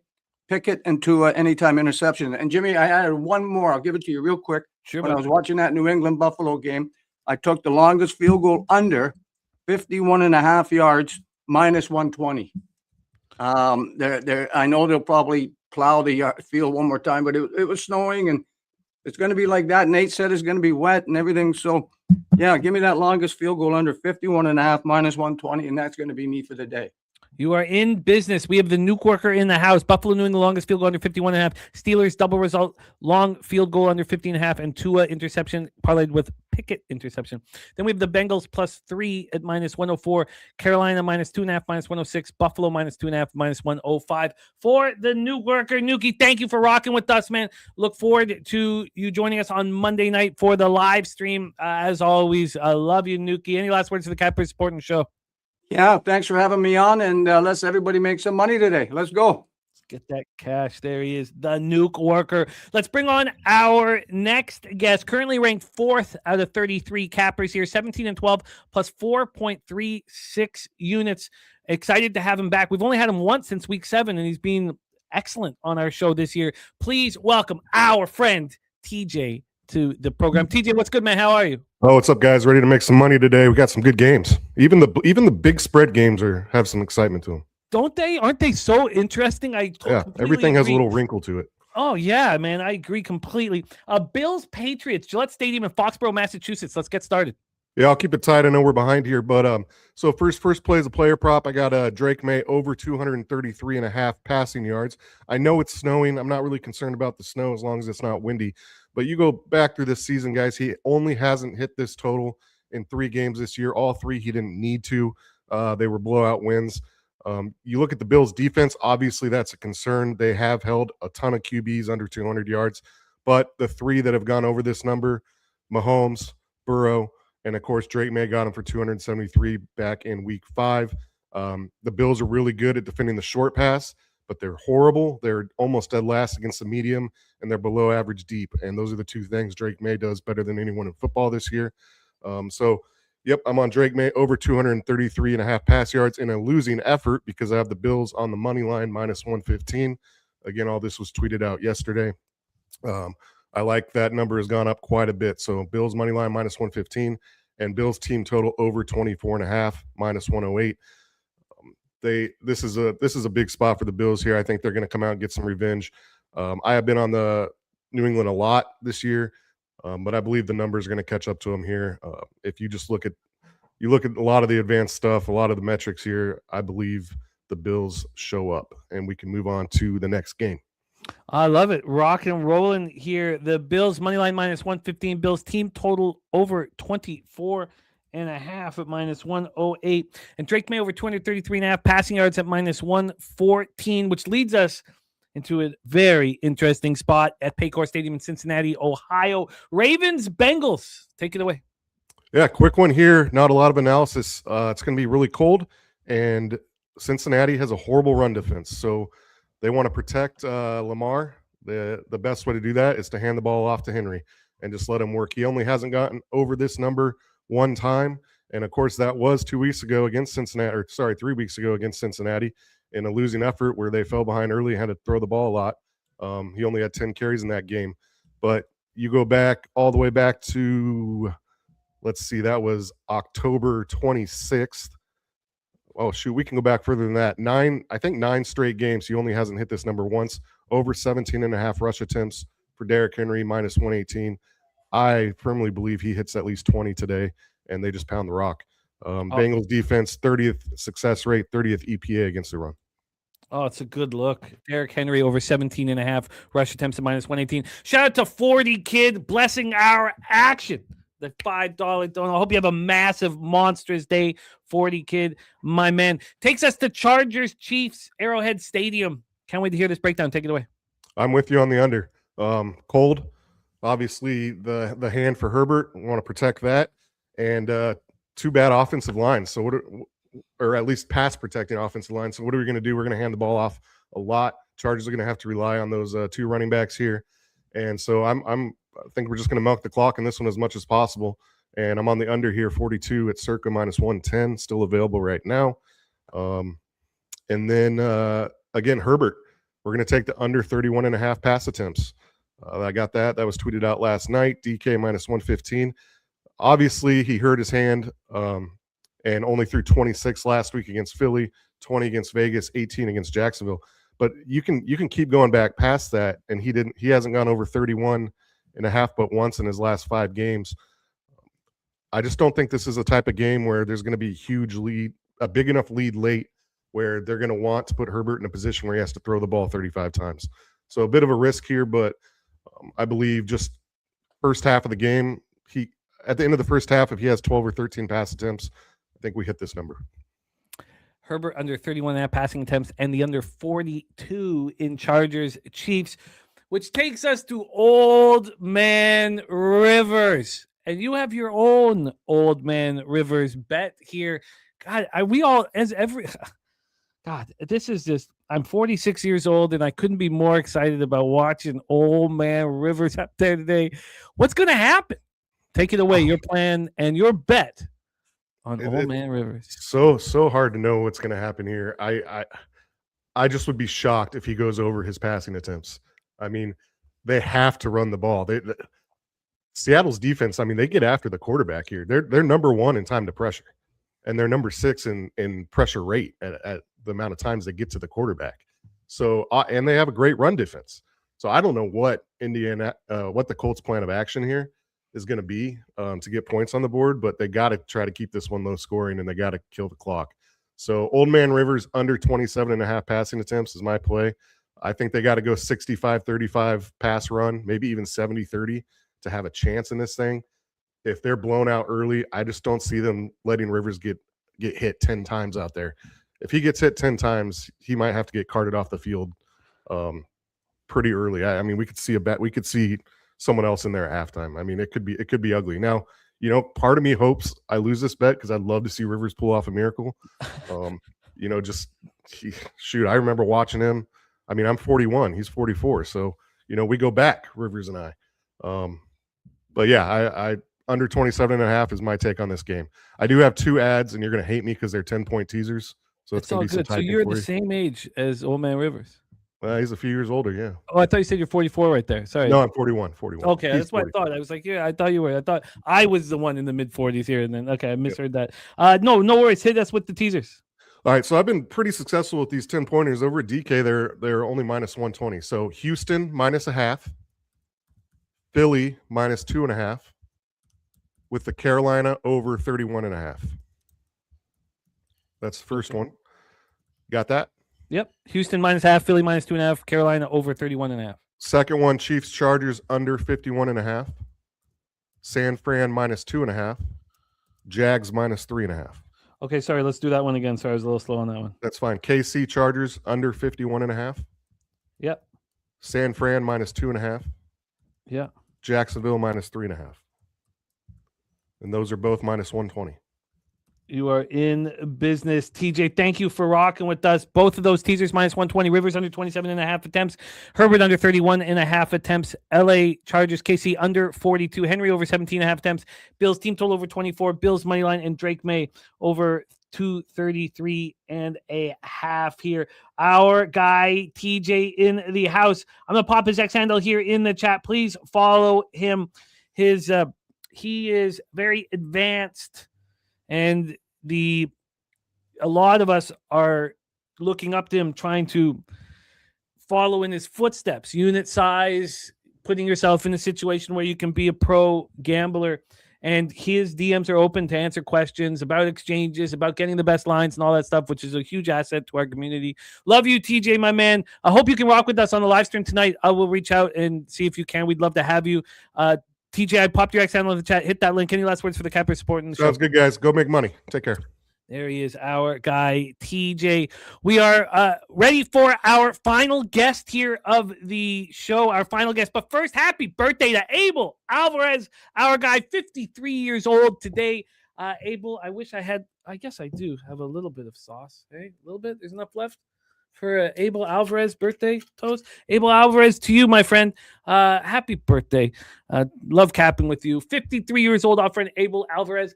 Pickett and Tua anytime interception. And Jimmy, I added one more. I'll give it to you real quick. Sure. When I was watching that New England Buffalo game, I took the longest field goal under 51.5 yards -120. I know they'll probably plow the field one more time, but it was snowing and it's going to be like that. Nate said it's going to be wet and everything. So yeah, give me that longest field goal under 51.5 -120, and that's going to be me for the day. You are in business. We have the New Quirker in the house. Buffalo doing the longest field goal under 51.5. Steelers double result, long field goal under 15.5, and Tua interception parlayed with Pickett interception. Then we have the Bengals +3 at -104. Carolina -2.5, -106. Buffalo -2.5, -105. For the New Quirker, Nuki, thank you for rocking with us, man. Look forward to you joining us on Monday night for the live stream. As always, I love you, Nuki. Any last words for the Cappers Supporting Show? Yeah, thanks for having me on, and let's everybody make some money today. Let's go. Let's get that cash. There he is, the Nuke Worker. Let's bring on our next guest, currently ranked 4th out of 33 cappers here, 17-12 plus 4.36 units. Excited to have him back. We've only had him once since week 7, and he's been excellent on our show this year. Please welcome our friend TJ to the program. TJ, what's good, man? How are you? Oh, what's up, guys? Ready to make some money today? We got some good games. Even the big spread games have some excitement to them. Don't they? Aren't they so interesting? Everything has a agree. little wrinkle to it. Oh, yeah, man. I agree completely. Bills, Patriots, Gillette Stadium in Foxborough, Massachusetts. Let's get started. Yeah, I'll keep it tight. I know we're behind here, but so first play is a player prop. I got Drake May over 233.5 passing yards. I know it's snowing. I'm not really concerned about the snow as long as it's not windy. But you go back through this season, guys, he only hasn't hit this total in 3 games this year. All 3 he didn't need to. They were blowout wins. You look at the Bills' defense, obviously that's a concern. They have held a ton of QBs under 200 yards. But the 3 that have gone over this number, Mahomes, Burrow, and, of course, Drake May got him for 273 back in week 5. The Bills are really good at defending the short pass, but they're horrible. They're almost dead last against the medium, and they're below average deep. And those are the 2 things Drake May does better than anyone in football this year. Yep, I'm on Drake May over 233.5 pass yards in a losing effort because I have the Bills on the money line minus 115. Again, all this was tweeted out yesterday. I like that number has gone up quite a bit. So Bills money line minus 115 and Bills team total over 24.5 minus 108. This is a big spot for the Bills here. I think they're going to come out and get some revenge. I have been on the New England a lot this year, but I believe the numbers are going to catch up to them here. If you just look at a lot of the advanced stuff, a lot of the metrics here, I believe the Bills show up, and we can move on to the next game. I love it. Rock and rolling here. The Bills money line minus 115. Bills team total over 24.5 at minus 108. And Drake May over 233.5 passing yards at minus 114, which leads us into a very interesting spot at Paycor Stadium in Cincinnati, Ohio. Ravens, Bengals. Take it away. Yeah, quick one here. Not a lot of analysis. It's going to be really cold, and Cincinnati has a horrible run defense. So they want to protect Lamar. The best way to do that is to hand the ball off to Henry and just let him work. He only hasn't gotten over this number 1 time. And, of course, that was 2 weeks ago against Cincinnati, 3 weeks ago against Cincinnati in a losing effort where they fell behind early and had to throw the ball a lot. He only had 10 carries in that game. But you go back all the way back to, let's see, that was October 26th. Oh, shoot, we can go back further than that. 9 straight games. He only hasn't hit this number once. Over 17.5 rush attempts for Derrick Henry, minus 118. I firmly believe he hits at least 20 today, and they just pound the rock. Bengals defense, 30th success rate, 30th EPA against the run. Oh, it's a good look. Derrick Henry over 17.5 rush attempts at minus 118. Shout out to 40 Kid blessing our action. The $5 donut. I hope you have a massive, monstrous day, 40 Kid, my man. Takes us to Chargers, Chiefs, Arrowhead Stadium. Can't wait to hear this breakdown. Take it away. I'm with you on the under. Cold, obviously the hand for Herbert. We want to protect that. And 2 bad offensive lines. So or at least pass protecting offensive lines. So what are we going to do? We're going to hand the ball off a lot. Chargers are going to have to rely on those 2 running backs here. And so I think we're just going to milk the clock in this one as much as possible. And I'm on the under here, 42 at circa minus 110, still available right now. And then, again, Herbert, we're going to take the under 31.5 pass attempts. I got that. That was tweeted out last night. DK minus 115. Obviously, he hurt his hand and only threw 26 last week against Philly, 20 against Vegas, 18 against Jacksonville. But you can keep going back past that, and he hasn't gone over 31.5 but once in his last 5 games. I just don't think this is a type of game where there's going to be a big enough lead late where they're going to want to put Herbert in a position where he has to throw the ball 35 times. So a bit of a risk here, but I believe just first half of the game, at the end of the first half, if he has 12 or 13 pass attempts, I think we hit this number. Herbert under 31.5 passing attempts and the under 42 in Chargers Chiefs, which takes us to Old Man Rivers. And you have your own Old Man Rivers bet here. God, God, this is just, I'm 46 years old and I couldn't be more excited about watching Old Man Rivers up there today. What's going to happen? Take it away, your plan and your bet on It- Old it- Man Rivers. So hard to know what's going to happen here. I just would be shocked if he goes over his passing attempts. I mean, they have to run the ball. Seattle's defense, I mean, they get after the quarterback here. They're number 1 in time to pressure, and they're number 6 in pressure rate at the amount of times they get to the quarterback. So, and they have a great run defense. So I don't know what what the Colts' plan of action here is going to be to get points on the board, but they got to try to keep this one low scoring, and they got to kill the clock. So Old Man Rivers under 27.5 passing attempts is my play. I think they got to go 65-35 pass run, maybe even 70-30 to have a chance in this thing. If they're blown out early, I just don't see them letting Rivers get hit 10 times out there. If he gets hit 10 times, he might have to get carted off the field pretty early. I mean, we could see someone else in there at halftime. I mean, it could be ugly. Now, you know, part of me hopes I lose this bet because I'd love to see Rivers pull off a miracle. You know, shoot, I remember watching him. I mean, I'm 41, he's 44, so you know, we go back, Rivers and I. But yeah, I under 27.5 is my take on this game. I do have 2 ads, and you're going to hate me because they're 10-point teasers. So it's going all to be some good. So typing you're for the you. same age as Old Man Rivers. He's a few years older, yeah. Oh, I thought you said you're 44 right there. Sorry. No, I'm 41. Okay, He's that's what 40. I thought. I was like, yeah, I thought you were. I thought I was the one in the mid 40s here, and then I misheard that. No worries. Hit us with the teasers. All right, so I've been pretty successful with these 10 pointers over at DK. They're only minus 120. So Houston minus 0.5, Philly minus 2.5, with the Carolina over 31.5. That's the first one. Got that? Yep. Houston minus 0.5, Philly minus 2.5, Carolina over 31.5. Second one, Chiefs Chargers under 51.5, San Fran minus 2.5, Jags minus 3.5. Okay, sorry. Let's do that one again. Sorry, I was a little slow on that one. That's fine. KC Chargers under 51.5. Yep. San Fran minus 2.5. Yeah. Jacksonville minus 3.5. And those are both minus 120. You are in business. TJ, thank you for rocking with us. Both of those teasers minus 120. Rivers under 27.5 attempts. Herbert under 31.5 attempts. LA Chargers KC under 42. Henry over 17.5 attempts. Bills team total over 24. Bills money line and Drake May over 233.5 here. Our guy TJ in the house. I'm gonna pop his X handle here in the chat. Please follow him. He is very advanced. And a lot of us are looking up to him, trying to follow in his footsteps. Unit size, putting yourself in a situation where you can be a pro gambler. And his DMs are open to answer questions about exchanges, about getting the best lines and all that stuff, which is a huge asset to our community. Love you, TJ, my man. I hope you can rock with us on the live stream tonight. I will reach out and see if you can. We'd love to have you. TJ, I popped your X handle in the chat. Hit that link. Any last words for the Capper supporting the show? Sounds good, guys. Go make money. Take care. There he is, our guy, TJ. We are ready for our final guest here of the show, our final guest. But first, happy birthday to Abel Alvarez, our guy, 53 years old today. Abel, I guess I do have a little bit of sauce. Hey, a little bit? There's enough left for Abel Alvarez birthday toast. Abel Alvarez, to you, my friend. Happy birthday. Love capping with you. 53 years old, our friend Abel Alvarez.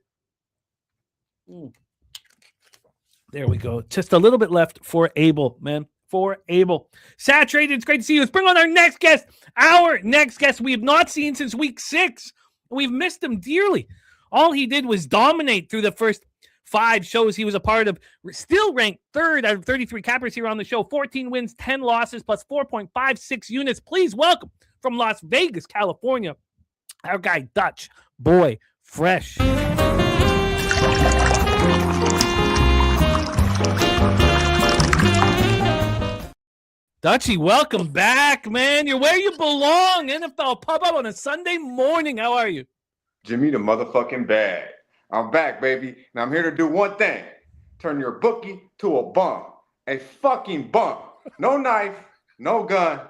There we go. Just a little bit left for Abel, man. For Abel. Saturated, it's great to see you. Let's bring on our next guest. Our next guest we have not seen since week 6. We've missed him dearly. All he did was dominate through the first 5 shows he was a part of. Still ranked 3rd out of 33 cappers here on the show. 14 wins, 10 losses, plus 4.56 units. Please welcome from Las Vegas, California, our guy, Dutch Boy Fresh. Dutchy, welcome back, man. You're where you belong. NFL Pub Up on a Sunday morning. How are you? Jimmy the motherfucking bag. I'm back, baby. And I'm here to do one thing. Turn your bookie to a bum. A fucking bum. No knife, no gun.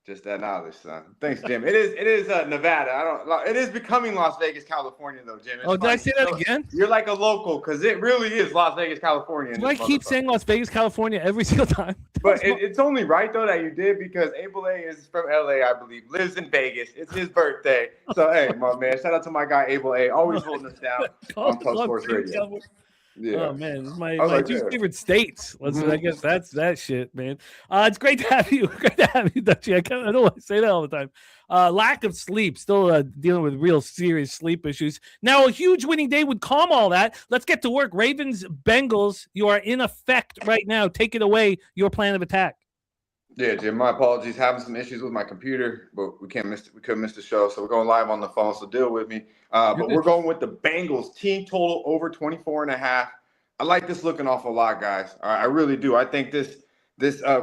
Just that knowledge, son. Thanks, Jim. It is Nevada. It is becoming Las Vegas, California, though, Jim. Did I say that again? You're like a local, because it really is Las Vegas, California. Do I keep saying Las Vegas, California every single time? But it's only right, though, that you did, because Abel A is from LA, I believe, lives in Vegas. It's his birthday. So, hey, my man, shout out to my guy, Abel A, always holding us down on Pub Sports Radio. Yeah. Oh man, it's my I was like, two yeah. favorite states. Let's Mhm. I guess that's that shit, man. It's great to have you. Great to have you, Dutchie. I don't want to say that all the time. Lack of sleep, still dealing with real serious sleep issues. Now a huge winning day would calm all that. Let's get to work. Ravens, Bengals. You are in effect right now. Take it away. Your plan of attack. Yeah, Jim, my apologies. Having some issues with my computer, but we couldn't miss the show, so we're going live on the phone, so deal with me. But we're going with the Bengals team total over 24.5. I like this looking awful lot, guys. I really do. I think this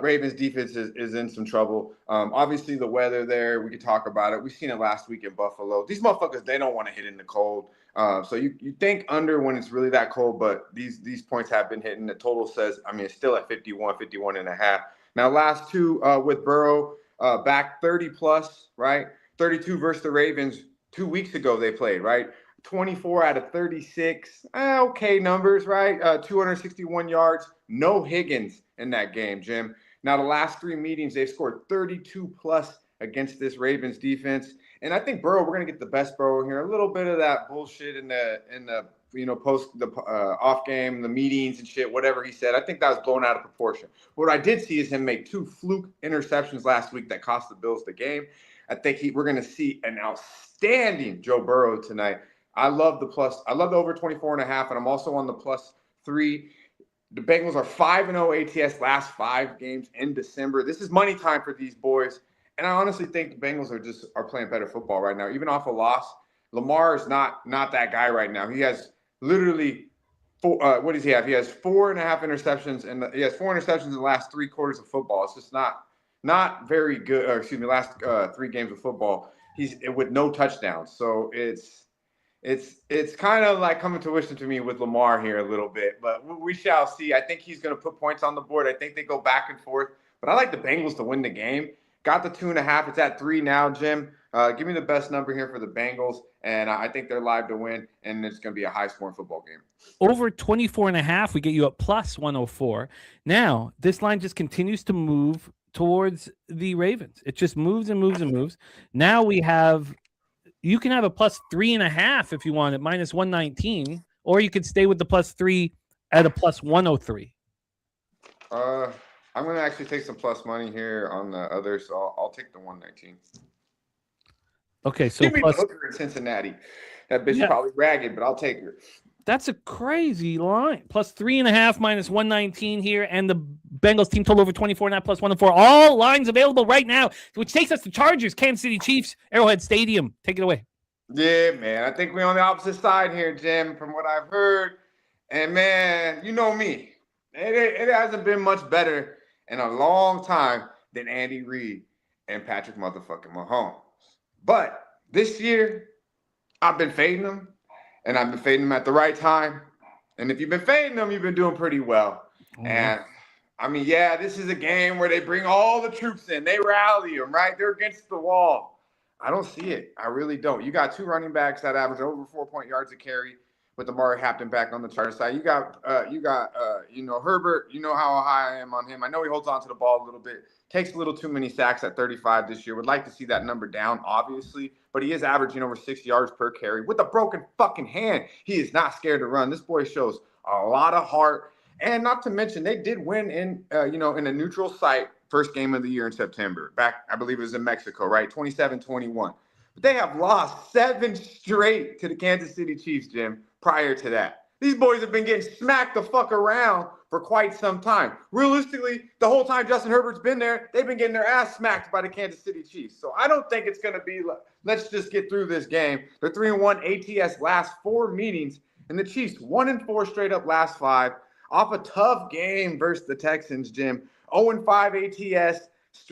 Ravens defense is in some trouble. Obviously the weather there, we could talk about it. We've seen it last week in Buffalo. These motherfuckers, they don't want to hit in the cold. So you think under when it's really that cold, but these points have been hitting. The total says, I mean, it's still at 51.5. Now, last two with Burrow back 30 plus, right? 32 versus the Ravens 2 weeks ago they played, right? 24 out of 36. Okay numbers, right? 261 yards. No Higgins in that game, Jim. Now, the last three meetings, they've scored 32 plus against this Ravens defense. And I think Burrow, we're going to get the best Burrow here. A little bit of that bullshit in the post the off game, the meetings and shit, whatever he said. I think that was blown out of proportion. What I did see is him make two fluke interceptions last week that cost the Bills the game. I think we're going to see an outstanding Joe Burrow tonight. I love the over 24.5, and I'm also on the +3. The Bengals are 5-0 ATS last 5 games in December. This is money time for these boys. And I honestly think the Bengals are playing better football right now. Even off a loss, Lamar is not that guy right now. He has literally what does he have? He has 4.5 interceptions, and he has 4 interceptions in the last 3 quarters of football. It's just not very good. Or excuse me, last 3 games of football, he's with no touchdowns. So it's kind of like coming to fruition to me with Lamar here a little bit, but we shall see. I think he's going to put points on the board. I think they go back and forth, but I like the Bengals to win the game. Got the 2.5. It's at 3 now, Jim. Give me the best number here for the Bengals, and I think they're live to win, and it's going to be a high-scoring football game. Over 24.5, we get you at +104. Now, this line just continues to move towards the Ravens. It just moves and moves and moves. Now you can have a +3.5 if you want at -119, or you could stay with the +3 at a +103. I'm going to actually take some plus money here on the other, so I'll take the 119. Okay, so give me the hooker in Cincinnati. That bitch is probably ragged, but I'll take her. That's a crazy line. +3.5 -119 here, and the Bengals team total over 24.5 +104. All lines available right now, which takes us to Chargers, Kansas City Chiefs, Arrowhead Stadium. Take it away. Yeah, man. I think we're on the opposite side here, Jim, from what I've heard. And man, you know me. It hasn't been much better in a long time than Andy Reid and Patrick motherfucking Mahomes. But this year, I've been fading them, and I've been fading them at the right time. And if you've been fading them, you've been doing pretty well. Mm-hmm. And I mean, yeah, this is a game where they bring all the troops in. They rally them, right? They're against the wall. I don't see it. I really don't. You got 2 running backs that average over 4 yards a carry with Amari Hampton back on the Chargers side. You got Herbert. You know how high I am on him. I know he holds on to the ball a little bit. Takes a little too many sacks at 35 this year. Would like to see that number down, obviously. But he is averaging over 6 yards per carry with a broken fucking hand. He is not scared to run. This boy shows a lot of heart. And not to mention, they did win in a neutral site first game of the year in September. Back, I believe it was in Mexico, right? 27-21. But they have lost 7 straight to the Kansas City Chiefs, Jim, prior to that. These boys have been getting smacked the fuck around for quite some time. Realistically, the whole time Justin Herbert's been there, they've been getting their ass smacked by the Kansas City Chiefs. So I don't think it's going to be, let's just get through this game. They're 3-1 ATS last 4 meetings, and the Chiefs 1-4 straight up last 5 off a tough game versus the Texans, Jim. 0-5 ATS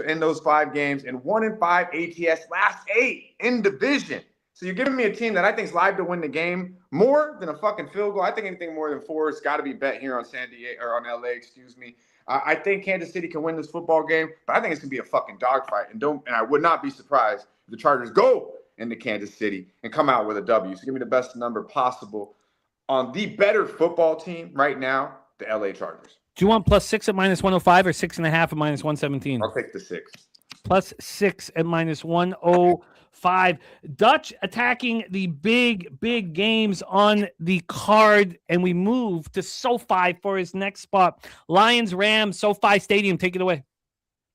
in those 5 games, and 1-5 ATS last 8 in division. So you're giving me a team that I think is live to win the game more than a fucking field goal. I think anything more than 4 has got to be bet here on San Diego or on LA. Excuse me. I think Kansas City can win this football game, but I think it's gonna be a fucking dogfight. And I would not be surprised if the Chargers go into Kansas City and come out with a W. So give me the best number possible on the better football team right now, the LA Chargers. Do you want +6 at -105 or 6.5 at -117? I'll take the 6. +6 at -105. 5. Dutch attacking the big games on the card, and we move to SoFi for his next spot. Lions, Rams, SoFi Stadium. Take it away.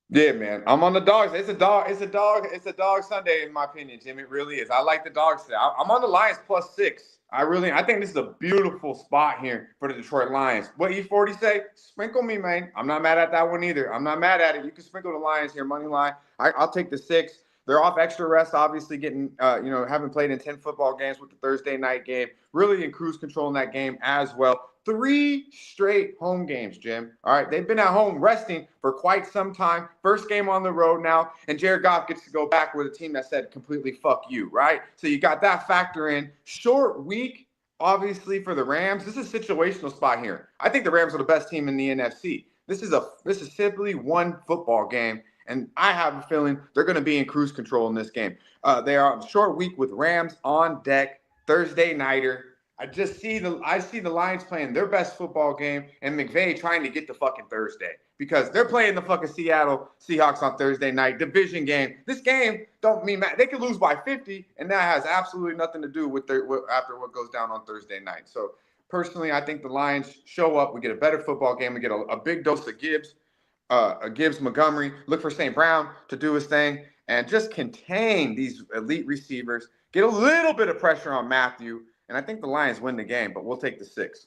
Yeah, man. I'm on the dogs. It's a dog Sunday, in my opinion, Jim. It really is. I like the dogs today. I'm on the Lions +6. I think this is a beautiful spot here for the Detroit Lions. What E40 say? Sprinkle me, man. I'm not mad at that one either. I'm not mad at it. You can sprinkle the Lions here, money line. I'll take the 6. They're off extra rest, obviously getting, haven't played in 10 football games with the Thursday night game. Really in cruise control in that game as well. 3 straight home games, Jim. All right, they've been at home resting for quite some time. First game on the road now, and Jared Goff gets to go back with a team that said completely fuck you, right? So you got that factor in. Short week, obviously, for the Rams. This is a situational spot here. I think the Rams are the best team in the NFC. This is simply one football game, and I have a feeling they're going to be in cruise control in this game. They are on a short week with Rams on deck, Thursday nighter. I see the Lions playing their best football game and McVay trying to get to fucking Thursday because they're playing the fucking Seattle Seahawks on Thursday night, division game. This game don't mean they could lose by 50, and that has absolutely nothing to do with after what goes down on Thursday night. So personally, I think the Lions show up. We get a better football game. We get a big dose of Gibbs, Montgomery. Look for St. Brown to do his thing and just contain these elite receivers. Get a little bit of pressure on Matthew. And I think the Lions win the game, but we'll take the 6.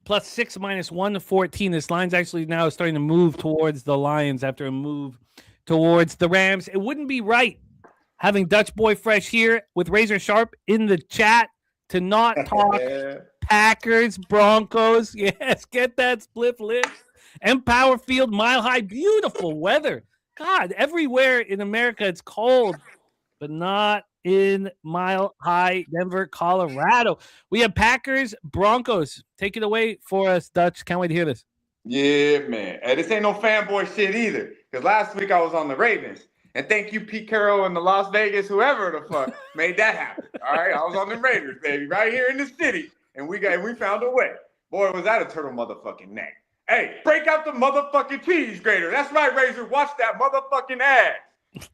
+6 -1 This line's actually now starting to move towards the Lions after a move towards the Rams. It wouldn't be right having Dutch Boy Fresh here with Razor Sharp in the chat to not talk Packers, Broncos. Yes, get that spliff lit. Empower Field, Mile High, beautiful weather. God, everywhere in America it's cold, but not in Mile High, Denver, Colorado. We have Packers, Broncos. Take it away for us, Dutch. Can't wait to hear this. Yeah, man. Hey, this ain't no fanboy shit either. Because last week I was on the Ravens. And thank you, Pete Carroll and the Las Vegas, whoever the fuck made that happen. All right, I was on the Raiders, baby, right here in the city. And we found a way. Boy, was that a turtle motherfucking neck. Hey, break out the motherfucking cheese grater. That's right, Razor. Watch that motherfucking ass.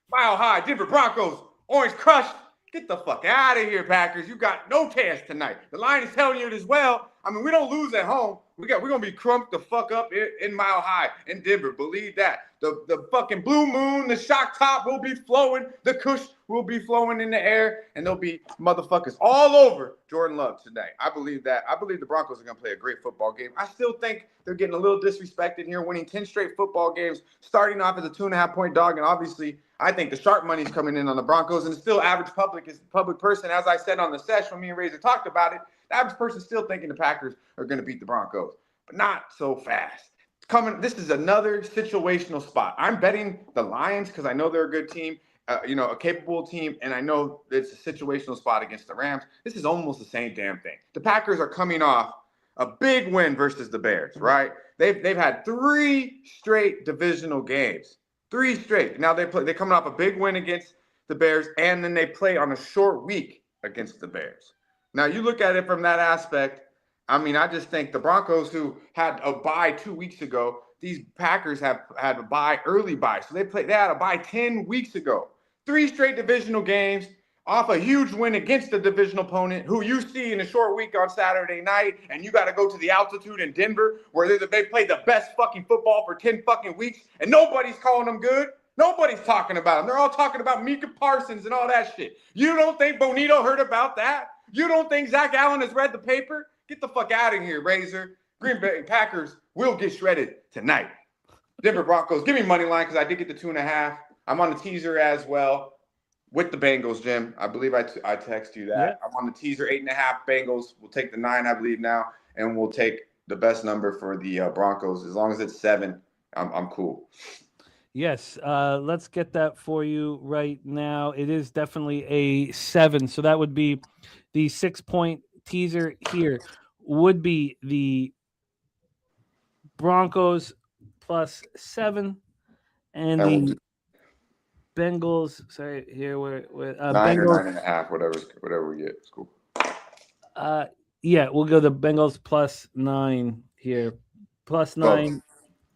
Mile High, Denver Broncos. Orange Crush, get the fuck out of here, Packers. You got no chance tonight. The line is telling you it as well. I mean, we don't lose at home. We're gonna be crunked the fuck up in Mile High in Denver. Believe that. The fucking blue moon, the shock top will be flowing. The kush will be flowing in the air, and there'll be motherfuckers all over Jordan Love tonight. I believe that. I believe the Broncos are gonna play a great football game. I still think they're getting a little disrespected here, winning 10 straight football games, starting off as a 2.5-point dog, and obviously I think the sharp money's coming in on the Broncos, and still average public person, as I said on the session when me and Razor talked about it, the average person still thinking the Packers are going to beat the Broncos, but not so fast. This is another situational spot. I'm betting the Lions because I know they're a good team, a capable team, and I know it's a situational spot against the Rams. This is almost the same damn thing. The Packers are coming off a big win versus the Bears, right? They've had 3 straight divisional games. 3 straight. Now they're coming off a big win against the Bears, and then they play on a short week against the Bears. Now you look at it from that aspect. I mean, I just think the Broncos, who had a bye 2 weeks ago, these Packers have had a early bye. So they had a bye 10 weeks ago. 3 straight divisional games off a huge win against the division opponent who you see in a short week on Saturday night, and you got to go to the altitude in Denver where they played the best fucking football for 10 fucking weeks, and nobody's calling them good. Nobody's talking about them. They're all talking about Micah Parsons and all that shit. You don't think Bonito heard about that? You don't think Zach Allen has read the paper? Get the fuck out of here, Razor. Green Bay Packers will get shredded tonight. Denver Broncos, give me money line because I did get the 2.5. I'm on the teaser as well. With the Bengals, Jim. I believe I text you that. Yeah. I'm on the teaser, 8.5 Bengals. We'll take the 9, I believe now, and we'll take the best number for the Broncos. As long as it's 7, I'm cool. Yes, let's get that for you right now. It is definitely a 7, so that would be the 6-point teaser here. Would be the Broncos +7, and the Bengals, sorry, here we're 9 Bengals, or 9.5, whatever we get. It's cool. Yeah, we'll go the Bengals +9 here. +9.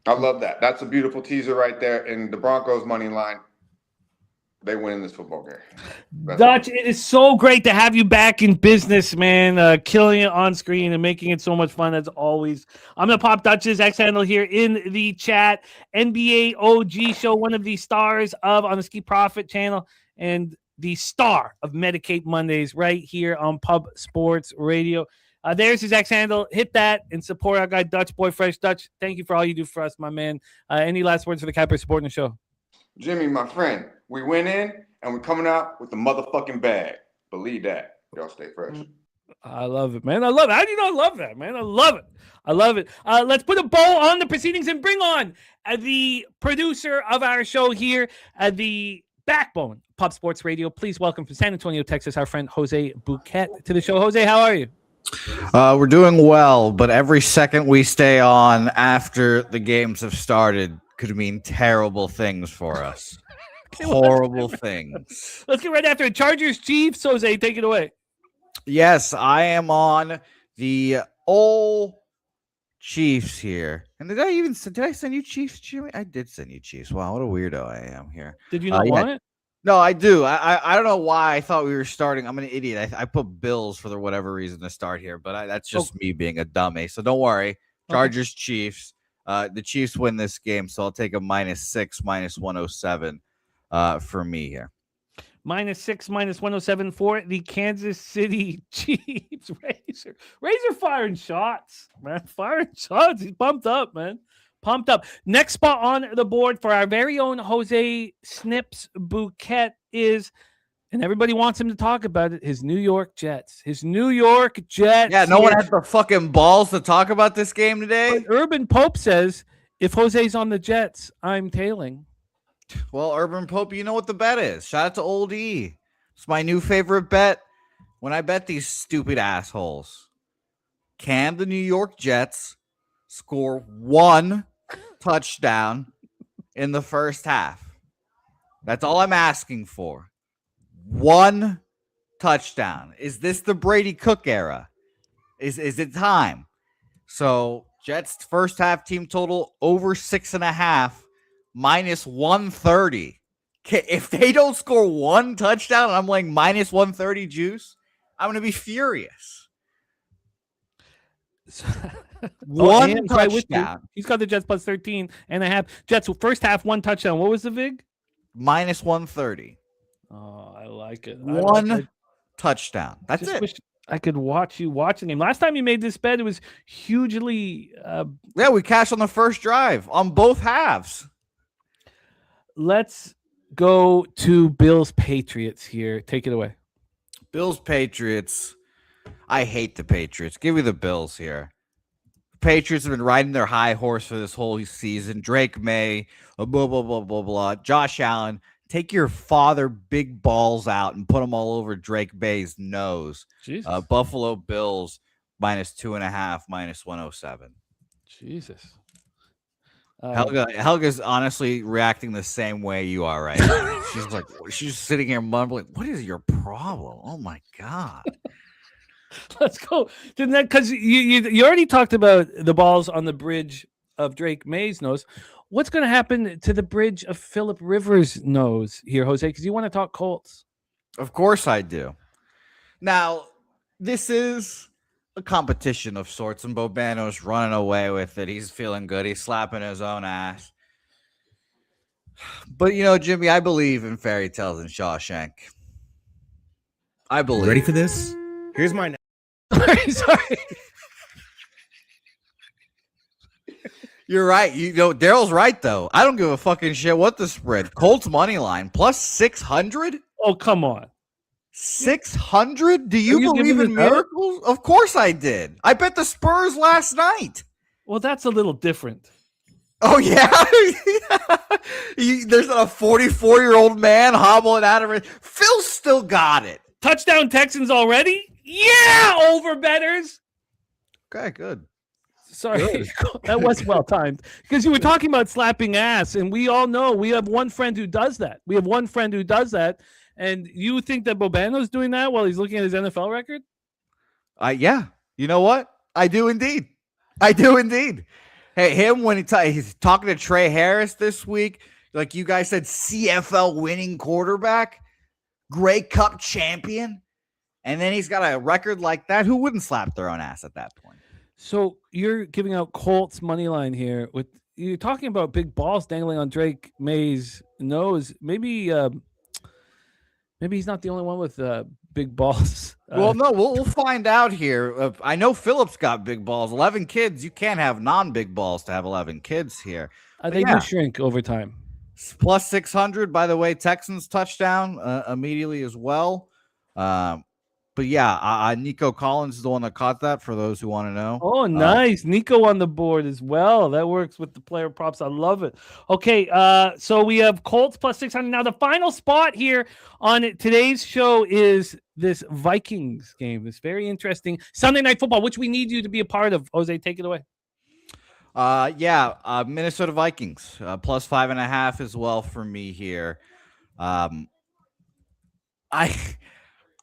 I love that. That's a beautiful teaser right there. And the Broncos money line. they win this football game. That's Dutch, it is so great to have you back in business, man. Killing it on screen and making it so much fun as always. I'm going to pop Dutch's X handle here in the chat. NBA OG show, one of the stars of on the Ski Profit channel and the star of Medicate Mondays right here on Pub Sports Radio. There's his X handle. Hit that and support our guy Dutch Boy Fresh. Dutch, thank you for all you do for us, my man. Any last words for the Capper supporting the show? Jimmy, my friend, we went in and we're coming out with the motherfucking bag. Believe that. Y'all stay fresh. I love it, man. I love it. How do you not love that, man? I love it. I love it. Let's put a bow on the proceedings and bring on the producer of our show here, the backbone of Pub Sports Radio. Please welcome from San Antonio, Texas, our friend Jose Bouquet to the show. Jose, how are you? We're doing well, but every second we stay on after the games have started could mean terrible things for us. Horrible things. Let's get right after it. Chargers Chiefs. Jose, take it away. Yes, I am on the old Chiefs here. And did I send you Chiefs, Jimmy? I did send you Chiefs. Wow, what a weirdo I am here. Did you not want it? No, I do. I don't know why I thought we were starting. I'm an idiot. I put Bills for whatever reason to start here, but that's just me being a dummy. So don't worry. Chargers, Chiefs. The Chiefs win this game, so I'll take a -6, -107 for me here. -6, -107 for the Kansas City Chiefs. Razor firing shots, man. Firing shots. He's pumped up, man. Pumped up. Next spot on the board for our very own Jose Snips Bouquet is, and everybody wants him to talk about it, his New York Jets. His New York Jets. Yeah, no one has the fucking balls to talk about this game today. But Urban Pope says, if Jose's on the Jets, I'm tailing. Well, Urban Pope, you know what the bet is. Shout out to Old E. It's my new favorite bet when I bet these stupid assholes. Can the New York Jets score one touchdown in the first half? That's all I'm asking for. One touchdown. Is this the Brady Cook era? Is it time? So Jets first half team total over 6.5, -130. If they don't score one touchdown and I'm laying -130 juice, I'm going to be furious. One touchdown. He's got the Jets +13.5. Jets first half, one touchdown. What was the VIG? -130. Oh, I like it. One touchdown. That's it. Wish I could watch you watching him. Last time you made this bet, it was hugely. Yeah, we cashed on the first drive on both halves. Let's go to Bills Patriots here. Take it away. Bills Patriots. I hate the Patriots. Give me the Bills here. Patriots have been riding their high horse for this whole season. Drake May, blah, blah, blah, blah, blah. Josh Allen, take your father big balls out and put them all over Drake May's nose. Buffalo Bills -2.5, -107. Jesus. Helga's honestly reacting the same way you are right now. she's sitting here mumbling, what is your problem? Oh my God. Let's go to that, because you already talked about the balls on the bridge of Drake May's nose. What's going to happen to the bridge of Phillip Rivers' nose here, Jose? Because you want to talk Colts. Of course I do. Now, this is a competition of sorts, and Bobano's running away with it. He's feeling good. He's slapping his own ass. But, Jimmy, I believe in fairy tales and Shawshank. I believe. Ready for this? Here's my... Sorry. You're right. Daryl's right, though. I don't give a fucking shit what the spread. Colts money line +600? Oh, come on. 600? Do you believe in miracles? Of course I did. I bet the Spurs last night. Well, that's a little different. Oh, yeah? There's a 44-year-old man hobbling out of it. Phil still got it. Touchdown Texans already? Yeah, over betters. Okay, good. Sorry, that was well timed, because you were talking about slapping ass, and we all know we have one friend who does that. And you think that Bobano's doing that while he's looking at his NFL record? Yeah. You know what? I do indeed. Hey, him when he's talking to Trey Harris this week, like you guys said, CFL winning quarterback, Grey Cup champion, and then he's got a record like that. Who wouldn't slap their own ass at that point? So you're giving out Colts money line here. With you're talking about big balls dangling on Drake May's nose. Maybe he's not the only one with big balls. Well, no, we'll find out here. I know Phillips got big balls. 11 kids. You can't have non-big balls to have 11 kids here. They do shrink over time. Plus 600, by the way, Texans touchdown immediately as well. But yeah, Nico Collins is the one that caught that, for those who want to know. Oh, nice. Nico on the board as well. That works with the player props. I love it. Okay, so we have Colts plus 600. Now, the final spot here on today's show is this Vikings game. It's very interesting. Sunday Night Football, which we need you to be a part of. Jose, take it away. Minnesota Vikings plus 5.5 as well for me here.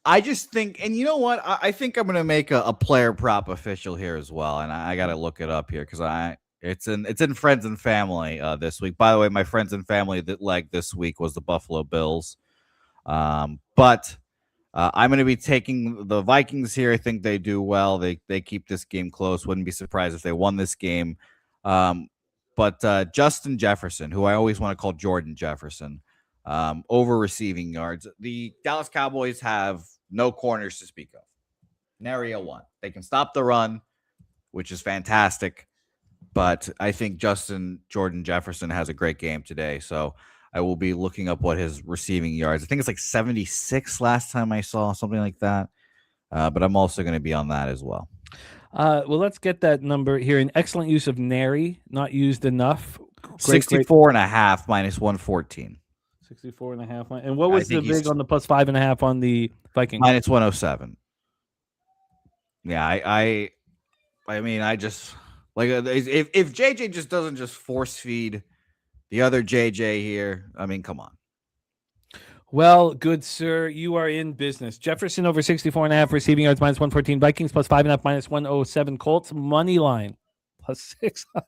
I just think, and you know what? I think I'm going to make a player prop official here as well, and I got to look it up here because it's in friends and family this week. By the way, my friends and family that leg this week was the Buffalo Bills, but I'm going to be taking the Vikings here. I think they do well. They keep this game close. Wouldn't be surprised if they won this game. But Justin Jefferson, who I always want to call Jordan Jefferson, over receiving yards. The Dallas Cowboys have no corners to speak of. Nary a one. They can stop the run, which is fantastic. But I think Jordan Jefferson has a great game today. So I will be looking up what his receiving yards. I think it's like 76 last time I saw, something like that. But I'm also going to be on that as well. Well, let's get that number here. An excellent use of nary, not used enough. 64.5 minus 114. 64.5. And what was the big on the plus 5.5 on the Vikings? Minus 107. Yeah, I mean, I just like if JJ just doesn't just force feed the other JJ here. I mean, come on. Well, good sir, you are in business. Jefferson over 64.5 receiving yards minus 114. Vikings plus 5.5 minus 107. Colts money line plus 600.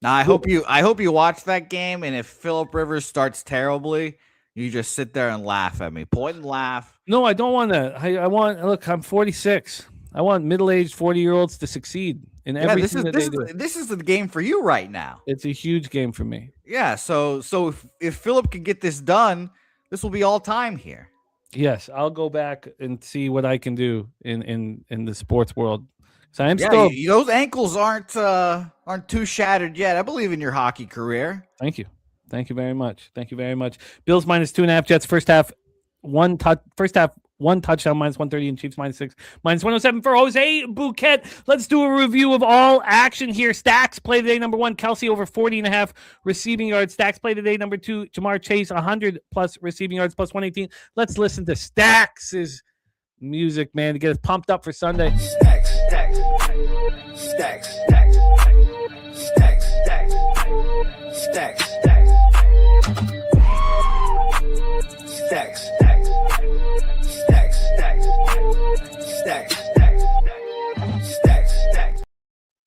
Now I hope you watch that game, and if Phillip Rivers starts terribly, you just sit there and laugh at me. Point and laugh. No, I don't want that. I want look, I'm 46. I want middle-aged 40-year-olds to succeed in everything that they do. This is the game for you right now. It's a huge game for me. Yeah, so if Phillip can get this done, this will be all time here. Yes, I'll go back and see what I can do in the sports world. So I'm those ankles aren't too shattered yet. I believe in your hockey career. Thank you very much. Bills minus 2.5. Jets first half one touchdown minus 130, and Chiefs minus 6 minus 107 for Jose Bouquet. Let's do a review of all action here. Stacks play today. Number 1, Kelsey over 40.5 receiving yards. Stacks play today. Number 2, Jamar Chase 100 plus receiving yards plus 118. Let's listen to Stacks' music, man, to get us pumped up for Sunday. Stacks.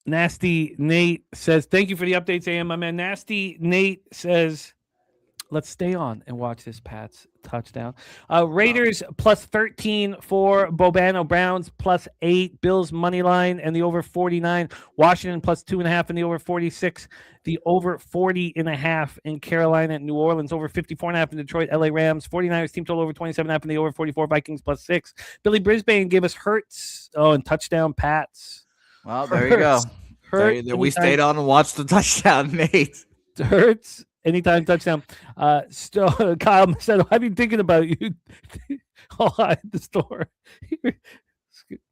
Nasty Nate says, thank you for the updates, AM. My man Nasty Nate says, let's stay on and watch this Pats touchdown. Raiders plus 13 for Bobano. Browns plus 8. Bills money line and the over 49. Washington plus 2.5 and the over 46. The over 40.5 in Carolina. New Orleans over 54.5 in Detroit. LA Rams. 49ers team total over 27.5 and the over 44. Vikings plus 6. Billy Brisbane gave us Hurts. Oh, and touchdown Pats. Well, there you go. We stayed on and watched the touchdown, Nate. Hurts. Anytime touchdown. Kyle said, I've been thinking about you at the store.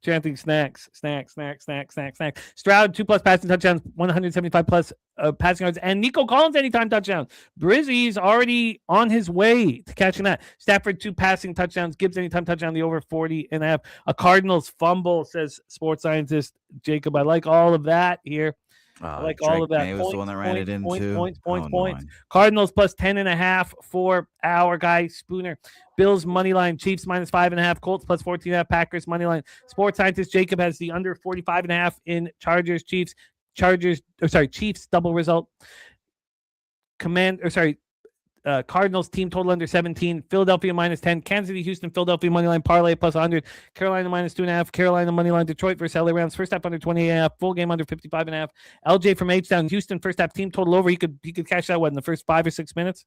Chanting snacks. Stroud, 2+ passing touchdowns, 175+ passing yards, and Nico Collins anytime touchdown. Brizzy's already on his way to catching that. Stafford 2 passing touchdowns, Gibbs anytime touchdown, the over 40.5. A Cardinals fumble, says sports scientist Jacob. I like all of that here. I like all of that. May was the one that ran it into. Points. Cardinals plus 10.5 for our guy Spooner. Bills money line. Chiefs minus 5.5. Colts plus 14.5. Packers money line. Sports scientist Jacob has the under 45.5 in Chargers. Chiefs double result. Cardinals team total under 17, Philadelphia -10, Kansas City, Houston, Philadelphia moneyline parlay plus 100, Carolina -2.5, Carolina moneyline, Detroit versus LA Rams, first half under 28.5, full game under 55.5. LJ from H-Town, Houston, first half team total over. He could catch that in the first 5 or 6 minutes.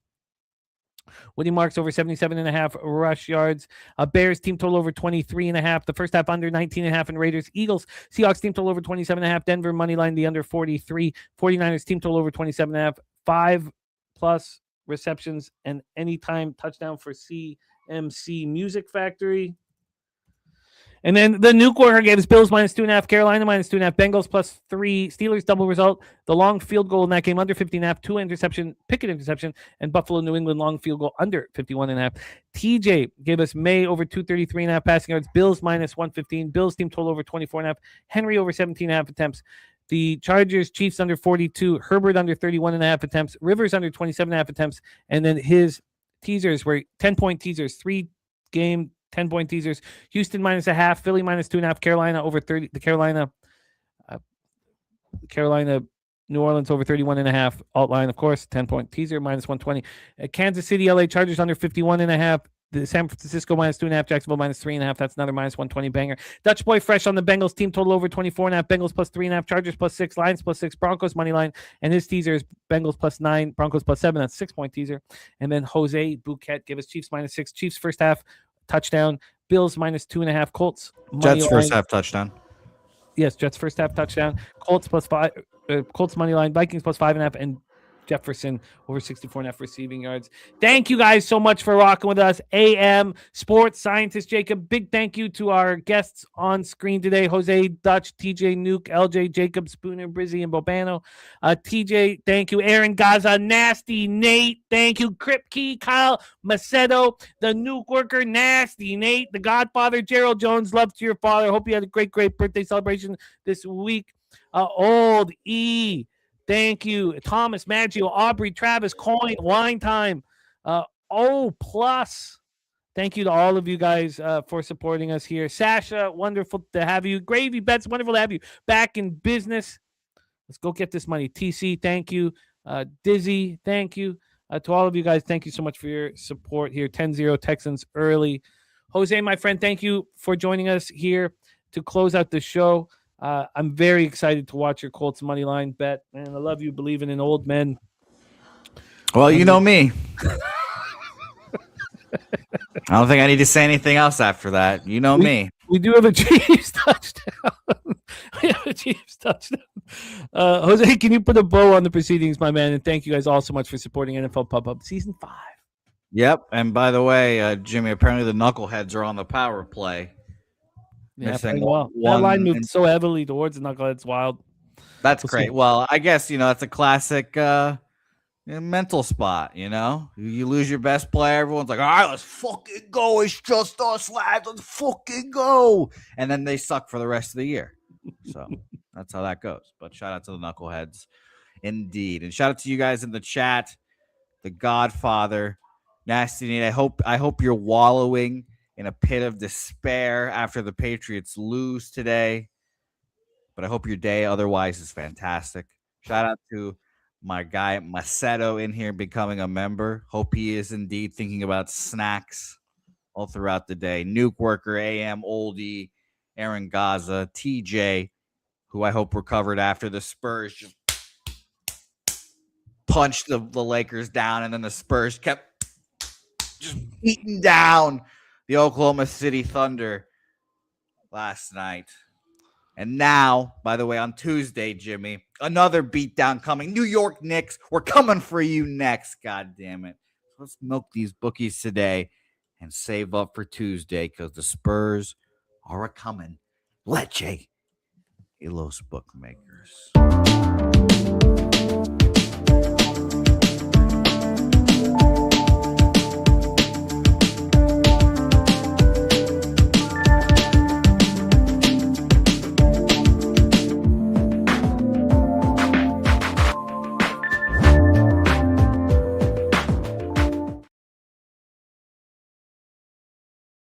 Woody Marks over 77.5 rush yards. Bears team total over 23.5. The first half under 19.5. And Raiders, Eagles, Seahawks team total over 27.5. Denver moneyline the under 43. 49ers team total over 27.5. 5+ receptions and anytime touchdown for CMC Music Factory. And then the nuke worker gave us Bills -2.5, Carolina -2.5, Bengals +3, Steelers double result. The long field goal in that game under 50.5, Pickett interception, and Buffalo New England long field goal under 51.5. TJ gave us May over 233.5 passing yards, Bills -115, Bills team total over 24.5, Henry over 17.5 attempts. The Chargers, Chiefs under 42, Herbert under 31.5 attempts, Rivers under 27.5 attempts, and then his teasers were 10-point teasers, 3-game 10-point teasers. Houston -0.5, Philly -2.5, Carolina over 30. The Carolina, New Orleans over 31.5. Alt line, of course, 10-point teaser -120. Kansas City, LA Chargers under 51.5. The San Francisco -2.5, Jacksonville -3.5. That's another -120 banger. Dutch Boy Fresh on the Bengals team total over 24.5. Bengals +3.5. Chargers +6. Lions +6. Broncos money line. And his teaser is Bengals +9. Broncos +7. That's 6-point teaser. And then Jose Bouquet gave us Chiefs -6. Chiefs first half touchdown. Bills -2.5. Colts Jets first half touchdown. Yes, Jets first half touchdown. Colts +5. Colts money line. Vikings +5.5. And Jefferson over 64.5 receiving yards. Thank you guys so much for rocking with us. AM Sports Scientist Jacob. Big thank you to our guests on screen today. Jose, Dutch, TJ, Nuke, LJ, Jacob, Spooner, Brizzy, and Bobano. TJ, thank you. Aaron Gaza, Nasty, Nate, thank you. Kripke, Kyle, Macedo, the Nuke Worker, Nasty, Nate, the Godfather, Gerald Jones, love to your father. Hope you had a great birthday celebration this week. Old E, thank you. Thomas, Maggio, Aubrey, Travis, Coin, Wine Time. O+. Thank you to all of you guys for supporting us here. Sasha, wonderful to have you. Gravy Bets, wonderful to have you back in business. Let's go get this money. TC, thank you. Dizzy, thank you. To all of you guys, thank you so much for your support here. 10-0 Texans early. Jose, my friend, thank you for joining us here to close out the show. I'm very excited to watch your Colts money line bet, man. I love you believing in old men. Well, you know me. I don't think I need to say anything else after that. You know me. We do have a Chiefs touchdown. We have a Chiefs touchdown. Jose, can you put a bow on the proceedings, my man? And thank you guys all so much for supporting NFL Pub Hub Season 5. Yep. And by the way, Jimmy, apparently the Knuckleheads are on the power play. Yeah, well. That line moved so heavily towards the Knuckleheads. Wild. That's great. Well, I guess, that's a classic mental spot, You lose your best player, everyone's like, all right, let's fucking go. It's just us, lads. Let's fucking go. And then they suck for the rest of the year. So that's how that goes. But shout out to the Knuckleheads. Indeed. And shout out to you guys in the chat. The Godfather. Nasty Nate. I hope you're wallowing in a pit of despair after the Patriots lose today. But I hope your day otherwise is fantastic. Shout out to my guy Macedo in here becoming a member. Hope he is indeed thinking about snacks all throughout the day. Nuke Worker, AM, Oldie, Aaron Gaza, TJ, who I hope recovered after the Spurs just punched the Lakers down, and then the Spurs kept just beating down the Oklahoma City Thunder last night. And now, by the way, on Tuesday, Jimmy, another beatdown coming. New York Knicks, we're coming for you next. God damn it. Let's milk these bookies today and save up for Tuesday because the Spurs are a coming. Leche. Los bookmakers.